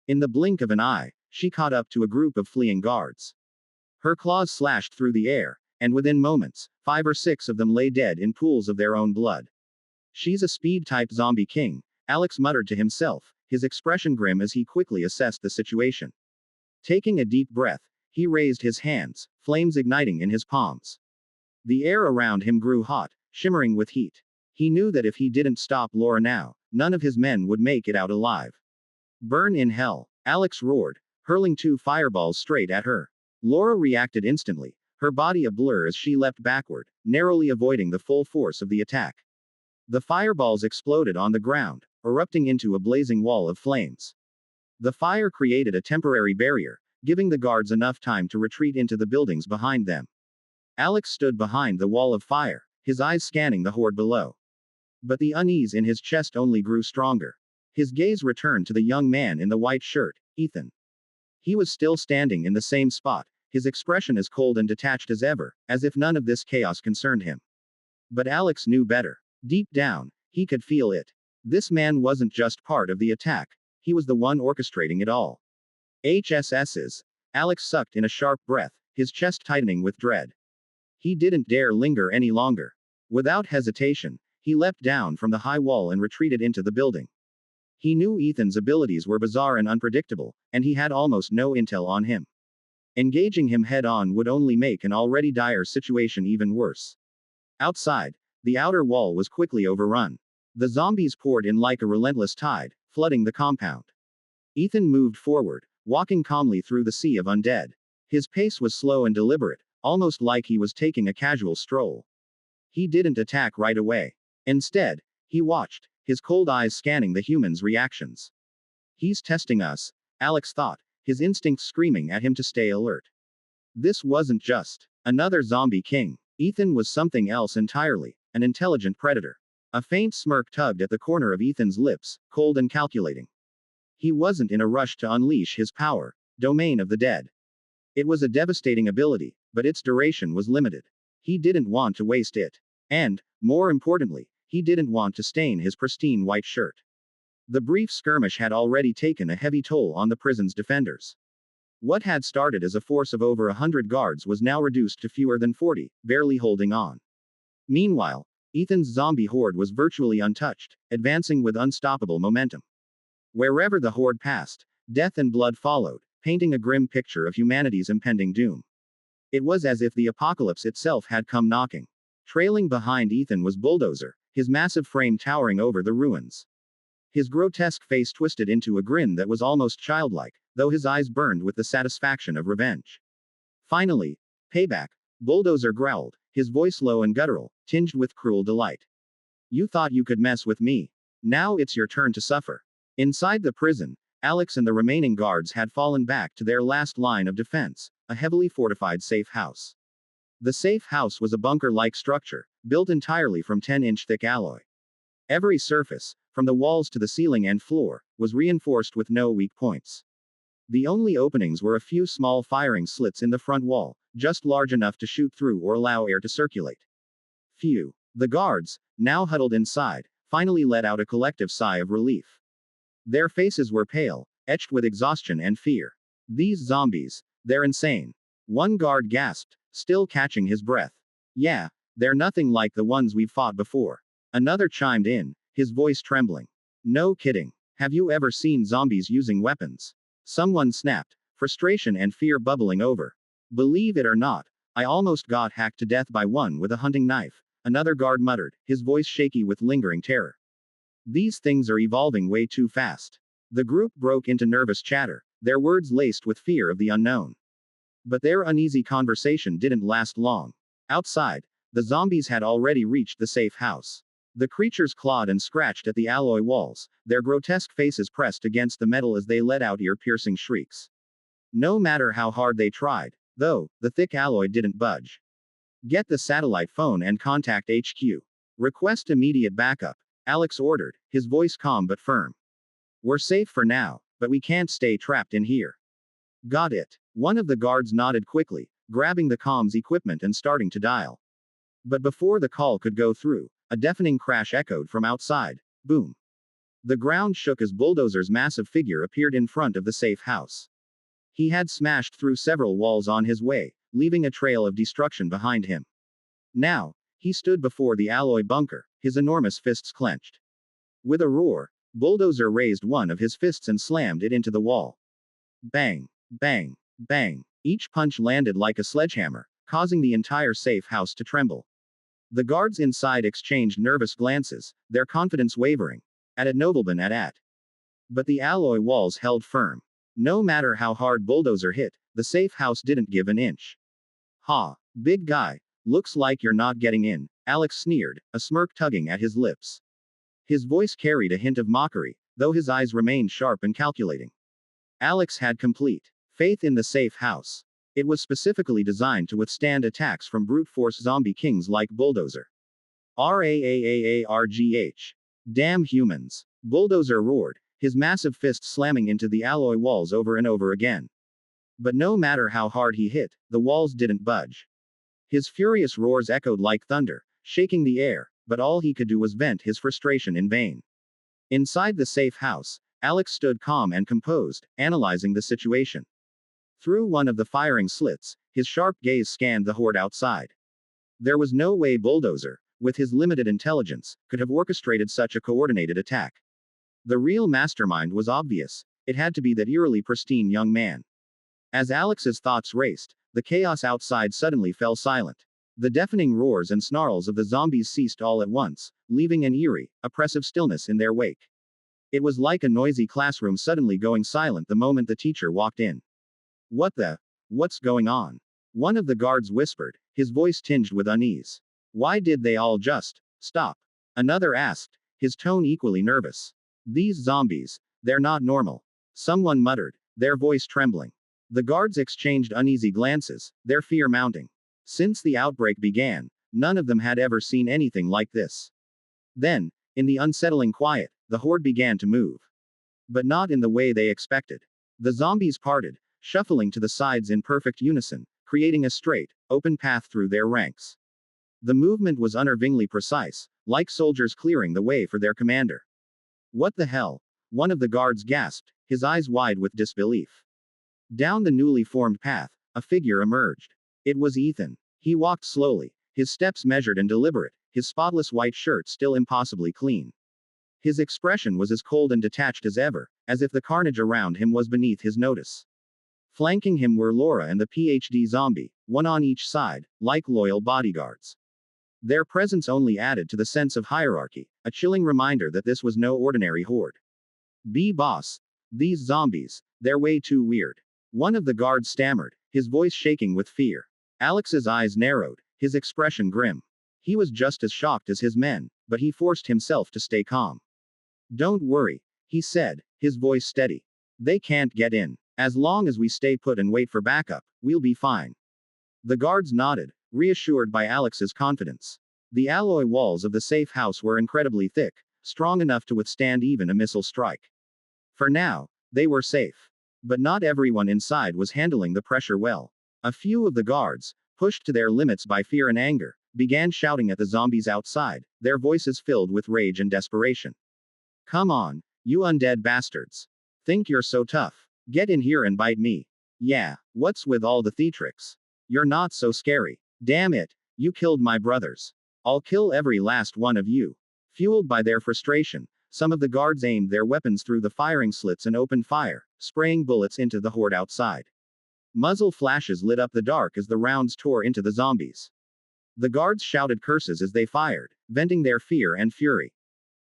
In the blink of an eye, she caught up to a group of fleeing guards. Her claws slashed through the air, and within moments, 5 or 6 of them lay dead in pools of their own blood. She's a speed-type zombie king, Alex muttered to himself, his expression grim as he quickly assessed the situation. Taking a deep breath, he raised his hands, flames igniting in his palms. The air around him grew hot, shimmering with heat. He knew that if he didn't stop Laura now, none of his men would make it out alive. Burn in hell, Alex roared, hurling 2 fireballs straight at her. Laura reacted instantly, her body a blur as she leapt backward, narrowly avoiding the full force of the attack. The fireballs exploded on the ground, erupting into a blazing wall of flames. The fire created a temporary barrier, giving the guards enough time to retreat into the buildings behind them. Alex stood behind the wall of fire, his eyes scanning the horde below. But the unease in his chest only grew stronger. His gaze returned to the young man in the white shirt, Ethan. He was still standing in the same spot, his expression as cold and detached as ever, as if none of this chaos concerned him. But Alex knew better. Deep down, he could feel it. This man wasn't just part of the attack, he was the one orchestrating it all. HSS's. Alex sucked in a sharp breath, his chest tightening with dread. He didn't dare linger any longer. Without hesitation, he leapt down from the high wall and retreated into the building. He knew Ethan's abilities were bizarre and unpredictable, and he had almost no intel on him. Engaging him head-on would only make an already dire situation even worse. Outside, the outer wall was quickly overrun. The zombies poured in like a relentless tide, flooding the compound. Ethan moved forward, walking calmly through the sea of undead. His pace was slow and deliberate, almost like he was taking a casual stroll. He didn't attack right away. Instead, he watched, his cold eyes scanning the humans' reactions. He's testing us, Alex thought, his instincts screaming at him to stay alert. This wasn't just another zombie king. Ethan was something else entirely, an intelligent predator. A faint smirk tugged at the corner of Ethan's lips, cold and calculating. He wasn't in a rush to unleash his power, domain of the dead. It was a devastating ability, but its duration was limited. He didn't want to waste it. And, more importantly, he didn't want to stain his pristine white shirt. The brief skirmish had already taken a heavy toll on the prison's defenders. What had started as a force of over 100 guards was now reduced to fewer than 40, barely holding on. Meanwhile, Ethan's zombie horde was virtually untouched, advancing with unstoppable momentum. Wherever the horde passed, death and blood followed, painting a grim picture of humanity's impending doom. It was as if the apocalypse itself had come knocking. Trailing behind Ethan was Bulldozer, his massive frame towering over the ruins. His grotesque face twisted into a grin that was almost childlike, though his eyes burned with the satisfaction of revenge. Finally, payback, Bulldozer growled, his voice low and guttural, tinged with cruel delight. You thought you could mess with me. Now it's your turn to suffer. Inside the prison, Alex and the remaining guards had fallen back to their last line of defense, a heavily fortified safe house. The safe house was a bunker-like structure, built entirely from 10-inch thick alloy. Every surface, from the walls to the ceiling and floor, was reinforced with no weak points. The only openings were a few small firing slits in the front wall, just large enough to shoot through or allow air to circulate. Phew. The guards, now huddled inside, finally let out a collective sigh of relief. Their faces were pale, etched with exhaustion and fear. These zombies, they're insane. One guard gasped, still catching his breath. Yeah, they're nothing like the ones we've fought before. Another chimed in, his voice trembling. No kidding. Have you ever seen zombies using weapons? Someone snapped, frustration and fear bubbling over. Believe it or not, I almost got hacked to death by one with a hunting knife, another guard muttered, his voice shaky with lingering terror. These things are evolving way too fast. The group broke into nervous chatter, their words laced with fear of the unknown. But their uneasy conversation didn't last long. Outside, the zombies had already reached the safe house. The creatures clawed and scratched at the alloy walls, their grotesque faces pressed against the metal as they let out ear-piercing shrieks. No matter how hard they tried, though, the thick alloy didn't budge. Get the satellite phone and contact HQ. Request immediate backup, Alex ordered, his voice calm but firm. We're safe for now, but we can't stay trapped in here. Got it. One of the guards nodded quickly, grabbing the comms equipment and starting to dial. But before the call could go through, a deafening crash echoed from outside. Boom. The ground shook as Bulldozer's massive figure appeared in front of the safe house. He had smashed through several walls on his way, leaving a trail of destruction behind him. Now, he stood before the alloy bunker, his enormous fists clenched. With a roar, Bulldozer raised one of his fists and slammed it into the wall. Bang, bang, bang. Each punch landed like a sledgehammer, causing the entire safe house to tremble. The guards inside exchanged nervous glances, their confidence wavering. At it nobleman at. But the alloy walls held firm. No matter how hard Bulldozer hit, the safe house didn't give an inch. Ha, big guy, looks like you're not getting in, Alex sneered, a smirk tugging at his lips. His voice carried a hint of mockery, though his eyes remained sharp and calculating. Alex had complete Faith in the safe house. It was specifically designed to withstand attacks from brute force zombie kings like Bulldozer. RAAAARGH. Damn humans. Bulldozer roared, his massive fist slamming into the alloy walls over and over again. But no matter how hard he hit, the walls didn't budge. His furious roars echoed like thunder, shaking the air, but all he could do was vent his frustration in vain. Inside the safe house, Alex stood calm and composed, analyzing the situation. Through one of the firing slits, his sharp gaze scanned the horde outside. There was no way Bulldozer, with his limited intelligence, could have orchestrated such a coordinated attack. The real mastermind was obvious. It had to be that eerily pristine young man. As Alex's thoughts raced, the chaos outside suddenly fell silent. The deafening roars and snarls of the zombies ceased all at once, leaving an eerie, oppressive stillness in their wake. It was like a noisy classroom suddenly going silent the moment the teacher walked in. What's going on? One of the guards whispered, his voice tinged with unease. Why did they all just stop? Another asked, his tone equally nervous. These zombies, they're not normal. Someone muttered, their voice trembling. The guards exchanged uneasy glances, their fear mounting. Since the outbreak began, none of them had ever seen anything like this. Then, in the unsettling quiet, the horde began to move. But not in the way they expected. The zombies parted, shuffling to the sides in perfect unison, creating a straight, open path through their ranks. The movement was unnervingly precise, like soldiers clearing the way for their commander. What the hell? One of the guards gasped, his eyes wide with disbelief. Down the newly formed path, a figure emerged. It was Ethan. He walked slowly, his steps measured and deliberate, his spotless white shirt still impossibly clean. His expression was as cold and detached as ever, as if the carnage around him was beneath his notice. Flanking him were Laura and the PhD zombie, one on each side, like loyal bodyguards. Their presence only added to the sense of hierarchy, a chilling reminder that this was no ordinary horde. Boss. These zombies, they're way too weird. One of the guards stammered, his voice shaking with fear. Alex's eyes narrowed, his expression grim. He was just as shocked as his men, but he forced himself to stay calm. Don't worry, he said, his voice steady. They can't get in. As long as we stay put and wait for backup, we'll be fine. The guards nodded, reassured by Alex's confidence. The alloy walls of the safe house were incredibly thick, strong enough to withstand even a missile strike. For now, they were safe. But not everyone inside was handling the pressure well. A few of the guards, pushed to their limits by fear and anger, began shouting at the zombies outside, their voices filled with rage and desperation. Come on, you undead bastards. Think you're so tough. Get in here and bite me. Yeah, what's with all the theatrics? You're not so scary. Damn it, you killed my brothers. I'll kill every last one of you. Fueled by their frustration, some of the guards aimed their weapons through the firing slits and opened fire, spraying bullets into the horde outside. Muzzle flashes lit up the dark as the rounds tore into the zombies. The guards shouted curses as they fired, venting their fear and fury.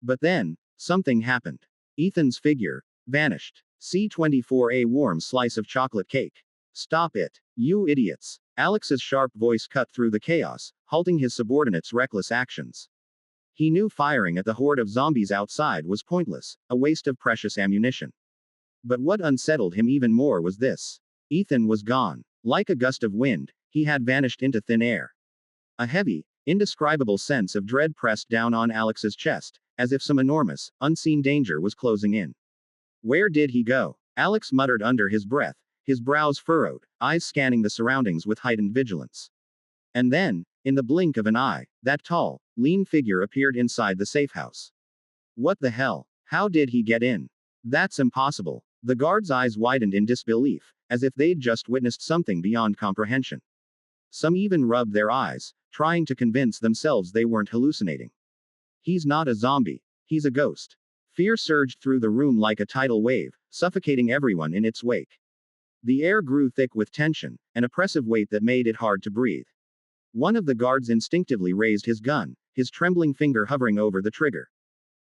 But then, something happened. Ethan's figure vanished. C24, a warm slice of chocolate cake. Stop it, you idiots. Alex's sharp voice cut through the chaos, halting his subordinates' reckless actions. He knew firing at the horde of zombies outside was pointless, a waste of precious ammunition. But what unsettled him even more was this. Ethan was gone. Like a gust of wind, he had vanished into thin air. A heavy, indescribable sense of dread pressed down on Alex's chest, as if some enormous, unseen danger was closing in. Where did he go? Alex muttered under his breath, his brows furrowed, eyes scanning the surroundings with heightened vigilance. And then, in the blink of an eye, that tall, lean figure appeared inside the safe house. What the hell? How did he get in? That's impossible. The guard's eyes widened in disbelief, as if they'd just witnessed something beyond comprehension. Some even rubbed their eyes, trying to convince themselves they weren't hallucinating. He's not a zombie. He's a ghost. Fear surged through the room like a tidal wave, suffocating everyone in its wake. The air grew thick with tension, an oppressive weight that made it hard to breathe. One of the guards instinctively raised his gun, his trembling finger hovering over the trigger.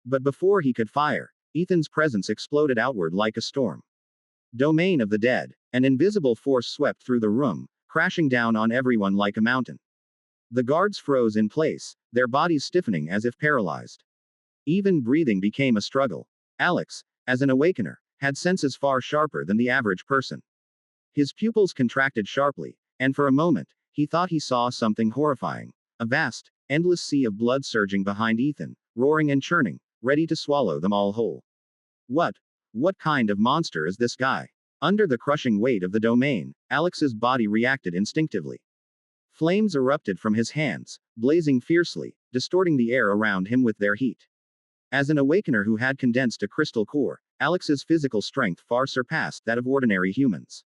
But before he could fire, Ethan's presence exploded outward like a storm. Domain of the dead. An invisible force swept through the room, crashing down on everyone like a mountain. The guards froze in place, their bodies stiffening as if paralyzed. Even breathing became a struggle. Alex, as an awakener, had senses far sharper than the average person. His pupils contracted sharply, and for a moment, he thought he saw something horrifying. A vast, endless sea of blood surging behind Ethan, roaring and churning, ready to swallow them all whole. What kind of monster is this guy? Under the crushing weight of the domain, Alex's body reacted instinctively. Flames erupted from his hands, blazing fiercely, distorting the air around him with their heat. As an awakener who had condensed a crystal core, Alex's physical strength far surpassed that of ordinary humans.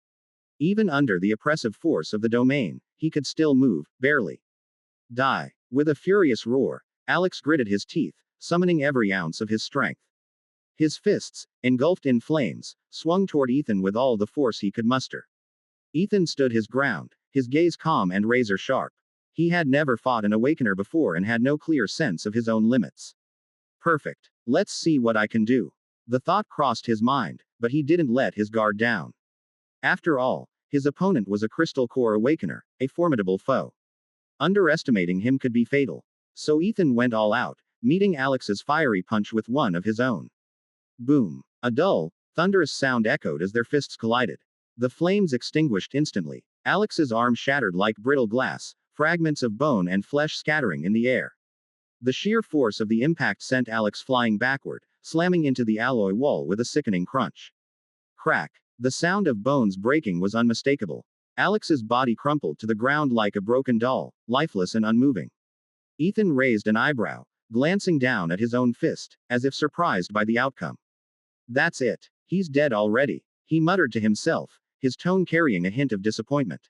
Even under the oppressive force of the domain, he could still move, barely. Die. With a furious roar, Alex gritted his teeth, summoning every ounce of his strength. His fists, engulfed in flames, swung toward Ethan with all the force he could muster. Ethan stood his ground, his gaze calm and razor sharp. He had never fought an awakener before and had no clear sense of his own limits. Perfect. Let's see what I can do. The thought crossed his mind, but he didn't let his guard down. After all, his opponent was a crystal core awakener, a formidable foe. Underestimating him could be fatal. So Ethan went all out, meeting Alex's fiery punch with one of his own. Boom. A dull, thunderous sound echoed as their fists collided. The flames extinguished instantly. Alex's arm shattered like brittle glass, fragments of bone and flesh scattering in the air. The sheer force of the impact sent Alex flying backward, slamming into the alloy wall with a sickening crunch. Crack. The sound of bones breaking was unmistakable. Alex's body crumpled to the ground like a broken doll, lifeless and unmoving. Ethan raised an eyebrow, glancing down at his own fist, as if surprised by the outcome. That's it. He's dead already, he muttered to himself, his tone carrying a hint of disappointment.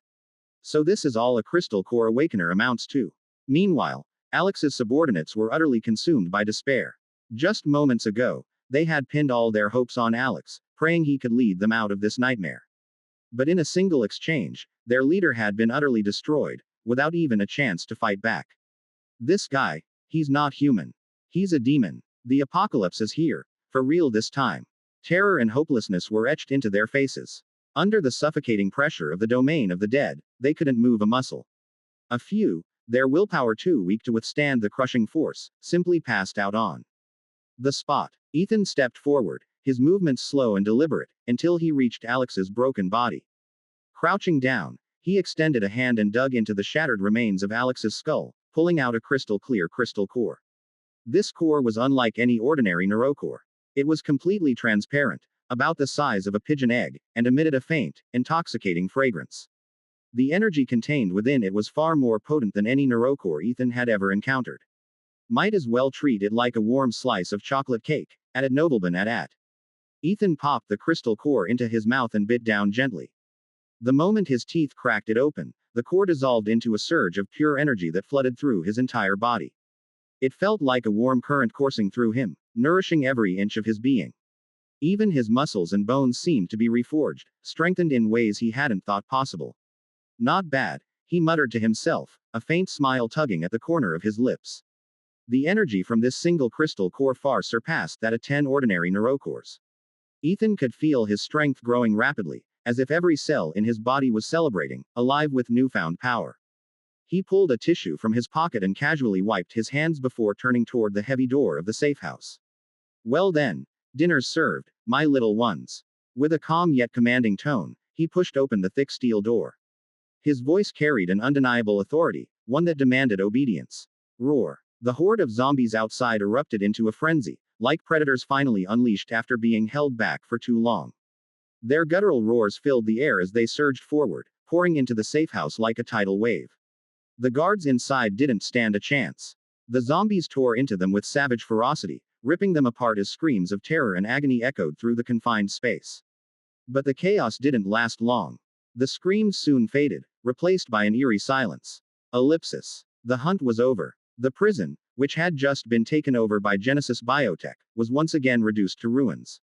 So this is all a crystal core awakener amounts to. Meanwhile, Alex's subordinates were utterly consumed by despair. Just moments ago, they had pinned all their hopes on Alex, praying he could lead them out of this nightmare. But in a single exchange, their leader had been utterly destroyed, without even a chance to fight back. This guy, he's not human. He's a demon. The apocalypse is here, for real this time. Terror and hopelessness were etched into their faces. Under the suffocating pressure of the domain of the dead, they couldn't move a muscle. A few, their willpower too weak to withstand the crushing force, simply passed out on the spot. Ethan stepped forward, his movements slow and deliberate, until he reached Alex's broken body. Crouching down, he extended a hand and dug into the shattered remains of Alex's skull, pulling out a crystal-clear crystal core. This core was unlike any ordinary neurocore. It was completely transparent, about the size of a pigeon egg, and emitted a faint, intoxicating fragrance. The energy contained within it was far more potent than any neurocore Ethan had ever encountered. Might as well treat it like a warm slice of chocolate cake, added Nobleman at. Ethan popped the crystal core into his mouth and bit down gently. The moment his teeth cracked it open, the core dissolved into a surge of pure energy that flooded through his entire body. It felt like a warm current coursing through him, nourishing every inch of his being. Even his muscles and bones seemed to be reforged, strengthened in ways he hadn't thought possible. Not bad, he muttered to himself, a faint smile tugging at the corner of his lips. The energy from this single crystal core far surpassed that of 10 ordinary neurocores. Ethan could feel his strength growing rapidly, as if every cell in his body was celebrating, alive with newfound power. He pulled a tissue from his pocket and casually wiped his hands before turning toward the heavy door of the safehouse. Well then, dinner's served, my little ones. With a calm yet commanding tone, he pushed open the thick steel door. His voice carried an undeniable authority, one that demanded obedience. Roar. The horde of zombies outside erupted into a frenzy, like predators finally unleashed after being held back for too long. Their guttural roars filled the air as they surged forward, pouring into the safehouse like a tidal wave. The guards inside didn't stand a chance. The zombies tore into them with savage ferocity, ripping them apart as screams of terror and agony echoed through the confined space. But the chaos didn't last long. The screams soon faded, replaced by an eerie silence. Ellipsis. The hunt was over. The prison, which had just been taken over by Genesis Biotech, was once again reduced to ruins.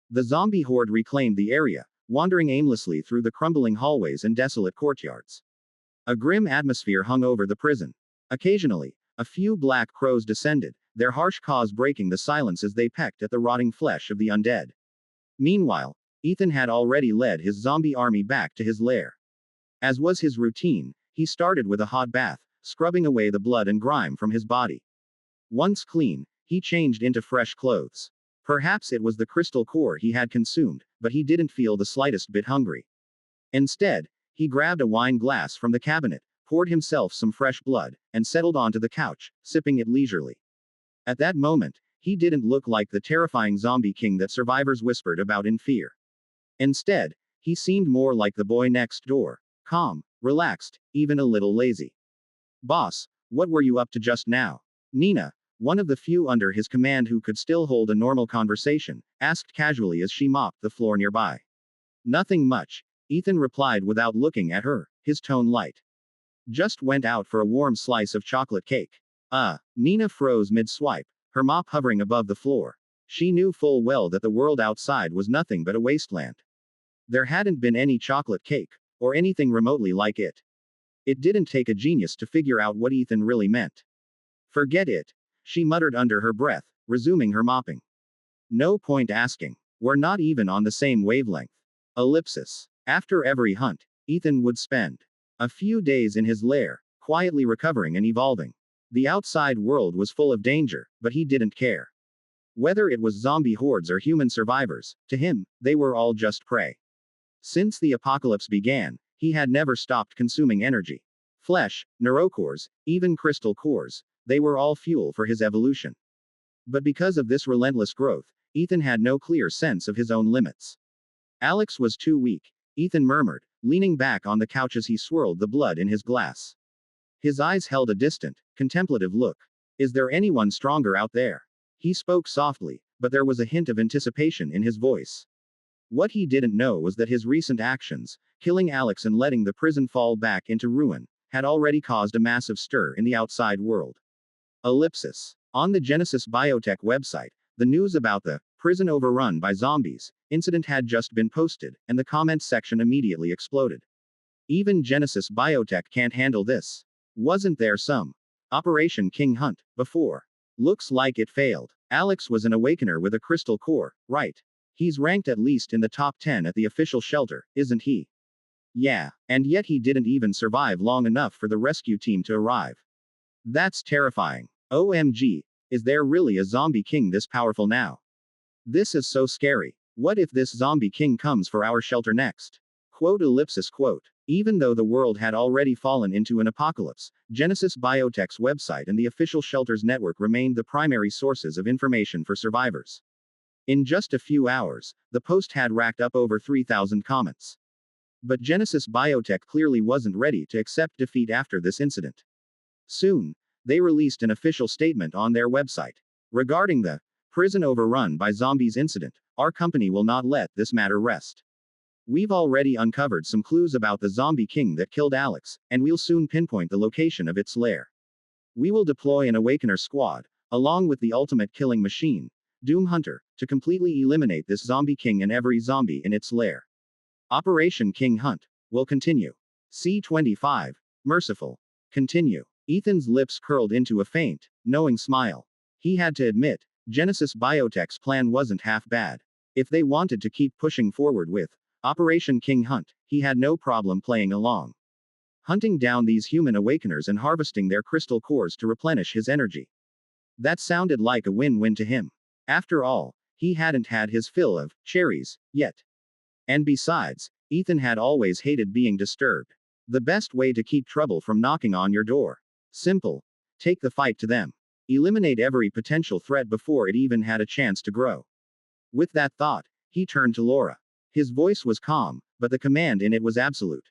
The zombie horde reclaimed the area, wandering aimlessly through the crumbling hallways and desolate courtyards. A grim atmosphere hung over the prison. Occasionally, a few black crows descended, their harsh caws breaking the silence as they pecked at the rotting flesh of the undead. Meanwhile, Ethan had already led his zombie army back to his lair. As was his routine, he started with a hot bath, scrubbing away the blood and grime from his body. Once clean, he changed into fresh clothes. Perhaps it was the crystal core he had consumed, but he didn't feel the slightest bit hungry. Instead, he grabbed a wine glass from the cabinet, poured himself some fresh blood, and settled onto the couch, sipping it leisurely. At that moment, he didn't look like the terrifying zombie king that survivors whispered about in fear. Instead, he seemed more like the boy next door, calm, relaxed, even a little lazy. Boss, what were you up to just now? Nina, one of the few under his command who could still hold a normal conversation, asked casually as she mopped the floor nearby. Nothing much, Ethan replied without looking at her, his tone light. Just went out for a warm slice of chocolate cake. Nina froze mid-swipe, her mop hovering above the floor. She knew full well that the world outside was nothing but a wasteland. There hadn't been any chocolate cake, or anything remotely like it. It didn't take a genius to figure out what Ethan really meant. Forget it, she muttered under her breath, resuming her mopping. No point asking. We're not even on the same wavelength. Ellipsis. After every hunt, Ethan would spend a few days in his lair, quietly recovering and evolving. The outside world was full of danger, but he didn't care. Whether it was zombie hordes or human survivors, to him, they were all just prey. Since the apocalypse began, he had never stopped consuming energy. Flesh, neurocores, even crystal cores, they were all fuel for his evolution. But because of this relentless growth, Ethan had no clear sense of his own limits. Alex was too weak, Ethan murmured, leaning back on the couch as he swirled the blood in his glass. His eyes held a distant, contemplative look. Is there anyone stronger out there? He spoke softly, but there was a hint of anticipation in his voice. What he didn't know was that his recent actions, killing Alex and letting the prison fall back into ruin, had already caused a massive stir in the outside world. Ellipsis. On the Genesis Biotech website, the news about the prison overrun by zombies incident had just been posted, and the comments section immediately exploded. Even Genesis Biotech can't handle this. Wasn't there some Operation King Hunt before? Looks like it failed. Alex was an awakener with a crystal core, right? He's ranked at least in the top 10 at the official shelter, isn't he? Yeah, and yet he didn't even survive long enough for the rescue team to arrive. That's terrifying. OMG, is there really a zombie king this powerful now? This is so scary. What if this zombie king comes for our shelter next? Quote ellipsis quote. Even though the world had already fallen into an apocalypse, Genesis Biotech's website and the official shelter's network remained the primary sources of information for survivors. In just a few hours, the post had racked up over 3,000 comments. But Genesis Biotech clearly wasn't ready to accept defeat after this incident. Soon, they released an official statement on their website. Regarding the prison overrun by zombies incident, our company will not let this matter rest. We've already uncovered some clues about the zombie king that killed Alex, and we'll soon pinpoint the location of its lair. We will deploy an Awakener squad, along with the ultimate killing machine, Doom Hunter, to completely eliminate this zombie king and every zombie in its lair. Operation King Hunt will continue. C-25. Merciful. Continue. Ethan's lips curled into a faint, knowing smile. He had to admit, Genesis Biotech's plan wasn't half bad. If they wanted to keep pushing forward with Operation King Hunt, he had no problem playing along. Hunting down these human awakeners and harvesting their crystal cores to replenish his energy. That sounded like a win-win to him. After all, he hadn't had his fill of cherries yet. And besides, Ethan had always hated being disturbed. The best way to keep trouble from knocking on your door. Simple. Take the fight to them. Eliminate every potential threat before it even had a chance to grow. With that thought, he turned to Laura. His voice was calm, but the command in it was absolute.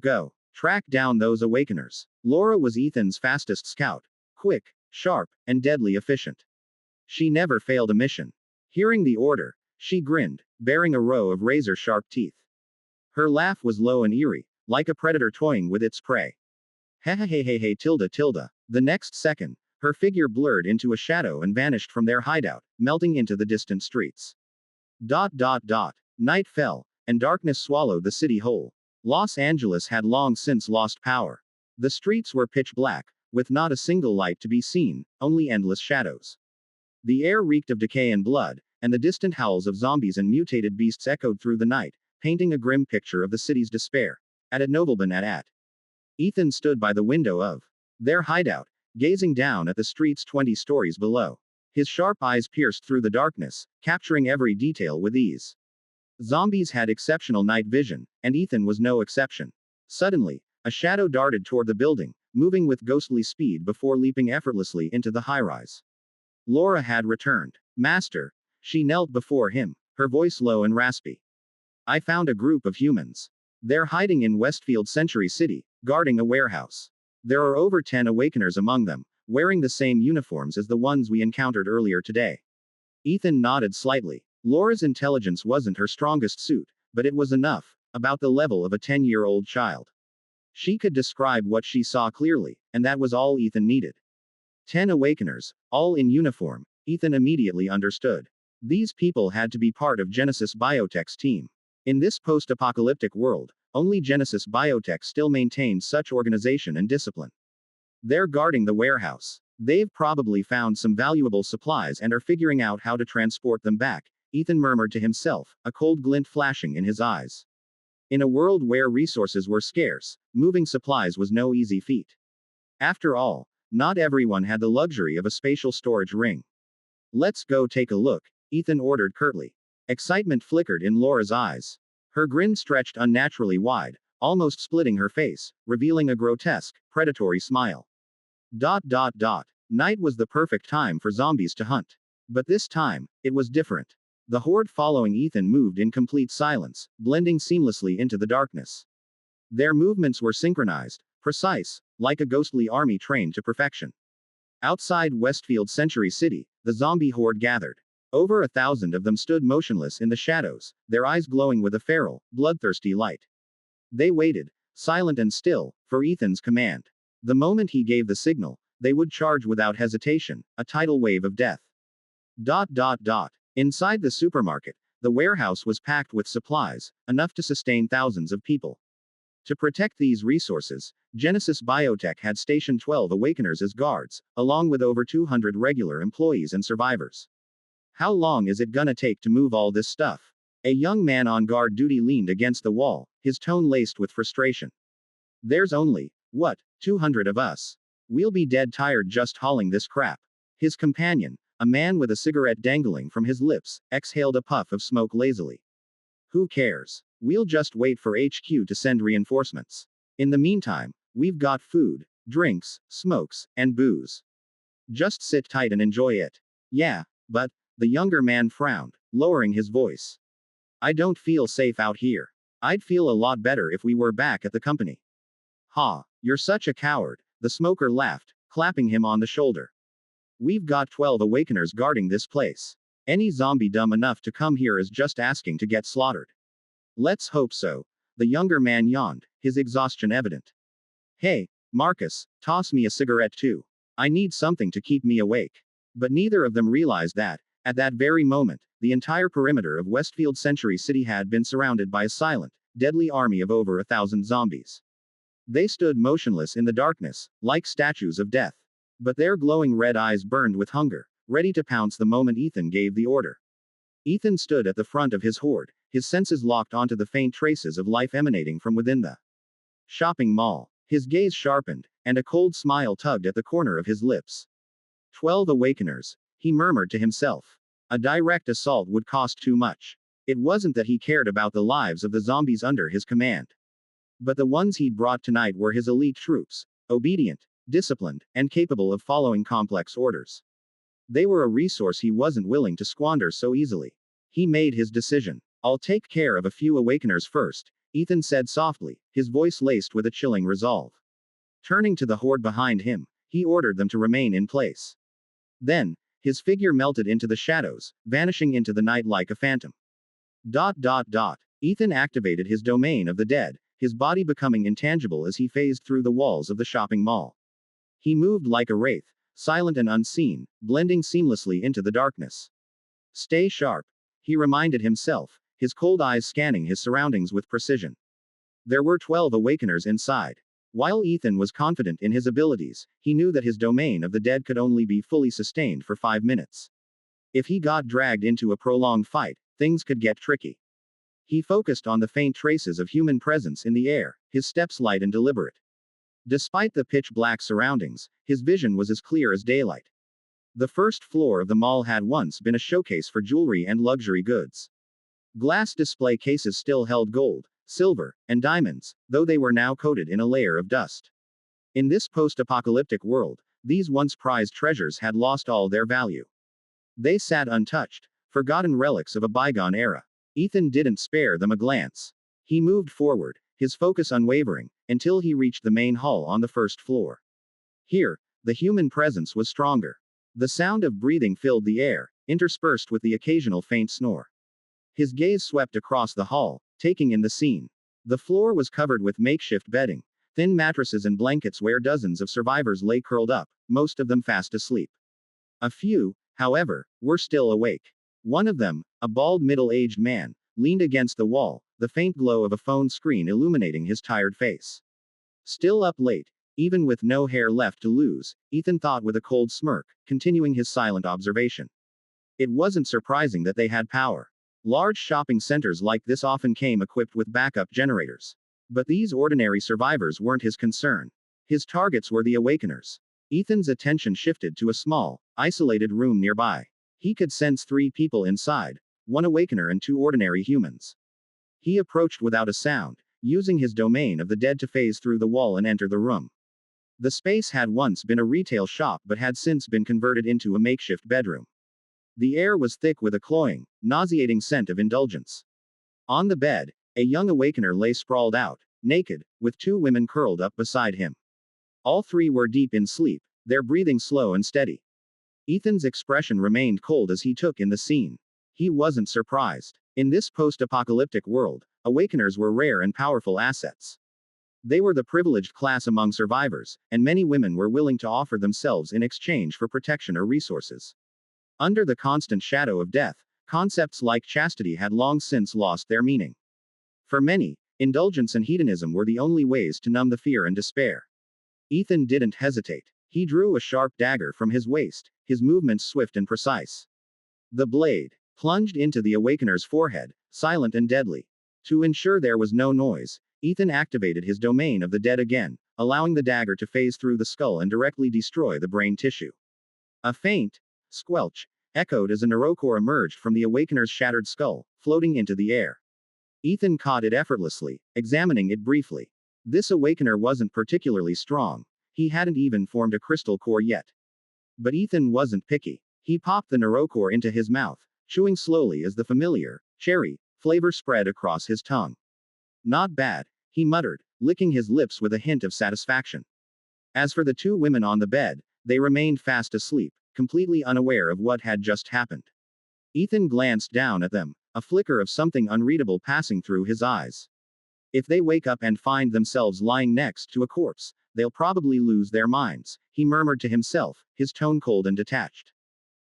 Go. Track down those awakeners. Laura was Ethan's fastest scout. Quick, sharp, and deadly efficient. She never failed a mission. Hearing the order, she grinned, baring a row of razor-sharp teeth. Her laugh was low and eerie, like a predator toying with its prey. Hey tilde. The next second, her figure blurred into a shadow and vanished from their hideout, melting into the distant streets. Night fell, and darkness swallowed the city whole. Los Angeles had long since lost power. The streets were pitch black, with not a single light to be seen, only endless shadows. The air reeked of decay and blood, and the distant howls of zombies and mutated beasts echoed through the night, painting a grim picture of the city's despair. At Novelban at. Ethan stood by the window of their hideout, gazing down at the streets 20 stories below. His sharp eyes pierced through the darkness, capturing every detail with ease. Zombies had exceptional night vision, and Ethan was no exception. Suddenly, a shadow darted toward the building, moving with ghostly speed before leaping effortlessly into the high-rise. Laura had returned. Master. She knelt before him, her voice low and raspy. I found a group of humans. They're hiding in Westfield Century City, guarding a warehouse. There are over 10 awakeners among them, wearing the same uniforms as the ones we encountered earlier today. Ethan nodded slightly. Laura's intelligence wasn't her strongest suit, but it was enough, about the level of a 10-year-old child. She could describe what she saw clearly, and that was all Ethan needed. 10 awakeners, all in uniform, Ethan immediately understood. These people had to be part of Genesis Biotech's team. In this post-apocalyptic world, only Genesis Biotech still maintains such organization and discipline. They're guarding the warehouse. They've probably found some valuable supplies and are figuring out how to transport them back, Ethan murmured to himself, a cold glint flashing in his eyes. In a world where resources were scarce, moving supplies was no easy feat. After all, not everyone had the luxury of a spatial storage ring. Let's go take a look, Ethan ordered curtly. Excitement flickered in Laura's eyes. Her grin stretched unnaturally wide, almost splitting her face, revealing a grotesque, predatory smile. Night was the perfect time for zombies to hunt. But this time, it was different. The horde following Ethan moved in complete silence, blending seamlessly into the darkness. Their movements were synchronized, precise, like a ghostly army trained to perfection. Outside Westfield Century City, the zombie horde gathered. Over 1,000 of them stood motionless in the shadows, their eyes glowing with a feral, bloodthirsty light. They waited, silent and still, for Ethan's command. The moment he gave the signal, they would charge without hesitation, a tidal wave of death. Inside the supermarket, the warehouse was packed with supplies, enough to sustain thousands of people. To protect these resources, Genesis Biotech had stationed 12 awakeners as guards, along with over 200 regular employees and survivors. How long is it gonna take to move all this stuff? A young man on guard duty leaned against the wall, his tone laced with frustration. There's only, 200 of us. We'll be dead tired just hauling this crap. His companion, a man with a cigarette dangling from his lips, exhaled a puff of smoke lazily. Who cares? We'll just wait for HQ to send reinforcements. In the meantime, we've got food, drinks, smokes, and booze. Just sit tight and enjoy it. Yeah, but, the younger man frowned, lowering his voice. I don't feel safe out here. I'd feel a lot better if we were back at the company. Ha, you're such a coward, the smoker laughed, clapping him on the shoulder. We've got 12 awakeners guarding this place. Any zombie dumb enough to come here is just asking to get slaughtered. Let's hope so. The younger man yawned, his exhaustion evident. Hey, Marcus, toss me a cigarette too. I need something to keep me awake. But neither of them realized that, at that very moment, the entire perimeter of Westfield Century City had been surrounded by a silent, deadly army of over 1,000 zombies. They stood motionless in the darkness, like statues of death. But their glowing red eyes burned with hunger, ready to pounce the moment Ethan gave the order. Ethan stood at the front of his horde, his senses locked onto the faint traces of life emanating from within the shopping mall. His gaze sharpened, and a cold smile tugged at the corner of his lips. 12 awakeners, he murmured to himself. A direct assault would cost too much. It wasn't that he cared about the lives of the zombies under his command. But the ones he'd brought tonight were his elite troops, obedient, disciplined, and capable of following complex orders. They were a resource he wasn't willing to squander so easily. He made his decision. I'll take care of a few awakeners first, Ethan said softly, his voice laced with a chilling resolve. Turning to the horde behind him, he ordered them to remain in place. Then, his figure melted into the shadows, vanishing into the night like a phantom. Ethan activated his domain of the dead, his body becoming intangible as he phased through the walls of the shopping mall. He moved like a wraith, silent and unseen, blending seamlessly into the darkness. Stay sharp, he reminded himself, his cold eyes scanning his surroundings with precision. There were 12 awakeners inside. While Ethan was confident in his abilities, he knew that his domain of the dead could only be fully sustained for 5 minutes. If he got dragged into a prolonged fight, things could get tricky. He focused on the faint traces of human presence in the air, his steps light and deliberate. Despite the pitch-black surroundings, his vision was as clear as daylight. The first floor of the mall had once been a showcase for jewelry and luxury goods. Glass display cases still held gold, silver, and diamonds, though they were now coated in a layer of dust. In this post-apocalyptic world, these once prized treasures had lost all their value. They sat untouched, forgotten relics of a bygone era. Ethan didn't spare them a glance. He moved forward, his focus unwavering, until he reached the main hall on the first floor. Here, the human presence was stronger. The sound of breathing filled the air, interspersed with the occasional faint snore. His gaze swept across the hall, taking in the scene. The floor was covered with makeshift bedding, thin mattresses and blankets where dozens of survivors lay curled up, most of them fast asleep. A few, however, were still awake. One of them, a bald middle-aged man, leaned against the wall, the faint glow of a phone screen illuminating his tired face. Still up late, even with no hair left to lose, Ethan thought with a cold smirk, continuing his silent observation. It wasn't surprising that they had power. Large shopping centers like this often came equipped with backup generators. But these ordinary survivors weren't his concern. His targets were the Awakeners. Ethan's attention shifted to a small, isolated room nearby. He could sense 3 people inside, 1 Awakener and 2 ordinary humans. He approached without a sound, using his domain of the dead to phase through the wall and enter the room. The space had once been a retail shop but had since been converted into a makeshift bedroom. The air was thick with a cloying, nauseating scent of indulgence. On the bed, a young Awakener lay sprawled out, naked, with 2 women curled up beside him. All 3 were deep in sleep, their breathing slow and steady. Ethan's expression remained cold as he took in the scene. He wasn't surprised. In this post-apocalyptic world, Awakeners were rare and powerful assets. They were the privileged class among survivors, and many women were willing to offer themselves in exchange for protection or resources. Under the constant shadow of death, concepts like chastity had long since lost their meaning. For many, indulgence and hedonism were the only ways to numb the fear and despair. Ethan didn't hesitate. He drew a sharp dagger from his waist, his movements swift and precise. The blade plunged into the Awakener's forehead, silent and deadly. To ensure there was no noise, Ethan activated his domain of the dead again, allowing the dagger to phase through the skull and directly destroy the brain tissue. A faint squelch echoed as a neurocore emerged from the Awakener's shattered skull, floating into the air. Ethan caught it effortlessly, examining it briefly. This Awakener wasn't particularly strong. He hadn't even formed a crystal core yet. But Ethan wasn't picky. He popped the neurocore into his mouth, chewing slowly as the familiar, cherry, flavor spread across his tongue. Not bad, he muttered, licking his lips with a hint of satisfaction. As for the 2 women on the bed, they remained fast asleep, completely unaware of what had just happened. Ethan glanced down at them, a flicker of something unreadable passing through his eyes. If they wake up and find themselves lying next to a corpse, they'll probably lose their minds, he murmured to himself, his tone cold and detached.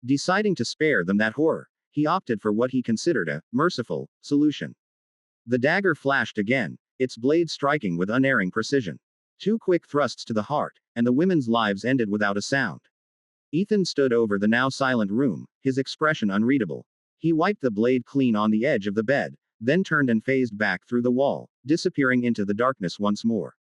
Deciding to spare them that horror, he opted for what he considered a merciful solution. The dagger flashed again, its blade striking with unerring precision. 2 quick thrusts to the heart, and the women's lives ended without a sound. Ethan stood over the now silent room, his expression unreadable. He wiped the blade clean on the edge of the bed, then turned and phased back through the wall, disappearing into the darkness once more.